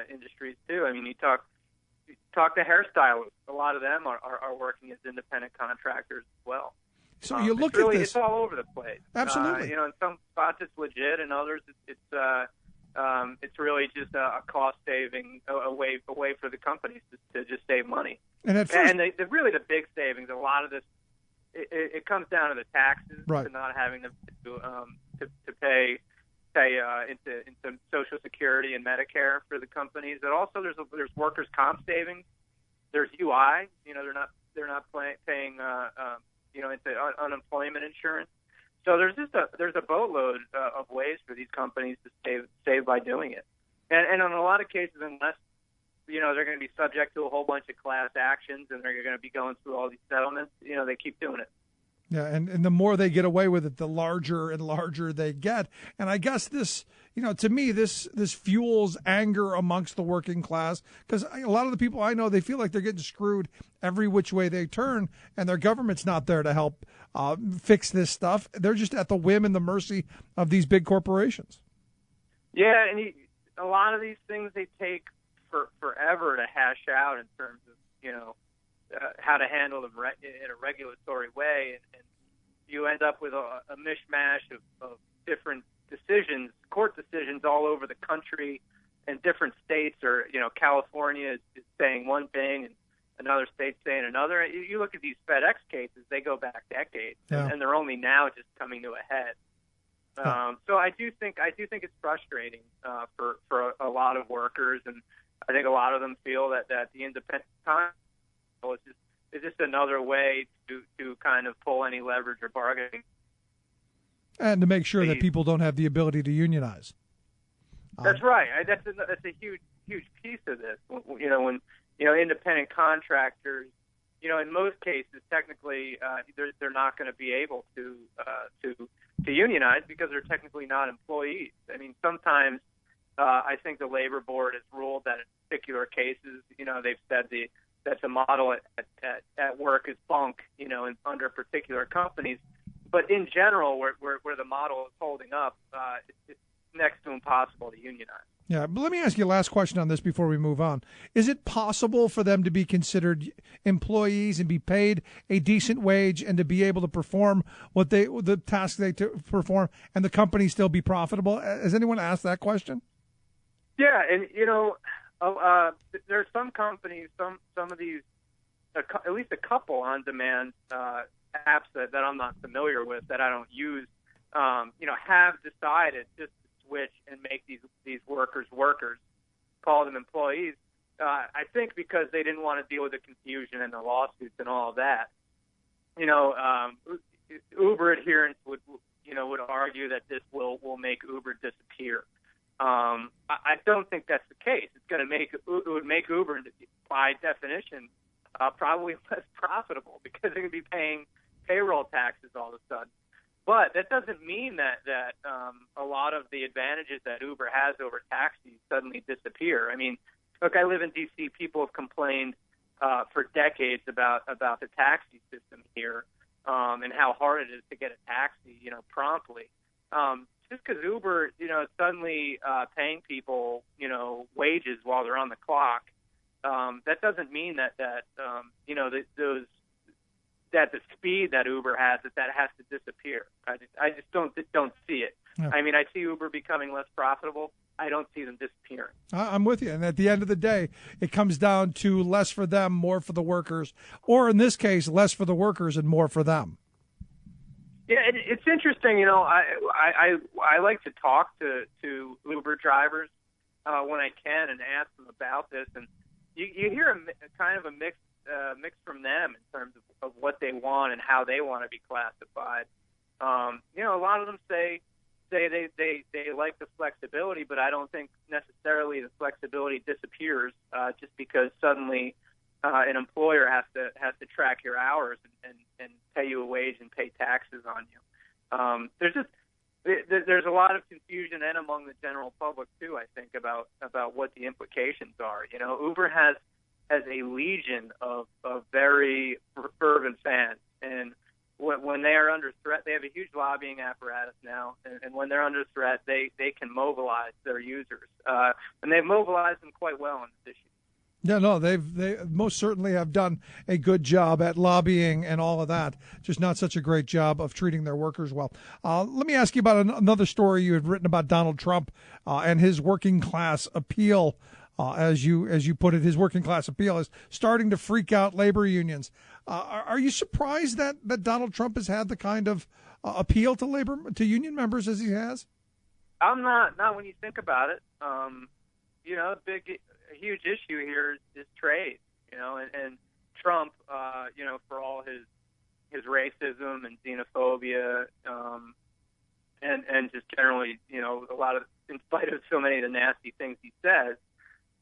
industries too. I mean, you talk to hairstylists. A lot of them are working as independent contractors as well. So you look at this. It's all over the place. Absolutely. In some spots it's legit, and others it's really just a cost saving, a way for the companies to just save money. And at first, the big savings, a lot of this, it comes down to the taxes, right, to not having to pay into Social Security and Medicare for the companies. But also there's workers' comp savings. There's UI. They're not paying into unemployment insurance. So there's a boatload of ways for these companies to save by doing it, and in a lot of cases, unless they're going to be subject to a whole bunch of class actions and they're going to be going through all these settlements, they keep doing it. Yeah, and the more they get away with it, the larger and larger they get. And I guess this, to me, this fuels anger amongst the working class, because a lot of the people I know, they feel like they're getting screwed every which way they turn, and their government's not there to help fix this stuff. They're just at the whim and the mercy of these big corporations. Yeah, and a lot of these things, they take forever to hash out in terms of, how to handle them in a regulatory way, and you end up with a mishmash of different decisions, court decisions all over the country, and different states, or California is saying one thing and another state saying another. You look at these FedEx cases; they go back decades, and they're only now just coming to a head. So I do think it's frustrating for a lot of workers, and I think a lot of them feel that the independent time is just another way to kind of pull any leverage or bargaining. And to make sure that people don't have the ability to unionize. That's right. That's a huge piece of this. When independent contractors, in most cases, technically, they're not going to be able to unionize because they're technically not employees. I mean, sometimes I think the labor board has ruled that in particular cases, they've said that the model at work is bunk, under particular companies. But in general, where the model is holding up, it's next to impossible to unionize. Yeah, but let me ask you a last question on this before we move on. Is it possible for them to be considered employees and be paid a decent wage and to be able to perform the tasks they perform, and the company still be profitable? Has anyone asked that question? Yeah, and there are some companies, some of these, at least a couple on-demand apps that I'm not familiar with, that I don't use, have decided just to switch and make these workers, call them employees. I think because they didn't want to deal with the confusion and the lawsuits and all of that. Uber adherents would argue that this will make Uber disappear. I don't think that's the case. It would make Uber, by definition, probably less profitable because they're going to be paying payroll taxes all of a sudden. But that doesn't mean that a lot of the advantages that Uber has over taxis suddenly disappear. I mean, look, I live in D.C. People have complained for decades about the taxi system here. and how hard it is to get a taxi, promptly. Just because Uber, is suddenly paying people, wages while they're on the clock, that doesn't mean that the speed that Uber has, that has to disappear. I just don't see it. Yeah. I mean, I see Uber becoming less profitable. I don't see them disappearing. I'm with you. And at the end of the day, it comes down to less for them, more for the workers, or in this case, less for the workers and more for them. Yeah, it's interesting. I like to talk to Uber drivers when I can and ask them about this, and you hear a kind of a mix from them in terms of what they want and how they want to be classified. A lot of them say they like the flexibility, but I don't think necessarily the flexibility disappears just because suddenly an employer has to track your hours and pay you a wage and pay taxes on you. There's a lot of confusion and among the general public too, I think, about what the implications are. Uber has a legion of very fervent fans, and when they are under threat, they have a huge lobbying apparatus now, and when they're under threat, they can mobilize their users, and they've mobilized them quite well on this issue. Yeah, no, they most certainly have done a good job at lobbying and all of that, just not such a great job of treating their workers well. Let me ask you about another story you had written about Donald Trump and his working class appeal. As you put it, his working class appeal is starting to freak out labor unions. Are you surprised that Donald Trump has had the kind of appeal to union members as he has? I'm not when you think about it. A huge issue here is trade. And Trump, for all his racism and xenophobia, and just generally, a lot of, in spite of so many of the nasty things he says.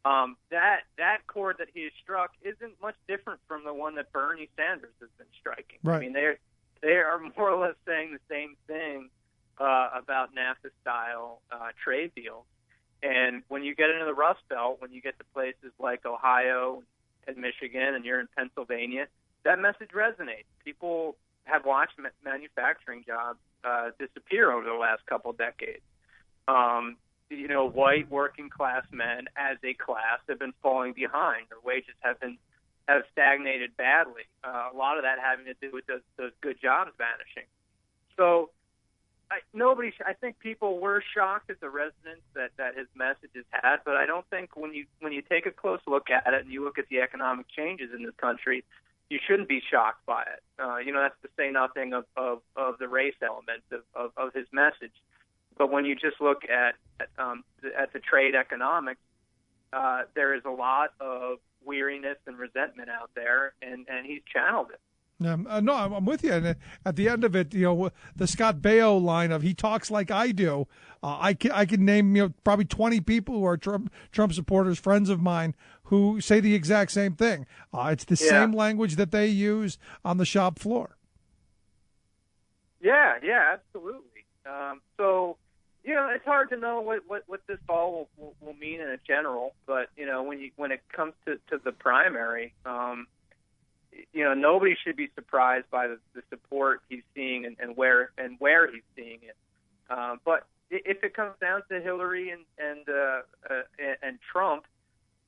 That chord that he has struck isn't much different from the one that Bernie Sanders has been striking. Right. I mean, they are more or less saying the same thing about NAFTA-style trade deals. And when you get into the Rust Belt, when you get to places like Ohio and Michigan, and you're in Pennsylvania, that message resonates. People have watched manufacturing jobs disappear over the last couple decades. White working class men as a class have been falling behind. Their wages have stagnated badly. A lot of that having to do with those good jobs vanishing. So I think people were shocked at the resonance that his messages had, but I don't think when you take a close look at it and you look at the economic changes in this country, you shouldn't be shocked by it. That's to say nothing of the race elements of his message. But when you just look at the trade economics, there is a lot of weariness and resentment out there, and he's channeled it. No, I'm with you. And at the end of it, the Scott Baio line of "he talks like I do," I can name probably 20 people who are Trump supporters, friends of mine, who say the exact same thing. It's the same language that they use on the shop floor. Yeah, absolutely. So, it's hard to know what this all will mean in a general, but when it comes to the primary, nobody should be surprised by the support he's seeing and where he's seeing it. But if it comes down to Hillary and Trump,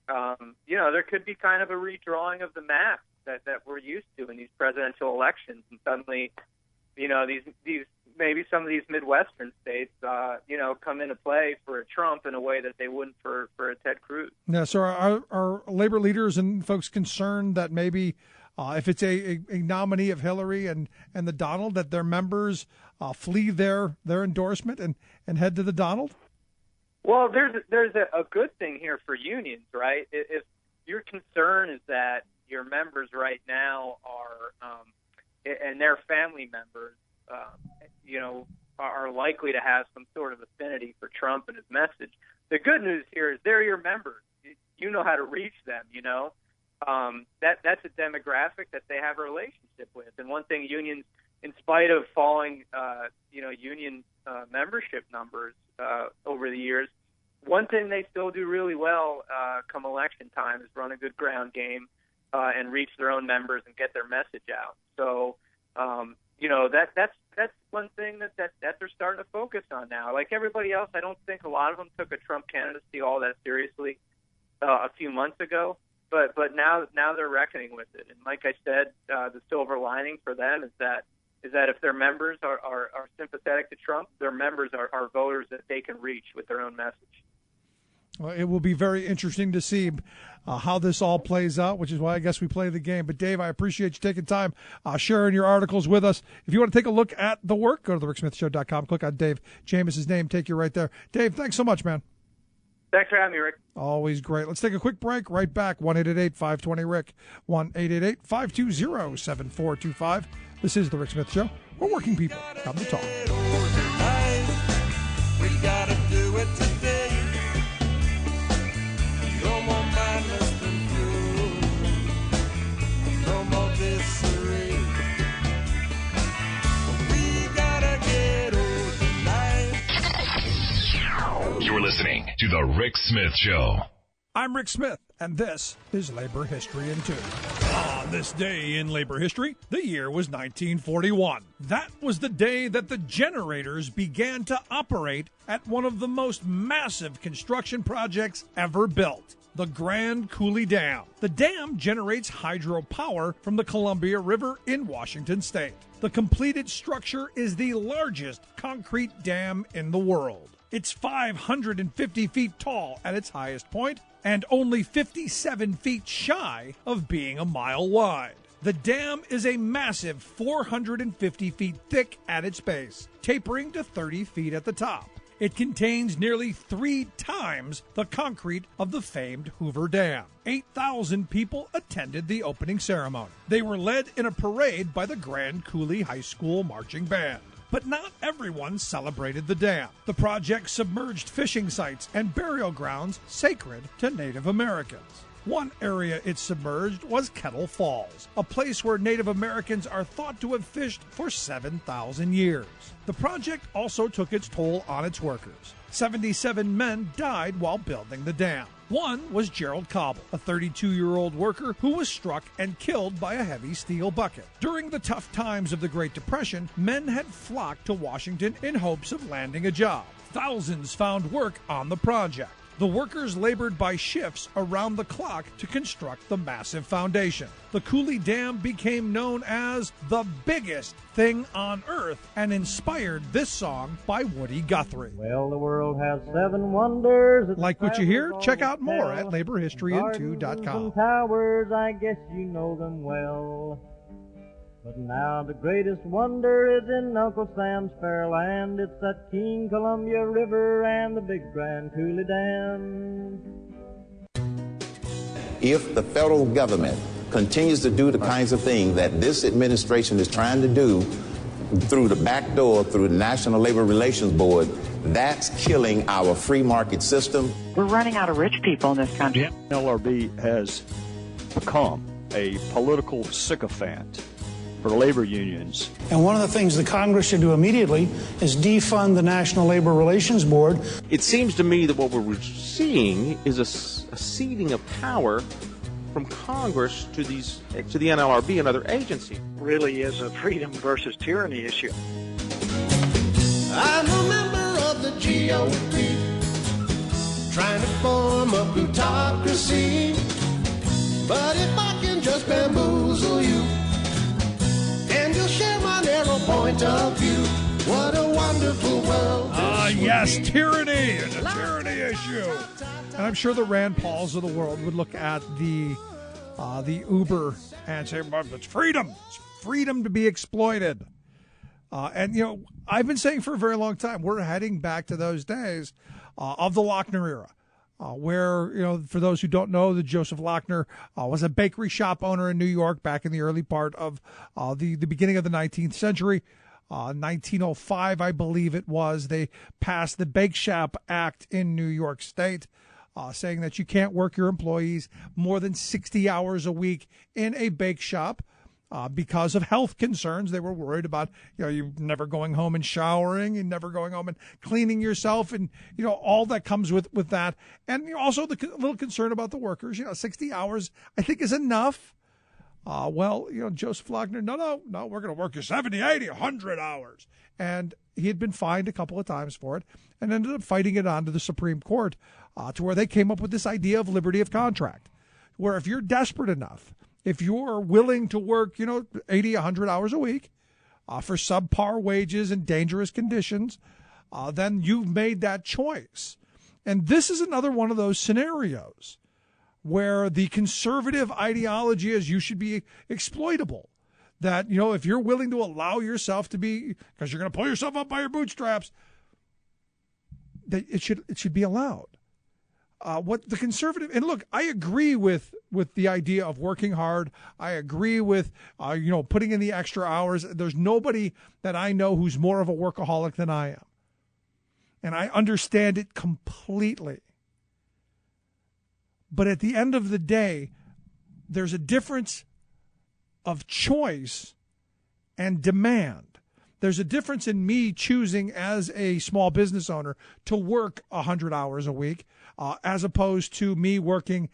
there could be kind of a redrawing of the map that we're used to in these presidential elections, and suddenly, these maybe some of these Midwestern states, come into play for a Trump in a way that they wouldn't for a Ted Cruz. Yeah. So are labor leaders and folks concerned that maybe if it's a nominee of Hillary and the Donald, that their members flee their endorsement and head to the Donald? Well, there's a good thing here for unions, right? If your concern is that your members right now are and their family members, are likely to have some sort of affinity for Trump and his message. The good news here is they're your members. You know how to reach them. That's a demographic that they have a relationship with. And one thing unions, in spite of falling, union membership numbers over the years, one thing they still do really well come election time is run a good ground game and reach their own members and get their message out. So, that's one thing that they're starting to focus on now. Like everybody else, I don't think a lot of them took a Trump candidacy all that seriously a few months ago. But now they're reckoning with it. And like I said, the silver lining for them is that if their members are sympathetic to Trump, their members are voters that they can reach with their own message. Well, it will be very interesting to see how this all plays out, which is why I guess we play the game. But, Dave, I appreciate you taking time sharing your articles with us. If you want to take a look at the work, go to thericksmithshow.com, click on Dave Chamous' name, take you right there. Dave, thanks so much, man. Thanks for having me, Rick. Always great. Let's take a quick break. Right back, 1-888-520-RICK, 1-888-520-7425. This is The Rick Smith Show, where working people come to talk. We gotta do it today. No more madness than fuel. No more disarray. We gotta get old tonight. You're listening to The Rick Smith Show. I'm Rick Smith, and this is Labor History in 2. On this day in labor history, the year was 1941. That was the day that the generators began to operate at one of the most massive construction projects ever built, the Grand Coulee Dam. The dam generates hydropower from the Columbia River in Washington state. The completed structure is the largest concrete dam in the world. It's 550 feet tall at its highest point and only 57 feet shy of being a mile wide. The dam is a massive 450 feet thick at its base, tapering to 30 feet at the top. It contains nearly 3 times the concrete of the famed Hoover Dam. 8,000 people attended the opening ceremony. They were led in a parade by the Grand Coulee High School marching band. But not everyone celebrated the dam. The project submerged fishing sites and burial grounds sacred to Native Americans. One area it submerged was Kettle Falls, a place where Native Americans are thought to have fished for 7,000 years. The project also took its toll on its workers. 77 men died while building the dam. One was Gerald Cobble, a 32-year-old worker who was struck and killed by a heavy steel bucket. During the tough times of the Great Depression, men had flocked to Washington in hopes of landing a job. Thousands found work on the project. The workers labored by shifts around the clock to construct the massive foundation. The Coulee Dam became known as the biggest thing on earth and inspired this song by Woody Guthrie. Well, the world has 7 wonders. Like what you hear? Check out more at laborhistoryin2.com. Towers, I guess you know them well. But now the greatest wonder is in Uncle Sam's fair land. It's that King Columbia River and the big Grand Coulee Dam. If the federal government continues to do the kinds of things that this administration is trying to do through the back door, through the National Labor Relations Board, that's killing our free market system. We're running out of rich people in this country. The NLRB has become a political sycophant for labor unions. And one of the things the Congress should do immediately is defund the National Labor Relations Board. It seems to me that what we're seeing is a ceding of power from Congress to the NLRB and other agencies. Really is a freedom versus tyranny issue. I'm a member of the GOP, trying to form a plutocracy. But if I can just bamboozle you, and you'll share my narrow point of view, what a wonderful world. Yes, tyranny and a tyranny issue. And I'm sure the Rand Pauls of the world would look at the Uber and say, well, it's freedom. It's freedom to be exploited. And, you know, I've been saying for a very long time, we're heading back to those days of the Lochner era. Where, you know, for those who don't know, the Joseph Lochner was a bakery shop owner in New York back in the early part of the beginning of the 19th century. 1905, I believe it was, they passed the Bake Shop Act in New York State, saying that you can't work your employees more than 60 hours a week in a bake shop. Because of health concerns. They were worried about, you know, you never going home and showering and never going home and cleaning yourself and, you know, all that comes with that. And, you know, also the little concern about the workers, you know, 60 hours I think is enough. Joseph Lochner, no, we're going to work you 70, 80, 100 hours. And he had been fined a couple of times for it and ended up fighting it on to the Supreme Court to where they came up with this idea of liberty of contract, where if you're desperate enough, if you're willing to work, 80, 100 hours a week for subpar wages and dangerous conditions, then you've made that choice. And this is another one of those scenarios where the conservative ideology is you should be exploitable. That, if you're willing to allow yourself to be, because you're going to pull yourself up by your bootstraps, that it should be allowed. What the conservative, and look, I agree with the idea of working hard. I agree with, putting in the extra hours. There's nobody that I know who's more of a workaholic than I am. And I understand it completely. But at the end of the day, there's a difference of choice and demand. There's a difference in me choosing as a small business owner to work 100 hours a week as opposed to me working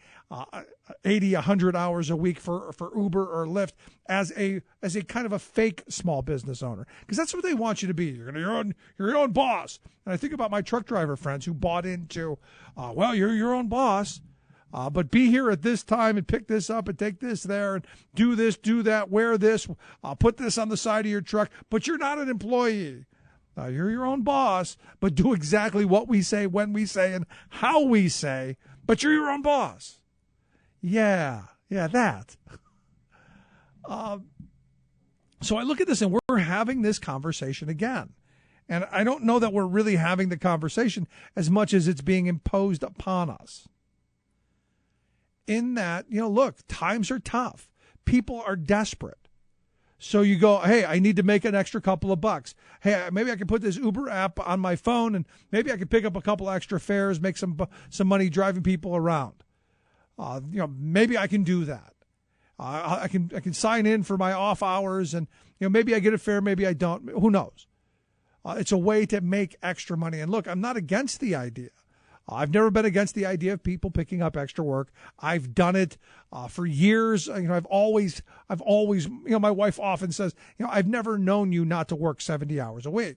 80, 100 hours a week for Uber or Lyft as a kind of a fake small business owner. Because that's what they want you to be. You're your own boss. And I think about my truck driver friends who bought into, you're your own boss. But be here at this time and pick this up and take this there and do this, do that, wear this, put this on the side of your truck. But you're not an employee. You're your own boss, but do exactly what we say, when we say, and how we say. But you're your own boss. Yeah, that. So I look at this and we're having this conversation again. And I don't know that we're really having the conversation as much as it's being imposed upon us. In that, look, times are tough. People are desperate. So you go, hey, I need to make an extra couple of bucks. Hey, maybe I can put this Uber app on my phone and maybe I can pick up a couple extra fares, make some money driving people around. Maybe I can do that. I can sign in for my off hours and, maybe I get a fare, maybe I don't. Who knows? It's a way to make extra money. And look, I'm not against the idea. I've never been against the idea of people picking up extra work. I've done it for years. I've always, my wife often says, I've never known you not to work 70 hours a week.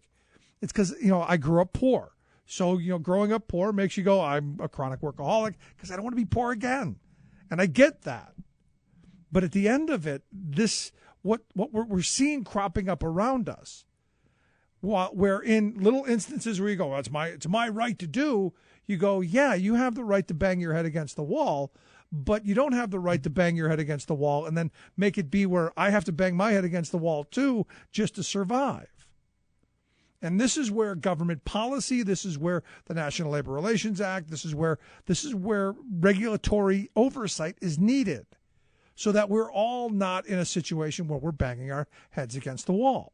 It's because, I grew up poor. So, growing up poor makes you go, I'm a chronic workaholic because I don't want to be poor again. And I get that. But at the end of it, what we're seeing cropping up around us, where in little instances where you go, it's my right to do, you go, yeah, you have the right to bang your head against the wall, but you don't have the right to bang your head against the wall and then make it be where I have to bang my head against the wall too just to survive. And this is where government policy, this is where the National Labor Relations Act, this is where regulatory oversight is needed so that we're all not in a situation where we're banging our heads against the wall.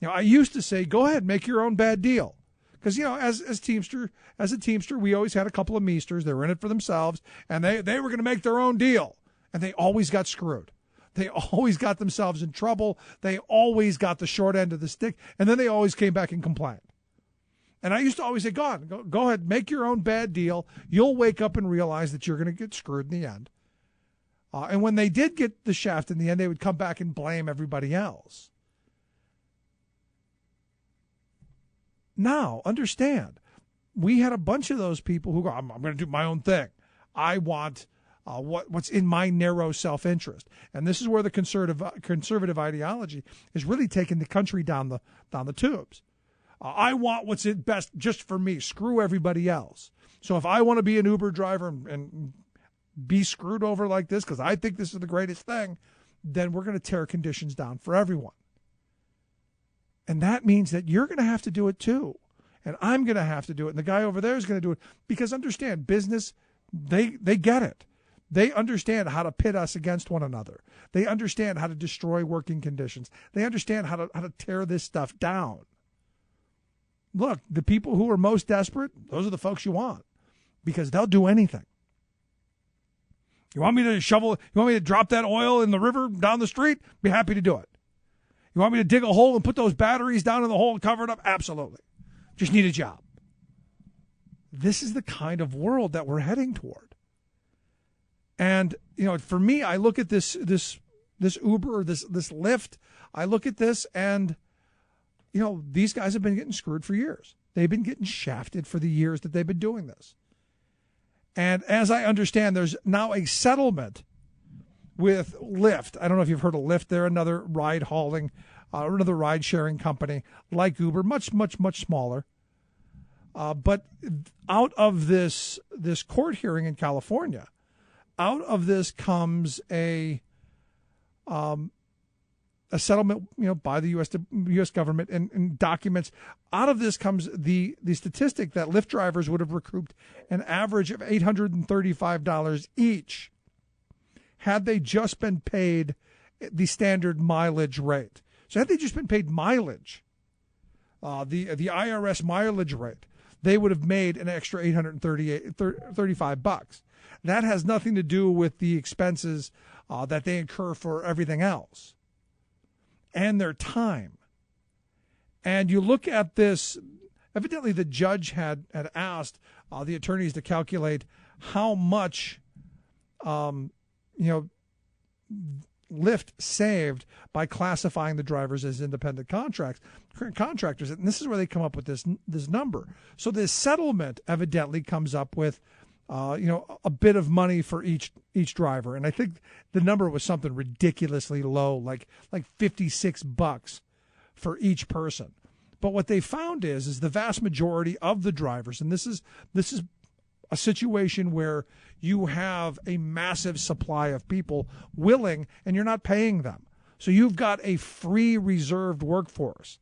I used to say, go ahead, make your own bad deal. Because, as a Teamster, we always had a couple of meesters. They were in it for themselves, and they were going to make their own deal. And they always got screwed. They always got themselves in trouble. They always got the short end of the stick, and then they always came back and complained. And I used to always say, go ahead, make your own bad deal. You'll wake up and realize that you're going to get screwed in the end. And when they did get the shaft in the end, they would come back and blame everybody else. Now, understand, we had a bunch of those people who go, I'm going to do my own thing. I want what's in my narrow self-interest. And this is where the conservative ideology is really taking the country down the tubes. I want what's best just for me. Screw everybody else. So if I want to be an Uber driver and be screwed over like this because I think this is the greatest thing, then we're going to tear conditions down for everyone. And that means that you're going to have to do it too. And I'm going to have to do it. And the guy over there is going to do it. Because understand, business, they get it. They understand how to pit us against one another. They understand how to destroy working conditions. They understand how to tear this stuff down. Look, the people who are most desperate, those are the folks you want. Because they'll do anything. You want me to drop that oil in the river down the street? Be happy to do it. You want me to dig a hole and put those batteries down in the hole and cover it up? Absolutely. Just need a job. This is the kind of world that we're heading toward. And, for me, I look at this this Uber or this Lyft, I look at this and, these guys have been getting screwed for years. They've been getting shafted for the years that they've been doing this. And as I understand, there's now a settlement with Lyft. I don't know if you've heard of Lyft. They're another another ride-sharing company like Uber, much, much, much smaller. But out of this court hearing in California, out of this comes a settlement, by the U.S. government and documents. Out of this comes the statistic that Lyft drivers would have recouped an average of $835 each had they just been paid the standard mileage rate. So had they just been paid mileage, the IRS mileage rate, they would have made an extra $835. That has nothing to do with the expenses that they incur for everything else and their time. And you look at this, evidently the judge had asked the attorneys to calculate how much, Lyft saved by classifying the drivers as independent contractors. And this is where they come up with this number. So this settlement evidently comes up with, a bit of money for each driver. And I think the number was something ridiculously low, like $56 for each person. But what they found is the vast majority of the drivers, and this is a situation where you have a massive supply of people willing, and you're not paying them. So you've got a free reserved workforce.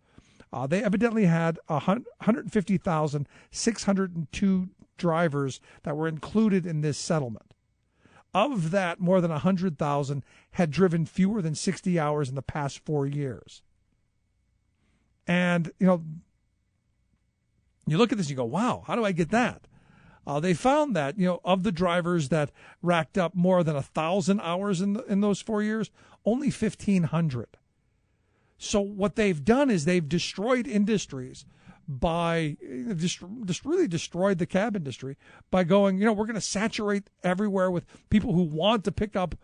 They evidently had 150,602 drivers that were included in this settlement. Of that, more than 100,000 had driven fewer than 60 hours in the past 4 years. And, you look at this and you go, wow, how do I get that? They found that, of the drivers that racked up more than 1,000 hours in those 4 years, only 1,500. So what they've done is they've destroyed industries by just really destroyed the cab industry by going, we're going to saturate everywhere with people who want to pick up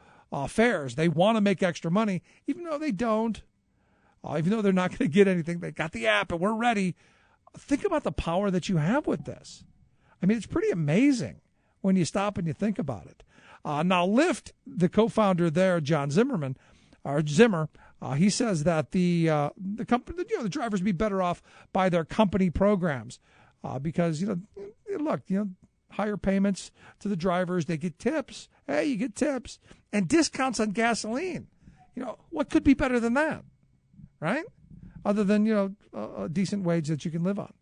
fares. They want to make extra money, even though they don't, even though they're not going to get anything. They got the app and we're ready. Think about the power that you have with this. I mean, it's pretty amazing when you stop and you think about it. Now, Lyft, the co-founder there, John Zimmer, he says that the company, the drivers would be better off by their company programs because higher payments to the drivers, they get tips. Hey, you get tips and discounts on gasoline. What could be better than that, right? Other than a decent wage that you can live on.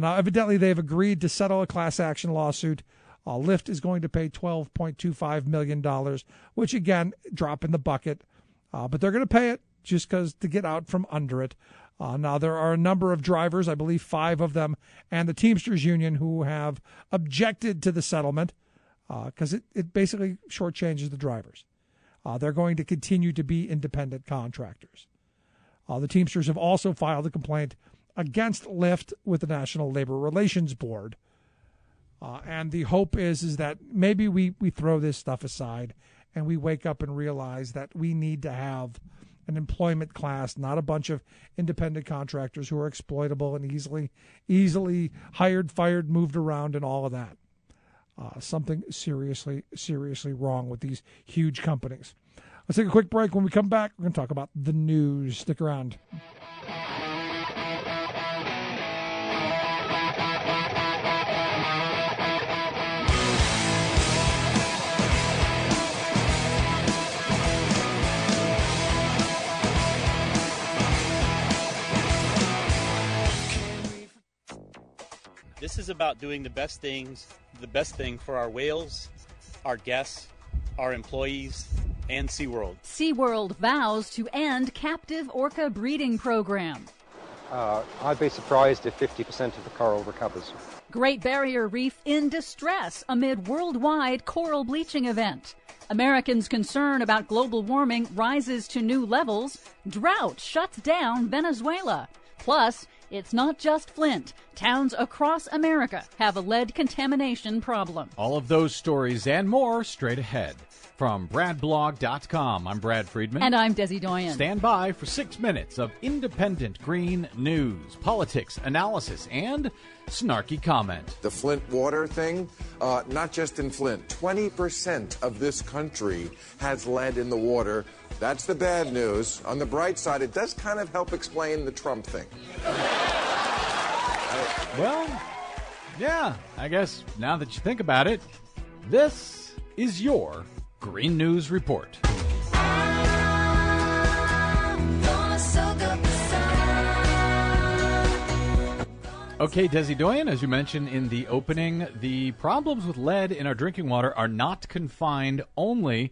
Now, evidently, they've agreed to settle a class action lawsuit. Lyft is going to pay $12.25 million, which, again, drop in the bucket. But they're going to pay it just because to get out from under it. Now, there are a number of drivers, I believe 5 of them, and the Teamsters Union who have objected to the settlement because it basically shortchanges the drivers. They're going to continue to be independent contractors. The Teamsters have also filed a complaint against Lyft with the National Labor Relations Board. And the hope is that maybe we throw this stuff aside and we wake up and realize that we need to have an employment class, not a bunch of independent contractors who are exploitable and easily hired, fired, moved around, and all of that. Something seriously wrong with these huge companies. Let's take a quick break. When we come back, we're going to talk about the news. Stick around. This is about doing the best thing for our whales, our guests, our employees, and SeaWorld. SeaWorld vows to end captive orca breeding program. I'd be surprised if 50% of the coral recovers. Great Barrier Reef in distress amid worldwide coral bleaching event. Americans' concern about global warming rises to new levels. Drought shuts down Venezuela. Plus, It's not just Flint. Towns across America have a lead contamination problem. All of those stories and more straight ahead. From BradBlog.com, I'm Brad Friedman. And I'm Desi Doyen. Stand by for 6 minutes of independent green news, politics, analysis, and snarky comment. The Flint water thing, not just in Flint. 20% of this country has lead in the water. That's the bad news. On the bright side, it does kind of help explain the Trump thing. Well, yeah, I guess now that you think about it, this is your Green News Report. Okay, Desi Doyen, as you mentioned in the opening, the problems with lead in our drinking water are not confined only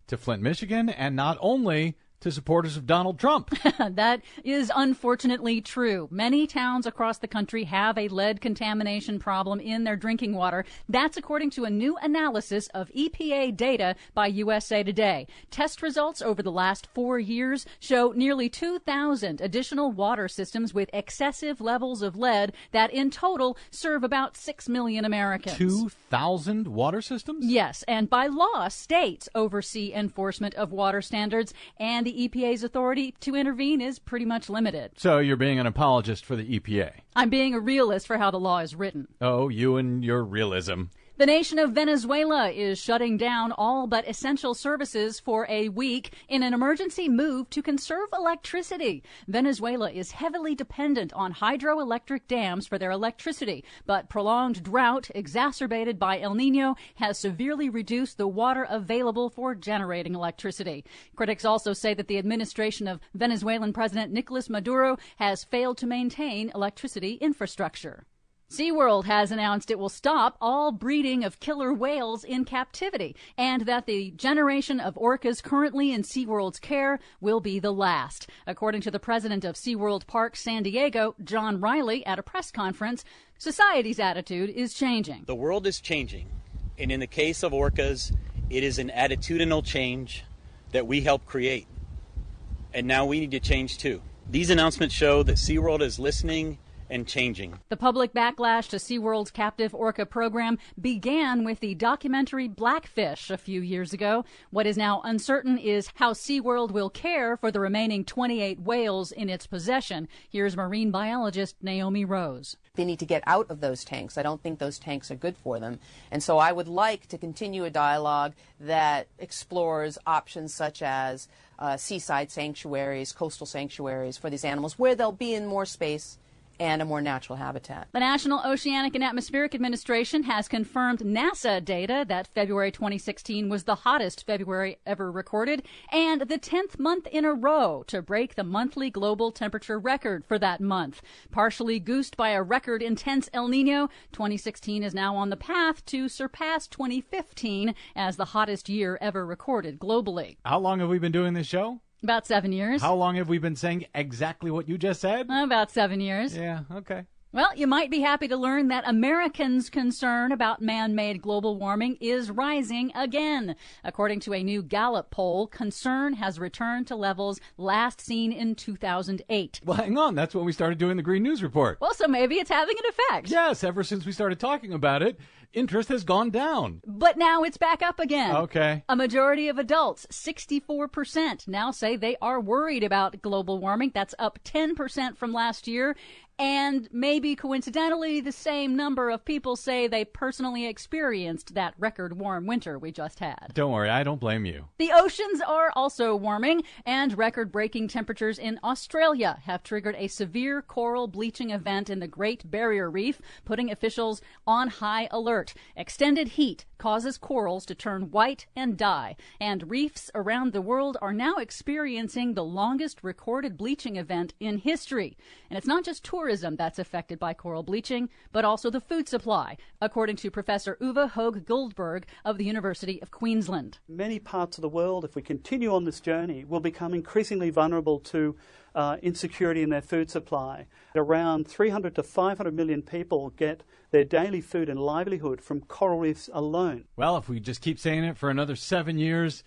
to Flint, Michigan, and not only to supporters of Donald Trump. That is unfortunately true. Many towns across the country have a lead contamination problem in their drinking water. That's according to a new analysis of EPA data by USA Today. Test results over the last 4 years show nearly 2,000 additional water systems with excessive levels of lead that in total serve about 6 million Americans. 2,000 water systems? Yes, and by law, states oversee enforcement of water standards, and the EPA's authority to intervene is pretty much limited. So you're being an apologist for the EPA? I'm being a realist for how the law is written. Oh, you and your realism. The nation of Venezuela is shutting down all but essential services for a week in an emergency move to conserve electricity. Venezuela is heavily dependent on hydroelectric dams for their electricity, but prolonged drought exacerbated by El Nino has severely reduced the water available for generating electricity. Critics also say that the administration of Venezuelan President Nicolas Maduro has failed to maintain electricity infrastructure. SeaWorld has announced it will stop all breeding of killer whales in captivity and that the generation of orcas currently in SeaWorld's care will be the last. According to the president of SeaWorld Park San Diego, John Riley, at a press conference, society's attitude is changing. The world is changing, and in the case of orcas, it is an attitudinal change that we helped create. And now we need to change too. These announcements show that SeaWorld is listening and changing. The public backlash to SeaWorld's captive orca program began with the documentary Blackfish a few years ago. What is now uncertain is how SeaWorld will care for the remaining 28 whales in its possession. Here's marine biologist Naomi Rose. They need to get out of those tanks. I don't think those tanks are good for them. And so I would like to continue a dialogue that explores options such as seaside sanctuaries, coastal sanctuaries for these animals where they'll be in more space and a more natural habitat. The National Oceanic and Atmospheric Administration has confirmed NASA data that February 2016 was the hottest February ever recorded and the 10th month in a row to break the monthly global temperature record for that month. Partially goosed by a record intense El Nino, 2016 is now on the path to surpass 2015 as the hottest year ever recorded globally. How long have we been doing this show? About 7 years. How long have we been saying exactly what you just said? About 7 years. Yeah, okay. Well, you might be happy to learn that Americans' concern about man-made global warming is rising again. According to a new Gallup poll, concern has returned to levels last seen in 2008. Well, hang on. That's when we started doing the Green News Report. Well, so maybe it's having an effect. Yes, ever since we started talking about it, interest has gone down. But now it's back up again. Okay. A majority of adults, 64%, now say they are worried about global warming. That's up 10% from last year. And maybe coincidentally, the same number of people say they personally experienced that record warm winter we just had. Don't worry, I don't blame you. The oceans are also warming, and record-breaking temperatures in Australia have triggered a severe coral bleaching event in the Great Barrier Reef, putting officials on high alert. Extended heat causes corals to turn white and die, and reefs around the world are now experiencing the longest recorded bleaching event in history. And it's not just tourism that's affected by coral bleaching, but also the food supply, according to Professor Uwe Hoag-Goldberg of the University of Queensland. Many parts of the world, if we continue on this journey, will become increasingly vulnerable to insecurity in their food supply. Around 300 to 500 million people get their daily food and livelihood from coral reefs alone. Well, if we just keep saying it for another 7 years,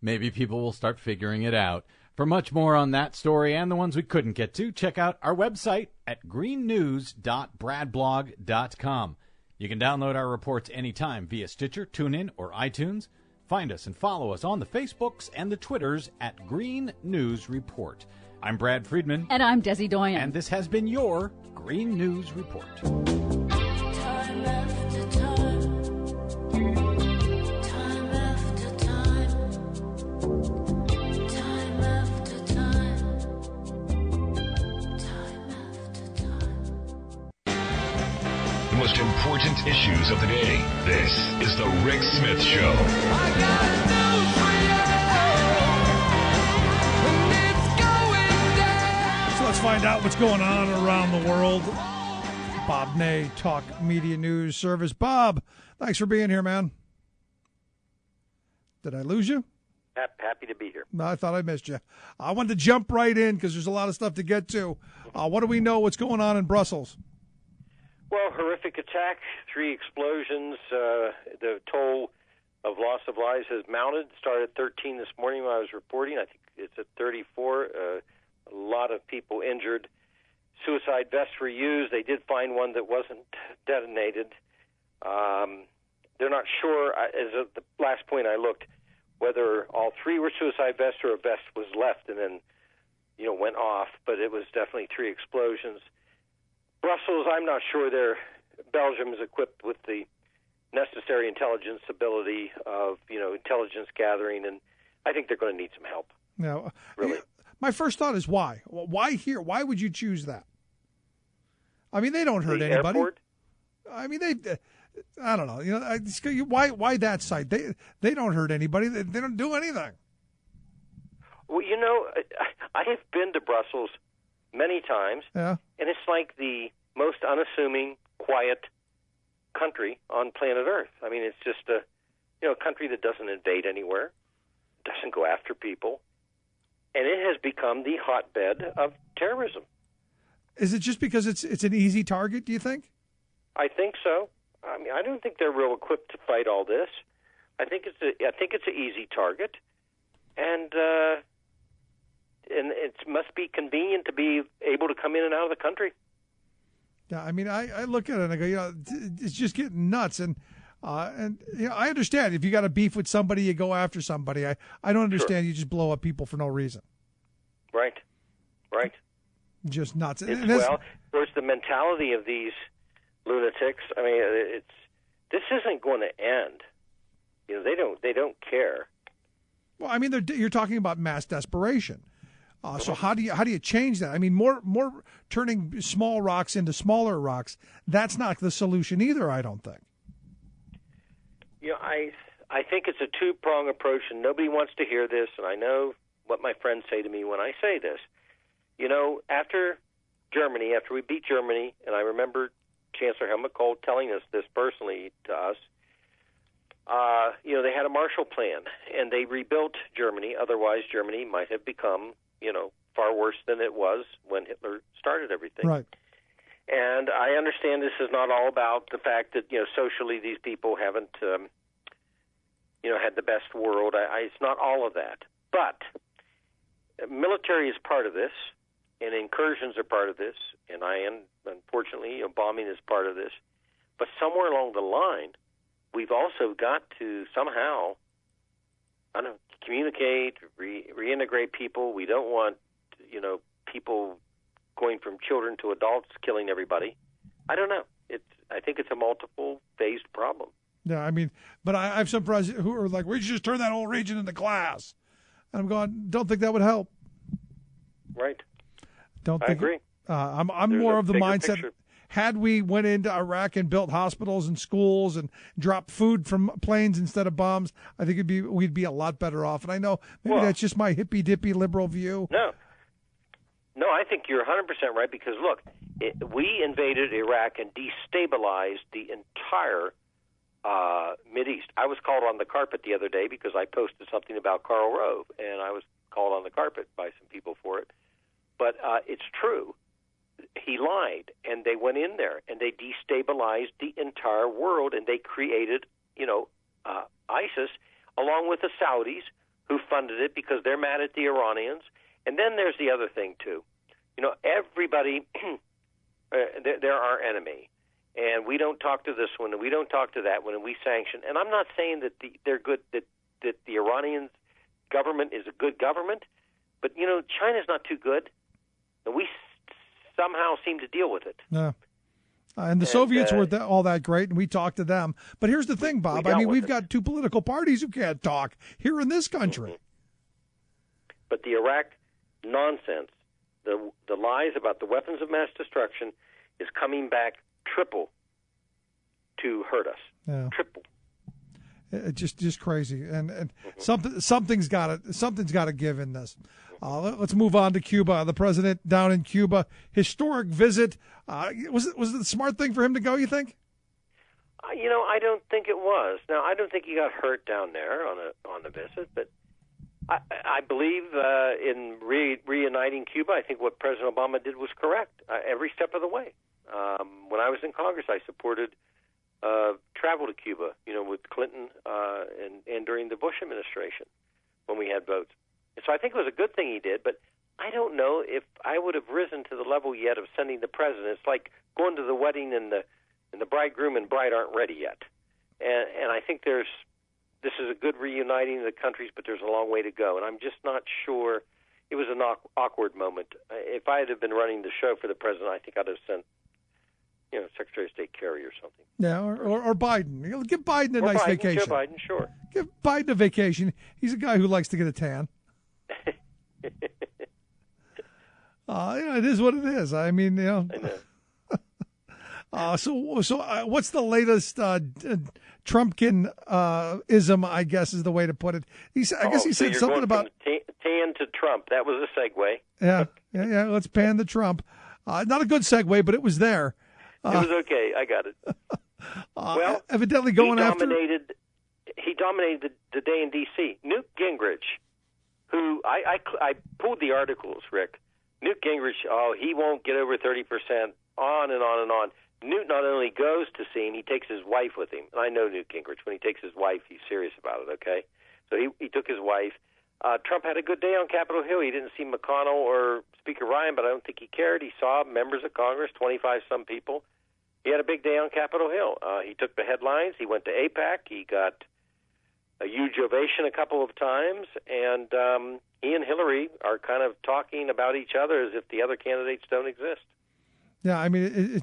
maybe people will start figuring it out. For much more on that story and the ones we couldn't get to, check out our website at greennews.bradblog.com. You can download our reports anytime via Stitcher, TuneIn, or iTunes. Find us and follow us on the Facebooks and the Twitters at Green News Report. I'm Brad Friedman. And I'm Desi Doyen. And this has been your Green News Report. Time after time. Time after time. Time after time. Time after time. The most important issues of the day. This is The Rick Smith Show. So let's find out what's going on around the world. Bob Ney, Talk Media News Service. Bob, thanks for being here, man. Did I lose you? Happy to be here. No, I thought I missed you. I wanted to jump right in because there's a lot of stuff to get to. What do we know? What's going on in Brussels? Well, horrific attack, 3 explosions. The toll of loss of lives has mounted. Started at 13 this morning when I was reporting. I think it's at 34. A lot of people injured. Suicide vests were used. They did find one that wasn't detonated. They're not sure, as of the last point I looked, whether all 3 were suicide vests or a vest was left and then, went off. But it was definitely 3 explosions. Brussels, I'm not sure Belgium is equipped with the necessary intelligence ability of, intelligence gathering, and I think they're going to need some help. Now, really. My first thought is why? Why here? Why would you choose that? I mean, they don't hurt anybody. Airport? I mean, I don't know. Why that site? They don't hurt anybody. They don't do anything. Well, I have been to Brussels many times, yeah, and it's like the most unassuming, quiet country on planet Earth. I mean, it's just a country that doesn't invade anywhere, doesn't go after people, and it has become the hotbed of terrorism. Is it just because it's an easy target, do you think? I think so. I mean, I don't think they're real equipped to fight all this. I think it's an easy target, and it must be convenient to be able to come in and out of the country. Yeah, I mean, I look at it and I go, it's just getting nuts, and I understand if you got a beef with somebody, you go after somebody. I don't understand you just blow up people for no reason. Right. Just nuts. Well, of course, the mentality of these lunatics. I mean, this isn't going to end. They don't care. Well, I mean, you're talking about mass desperation. So how do you change that? I mean, more turning small rocks into smaller rocks. That's not the solution either, I don't think. I think it's a two-pronged approach, and nobody wants to hear this. And I know what my friends say to me when I say this. After we beat Germany, and I remember Chancellor Helmut Kohl telling us this personally to us. They had a Marshall Plan, and they rebuilt Germany. Otherwise, Germany might have become, far worse than it was when Hitler started everything. Right. And I understand this is not all about the fact that, socially these people haven't, had the best world. It's not all of that. But military is part of this, and incursions are part of this, and unfortunately, bombing is part of this. But somewhere along the line, we've also got to somehow, communicate, reintegrate people. We don't want, people going from children to adults killing everybody. I don't know. I think it's a multiple-phased problem. Yeah, I mean, but I have some friends who are like, we should just turn that whole region into glass. And I'm going, don't think that would help. Right. I agree. I'm more of the mindset. Picture. Had we went into Iraq and built hospitals and schools and dropped food from planes instead of bombs, I think we'd be a lot better off. And I know maybe that's just my hippy-dippy liberal view. No, I think you're 100% right because, look, we invaded Iraq and destabilized the entire Mideast. I was called on the carpet the other day because I posted something about Karl Rove, and I was called on the carpet by some people for it. But it's true. He lied, and they went in there, and they destabilized the entire world, and they created, ISIS, along with the Saudis, who funded it because they're mad at the Iranians, And then there's the other thing, too. Everybody, they're our enemy. And we don't talk to this one, and we don't talk to that one, and we sanction. And I'm not saying that they're good, that the Iranian government is a good government, but, China's not too good, and we somehow seem to deal with it. Yeah. And the Soviets weren't all that great, and we talked to them. But here's the thing, Bob. We've got two political parties who can't talk here in this country. Mm-hmm. But the Iraq nonsense, the lies about the weapons of mass destruction is coming back triple to hurt us. Yeah. Triple. Just crazy, and something's got to give in this. Let's move on to Cuba. The president down in Cuba, historic visit. Was it the smart thing for him to go? You think? I don't think it was. Now, I don't think he got hurt down there on the visit, but I believe in reuniting Cuba. I think what President Obama did was correct every step of the way. When I was in Congress, I supported travel to Cuba, with Clinton and during the Bush administration when we had votes. And so I think it was a good thing he did, but I don't know if I would have risen to the level yet of sending the president. It's like going to the wedding and the bridegroom and bride aren't ready yet. And I think this is a good reuniting of the countries, but there's a long way to go. And I'm just not sure. It was an awkward moment. If I had been running the show for the president, I think I'd have sent Secretary of State Kerry or something. Yeah, or Biden. Give Biden a nice vacation. Joe Biden, sure. Give Biden a vacation. He's a guy who likes to get a tan. It is what it is. I mean, I know. So what's the latest Trumpkin ism? I guess is the way to put it. He said something about tan to Trump. That was a segue. Yeah. Let's pan the Trump. Not a good segue, but it was there. It was okay. I got it. Well, evidently going he dominated the day in D.C. Newt Gingrich, who I pulled the articles, Rick. Newt Gingrich, he won't get over 30%, on and on and on. Newt not only goes to see him, he takes his wife with him. And I know Newt Gingrich. When he takes his wife, he's serious about it, okay? So he took his wife. Trump had a good day on Capitol Hill. He didn't see McConnell or Speaker Ryan, but I don't think he cared. He saw members of Congress, 25-some people. He had a big day on Capitol Hill. He took the headlines. He went to AIPAC. He got a huge ovation a couple of times. And he and Hillary are kind of talking about each other as if the other candidates don't exist. Yeah, I mean,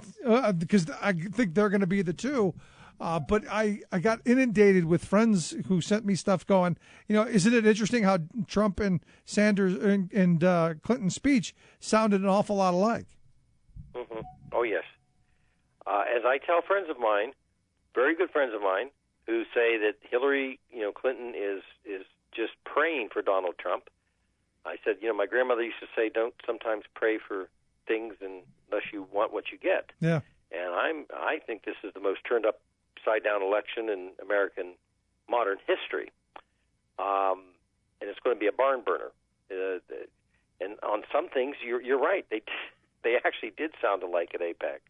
because I think they're going to be the two. But I got inundated with friends who sent me stuff going, isn't it interesting how Trump and Sanders and Clinton's speech sounded an awful lot alike? Mm-hmm. Oh, yes. As I tell friends of mine, very good friends of mine, who say that Hillary, Clinton is just praying for Donald Trump. I said, my grandmother used to say, don't sometimes pray for things unless you want what you get. Yeah. And I think this is the most turned upside down election in American modern history. And it's going to be a barn burner. And on some things, you're right. They actually did sound alike at AIPAC.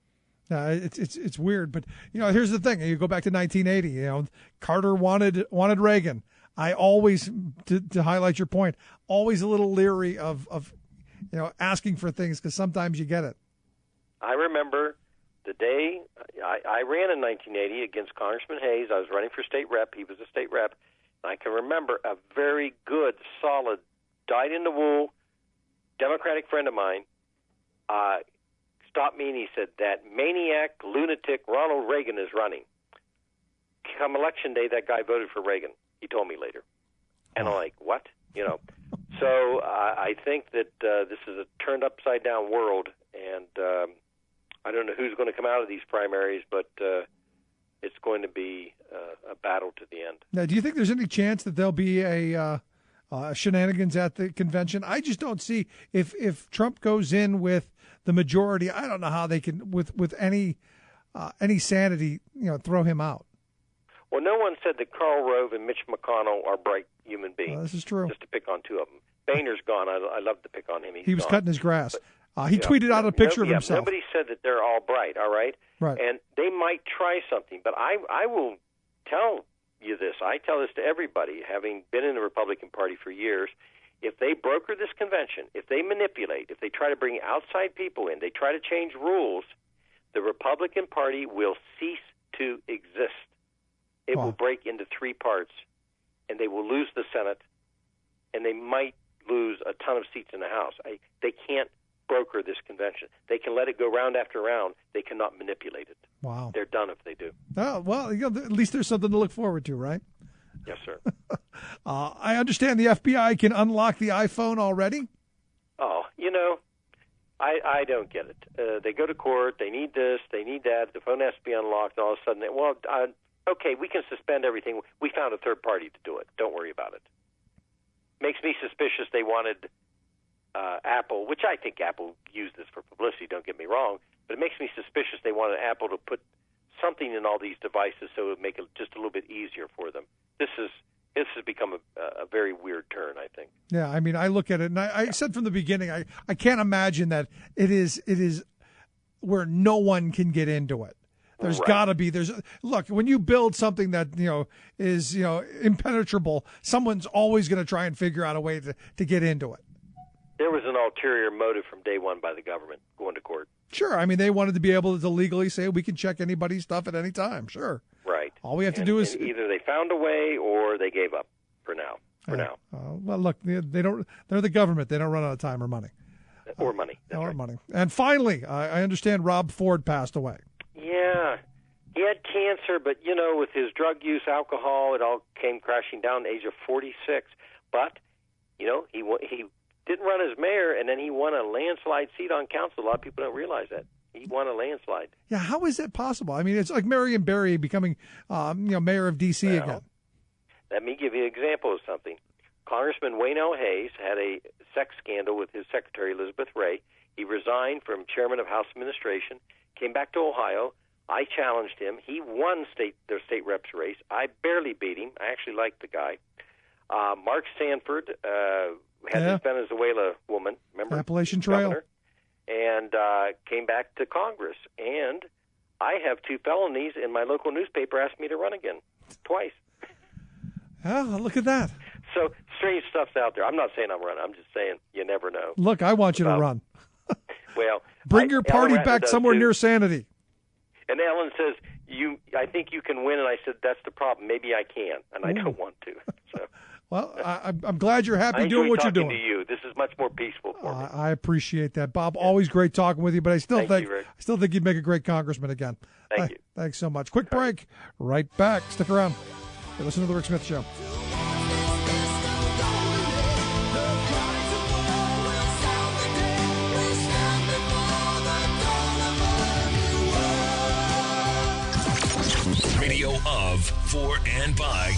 It's weird, but here's the thing. You go back to 1980. Carter wanted Reagan. I always, to highlight your point, always a little leery of asking for things because sometimes you get it. I remember the day I ran in 1980 against Congressman Hayes. I was running for state rep. He was a state rep. And I can remember a very good, solid, dyed-in-the-wool Democratic friend of mine stopped me and he said, that maniac, lunatic Ronald Reagan is running. Come election day, that guy voted for Reagan. He told me later. And I'm like, what? So I think that this is a turned upside-down world, and I don't know who's going to come out of these primaries, but it's going to be a battle to the end. Now, do you think there's any chance that there'll be a shenanigans at the convention? I just don't see if Trump goes in with the majority. I don't know how they can, with any sanity, throw him out. Well, no one said that Karl Rove and Mitch McConnell are bright human beings. This is true. Just to pick on two of them. Boehner's gone. I love to pick on him. He was gone. cutting his grass. He tweeted out a picture of himself. Nobody said that they're all bright, all right? Right. And they might try something, but I will tell you this. I tell this to everybody, having been in the Republican Party for years. if they broker this convention, if they manipulate, if they try to bring outside people in, they try to change rules, the Republican Party will cease to exist. It will break into three parts, and they will lose the Senate, and they might lose a ton of seats in the House. They can't broker this convention. They can let it go round after round. They cannot manipulate it. Wow. They're done if they do. Oh, well, at least there's something to look forward to, right? Yes, sir. I understand the FBI can unlock the iPhone already. Oh, I don't get it. They go to court. They need this. They need that. The phone has to be unlocked. And all of a sudden, okay, we can suspend everything. We found a third party to do it. Don't worry about it. Makes me suspicious they wanted Apple, which I think Apple used this for publicity, don't get me wrong, but it makes me suspicious they wanted Apple to put something in all these devices so it would make it just a little bit easier for them. This has become a very weird turn, I think. Yeah, I mean, I look at it, and I said from the beginning, I can't imagine that it is where no one can get into it. There's got to be. Look, when you build something that is impenetrable, someone's always going to try and figure out a way to get into it. There was an ulterior motive from day one by the government going to court. Sure, I mean they wanted to be able to legally say we can check anybody's stuff at any time. Sure, right. All we have to do is either they found a way or they gave up for now. Well, look, they don't. They're the government. They don't run out of time or money. Or money. That's or right. money. And finally, I understand Rob Ford passed away. Yeah, he had cancer, but with his drug use, alcohol, it all came crashing down at the age of 46. But he didn't run as mayor, and then he won a landslide seat on council. A lot of people don't realize that. He won a landslide. Yeah, how is that possible? I mean, it's like Marion Barry becoming, mayor of D.C. again. Let me give you an example of something. Congressman Wayne L. Hayes had a sex scandal with his secretary, Elizabeth Ray. He resigned from chairman of House Administration, came back to Ohio. I challenged him. He won their state reps race. I barely beat him. I actually liked the guy. Mark Sanford had this Venezuela woman, remember? Appalachian Trail. Governor, and came back to Congress. And I have 2 felonies, and my local newspaper asked me to run again, twice. Oh, look at that. So strange stuff's out there. I'm not saying I'm running. I'm just saying you never know. Look, I want you to run. Well, bring your party back somewhere near sanity. And Ellen says, I think you can win. And I said, that's the problem. Maybe I can, and I don't want to. So. Well, I'm glad you're happy doing what you're doing. I enjoy talking to you. This is much more peaceful for me. I appreciate that, Bob. Always great talking with you, but I still think you'd make a great congressman again. Thank you. Thanks so much. Quick break. Right back. Stick around. Listen to the Rick Smith Show. Radio of, for, and by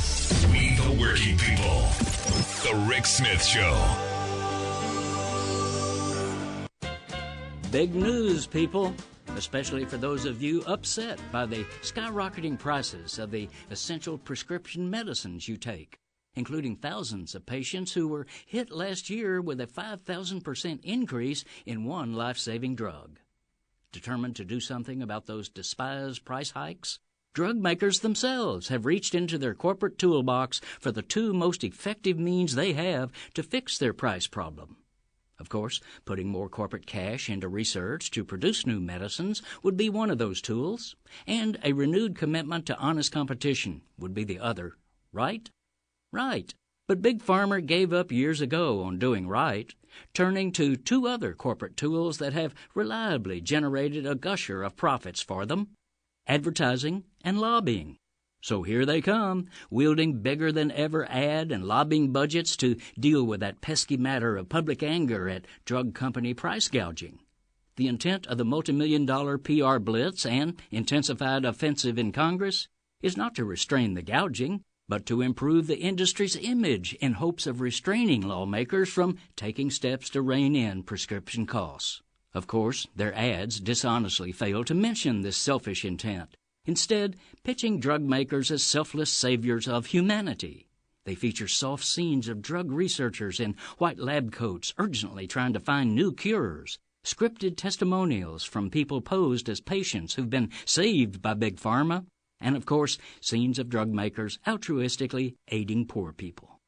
we the working people. The Rick Smith Show. Big news, people, especially for those of you upset by the skyrocketing prices of the essential prescription medicines you take, including thousands of patients who were hit last year with a 5,000% increase in one life-saving drug. Determined to do something about those despised price hikes? Drug makers themselves have reached into their corporate toolbox for the 2 most effective means they have to fix their price problem. Of course, putting more corporate cash into research to produce new medicines would be one of those tools, and a renewed commitment to honest competition would be the other. Right? Right. But Big Pharma gave up years ago on doing right, turning to 2 other corporate tools that have reliably generated a gusher of profits for them: advertising and lobbying. So here they come, wielding bigger than ever ad and lobbying budgets to deal with that pesky matter of public anger at drug company price gouging. The intent of the multi-million-dollar PR blitz and intensified offensive in Congress is not to restrain the gouging, but to improve the industry's image in hopes of restraining lawmakers from taking steps to rein in prescription costs. Of course, their ads dishonestly fail to mention this selfish intent, instead pitching drug makers as selfless saviors of humanity. They feature soft scenes of drug researchers in white lab coats urgently trying to find new cures, scripted testimonials from people posed as patients who've been saved by Big Pharma, and, of course, scenes of drug makers altruistically aiding poor people.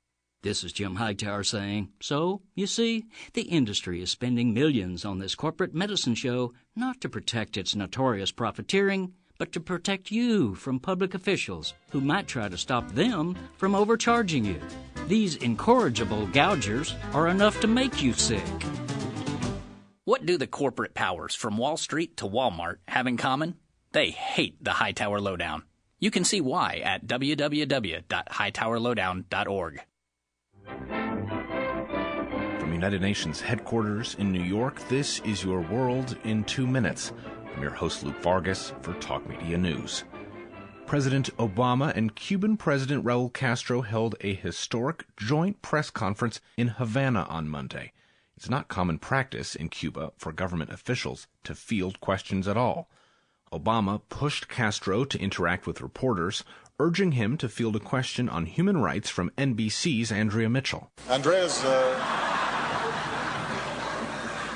This is Jim Hightower saying, so, you see, the industry is spending millions on this corporate medicine show not to protect its notorious profiteering, but to protect you from public officials who might try to stop them from overcharging you. These incorrigible gougers are enough to make you sick. What do the corporate powers from Wall Street to Walmart have in common? They hate the Hightower Lowdown. You can see why at www.hightowerlowdown.org. From United Nations headquarters in New York, this is Your World in 2 minutes. I'm your host, Luke Vargas, for Talk Media News. President Obama and Cuban President Raul Castro held a historic joint press conference in Havana on Monday. It's not common practice in Cuba for government officials to field questions at all. Obama pushed Castro to interact with reporters, urging him to field a question on human rights from NBC's Andrea Mitchell. Andrea's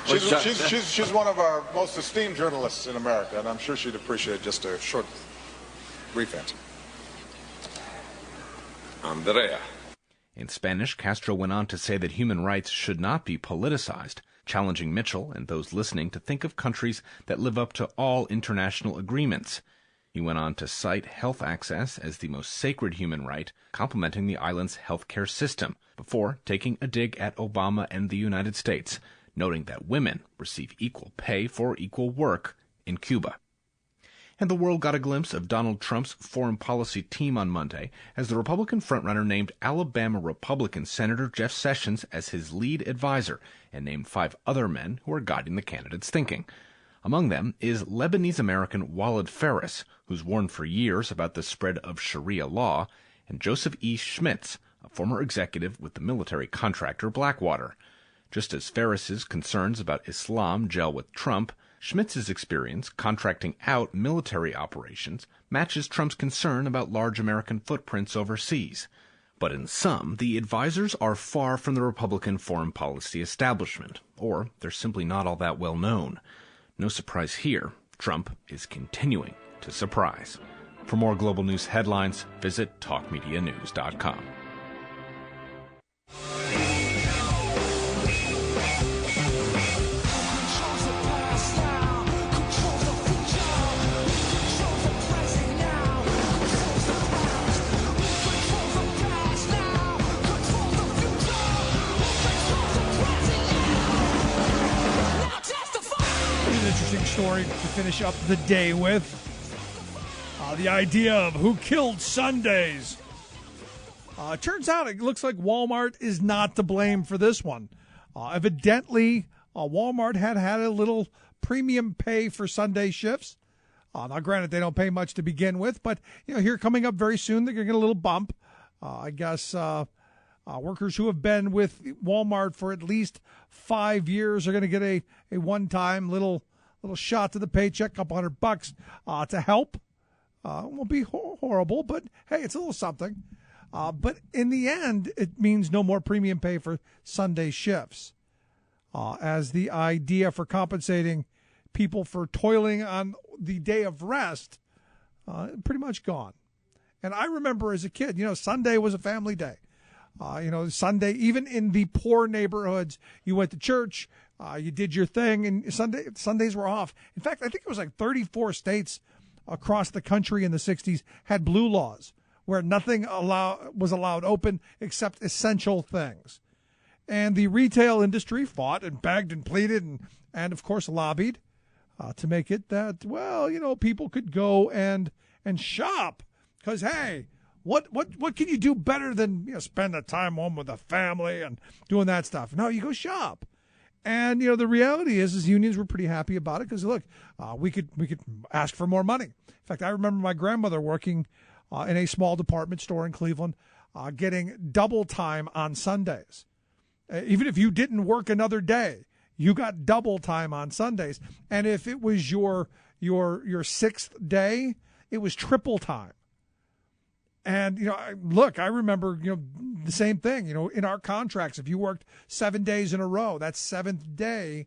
she's one of our most esteemed journalists in America, and I'm sure she'd appreciate just a short, brief answer. Andrea. In Spanish, Castro went on to say that human rights should not be politicized, challenging Mitchell and those listening to think of countries that live up to all international agreements. He went on to cite health access as the most sacred human right, complementing the island's healthcare system, before taking a dig at Obama and the United States, noting that women receive equal pay for equal work in Cuba. And the world got a glimpse of Donald Trump's foreign policy team on Monday as the Republican frontrunner named Alabama Republican Senator Jeff Sessions as his lead advisor and named 5 other men who are guiding the candidate's thinking. Among them is Lebanese-American Walid Phares, who's warned for years about the spread of Sharia law, and Joseph E. Schmitz, a former executive with the military contractor Blackwater. Just as Phares' concerns about Islam gel with Trump, Schmitz's experience contracting out military operations matches Trump's concern about large American footprints overseas. But in sum, the advisors are far from the Republican foreign policy establishment, or they're simply not all that well known. No surprise here, Trump is continuing to surprise. For more global news headlines, visit talkmedianews.com. Story to finish up the day with. The idea of who killed Sundays. Turns out it looks like Walmart is not to blame for this one. Evidently, Walmart had a little premium pay for Sunday shifts. Now, granted, they don't pay much to begin with, but here coming up very soon, they're going to get a little bump. I guess workers who have been with Walmart for at least 5 years are going to get a one-time little shot to the paycheck, $200 to help. It won't be horrible, but hey, it's a little something. But in the end, it means no more premium pay for Sunday shifts, as the idea for compensating people for toiling on the day of rest pretty much gone. And I remember as a kid, Sunday was a family day. Sunday, even in the poor neighborhoods, you went to church, you did your thing, and Sundays were off. In fact, I think it was like 34 states across the country in the 60s had blue laws where nothing was allowed open except essential things. And the retail industry fought and begged and pleaded and of course, lobbied to make it that, people could go and shop. Because, hey, what can you do better than spend the time home with the family and doing that stuff? No, you go shop. And, the reality is unions were pretty happy about it because, look, we could ask for more money. In fact, I remember my grandmother working in a small department store in Cleveland, getting double time on Sundays. Even if you didn't work another day, you got double time on Sundays. And if it was your 6th day, it was triple time. And, I remember, the same thing, in our contracts, if you worked 7 days in a row, that 7th day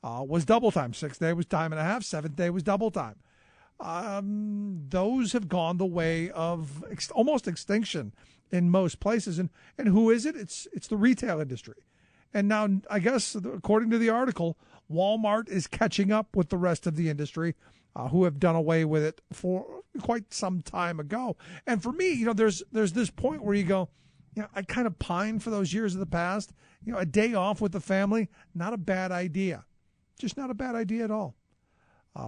was double time. 6th day was time and a half. 7th day was double time. Those have gone the way of almost extinction in most places. And who is it? It's the retail industry. And now, I guess, according to the article, Walmart is catching up with the rest of the industry, who have done away with it for quite some time ago. And for me, there's this point where you go, I kind of pine for those years of the past. A day off with the family, not a bad idea. Just not a bad idea at all.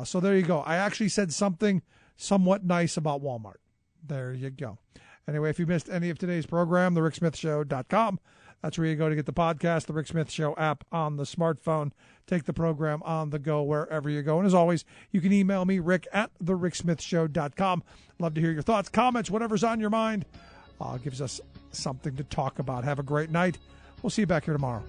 So there you go. I actually said something somewhat nice about Walmart. There you go. Anyway, if you missed any of today's program, thericksmithshow.com. That's where you go to get the podcast, the Rick Smith Show app on the smartphone. Take the program on the go wherever you go. And as always, you can email me, rick@thericksmithshow.com. Love to hear your thoughts, comments, whatever's on your mind. Gives us something to talk about. Have a great night. We'll see you back here tomorrow.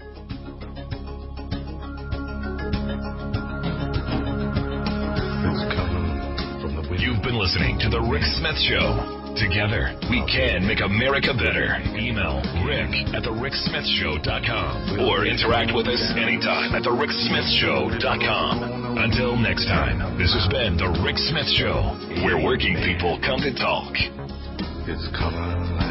You've been listening to The Rick Smith Show. Together, we can make America better. Email rick@thericksmithshow.com or interact with us anytime at thericksmithshow.com. Until next time, this has been The Rick Smith Show, where working people come to talk. It's coming.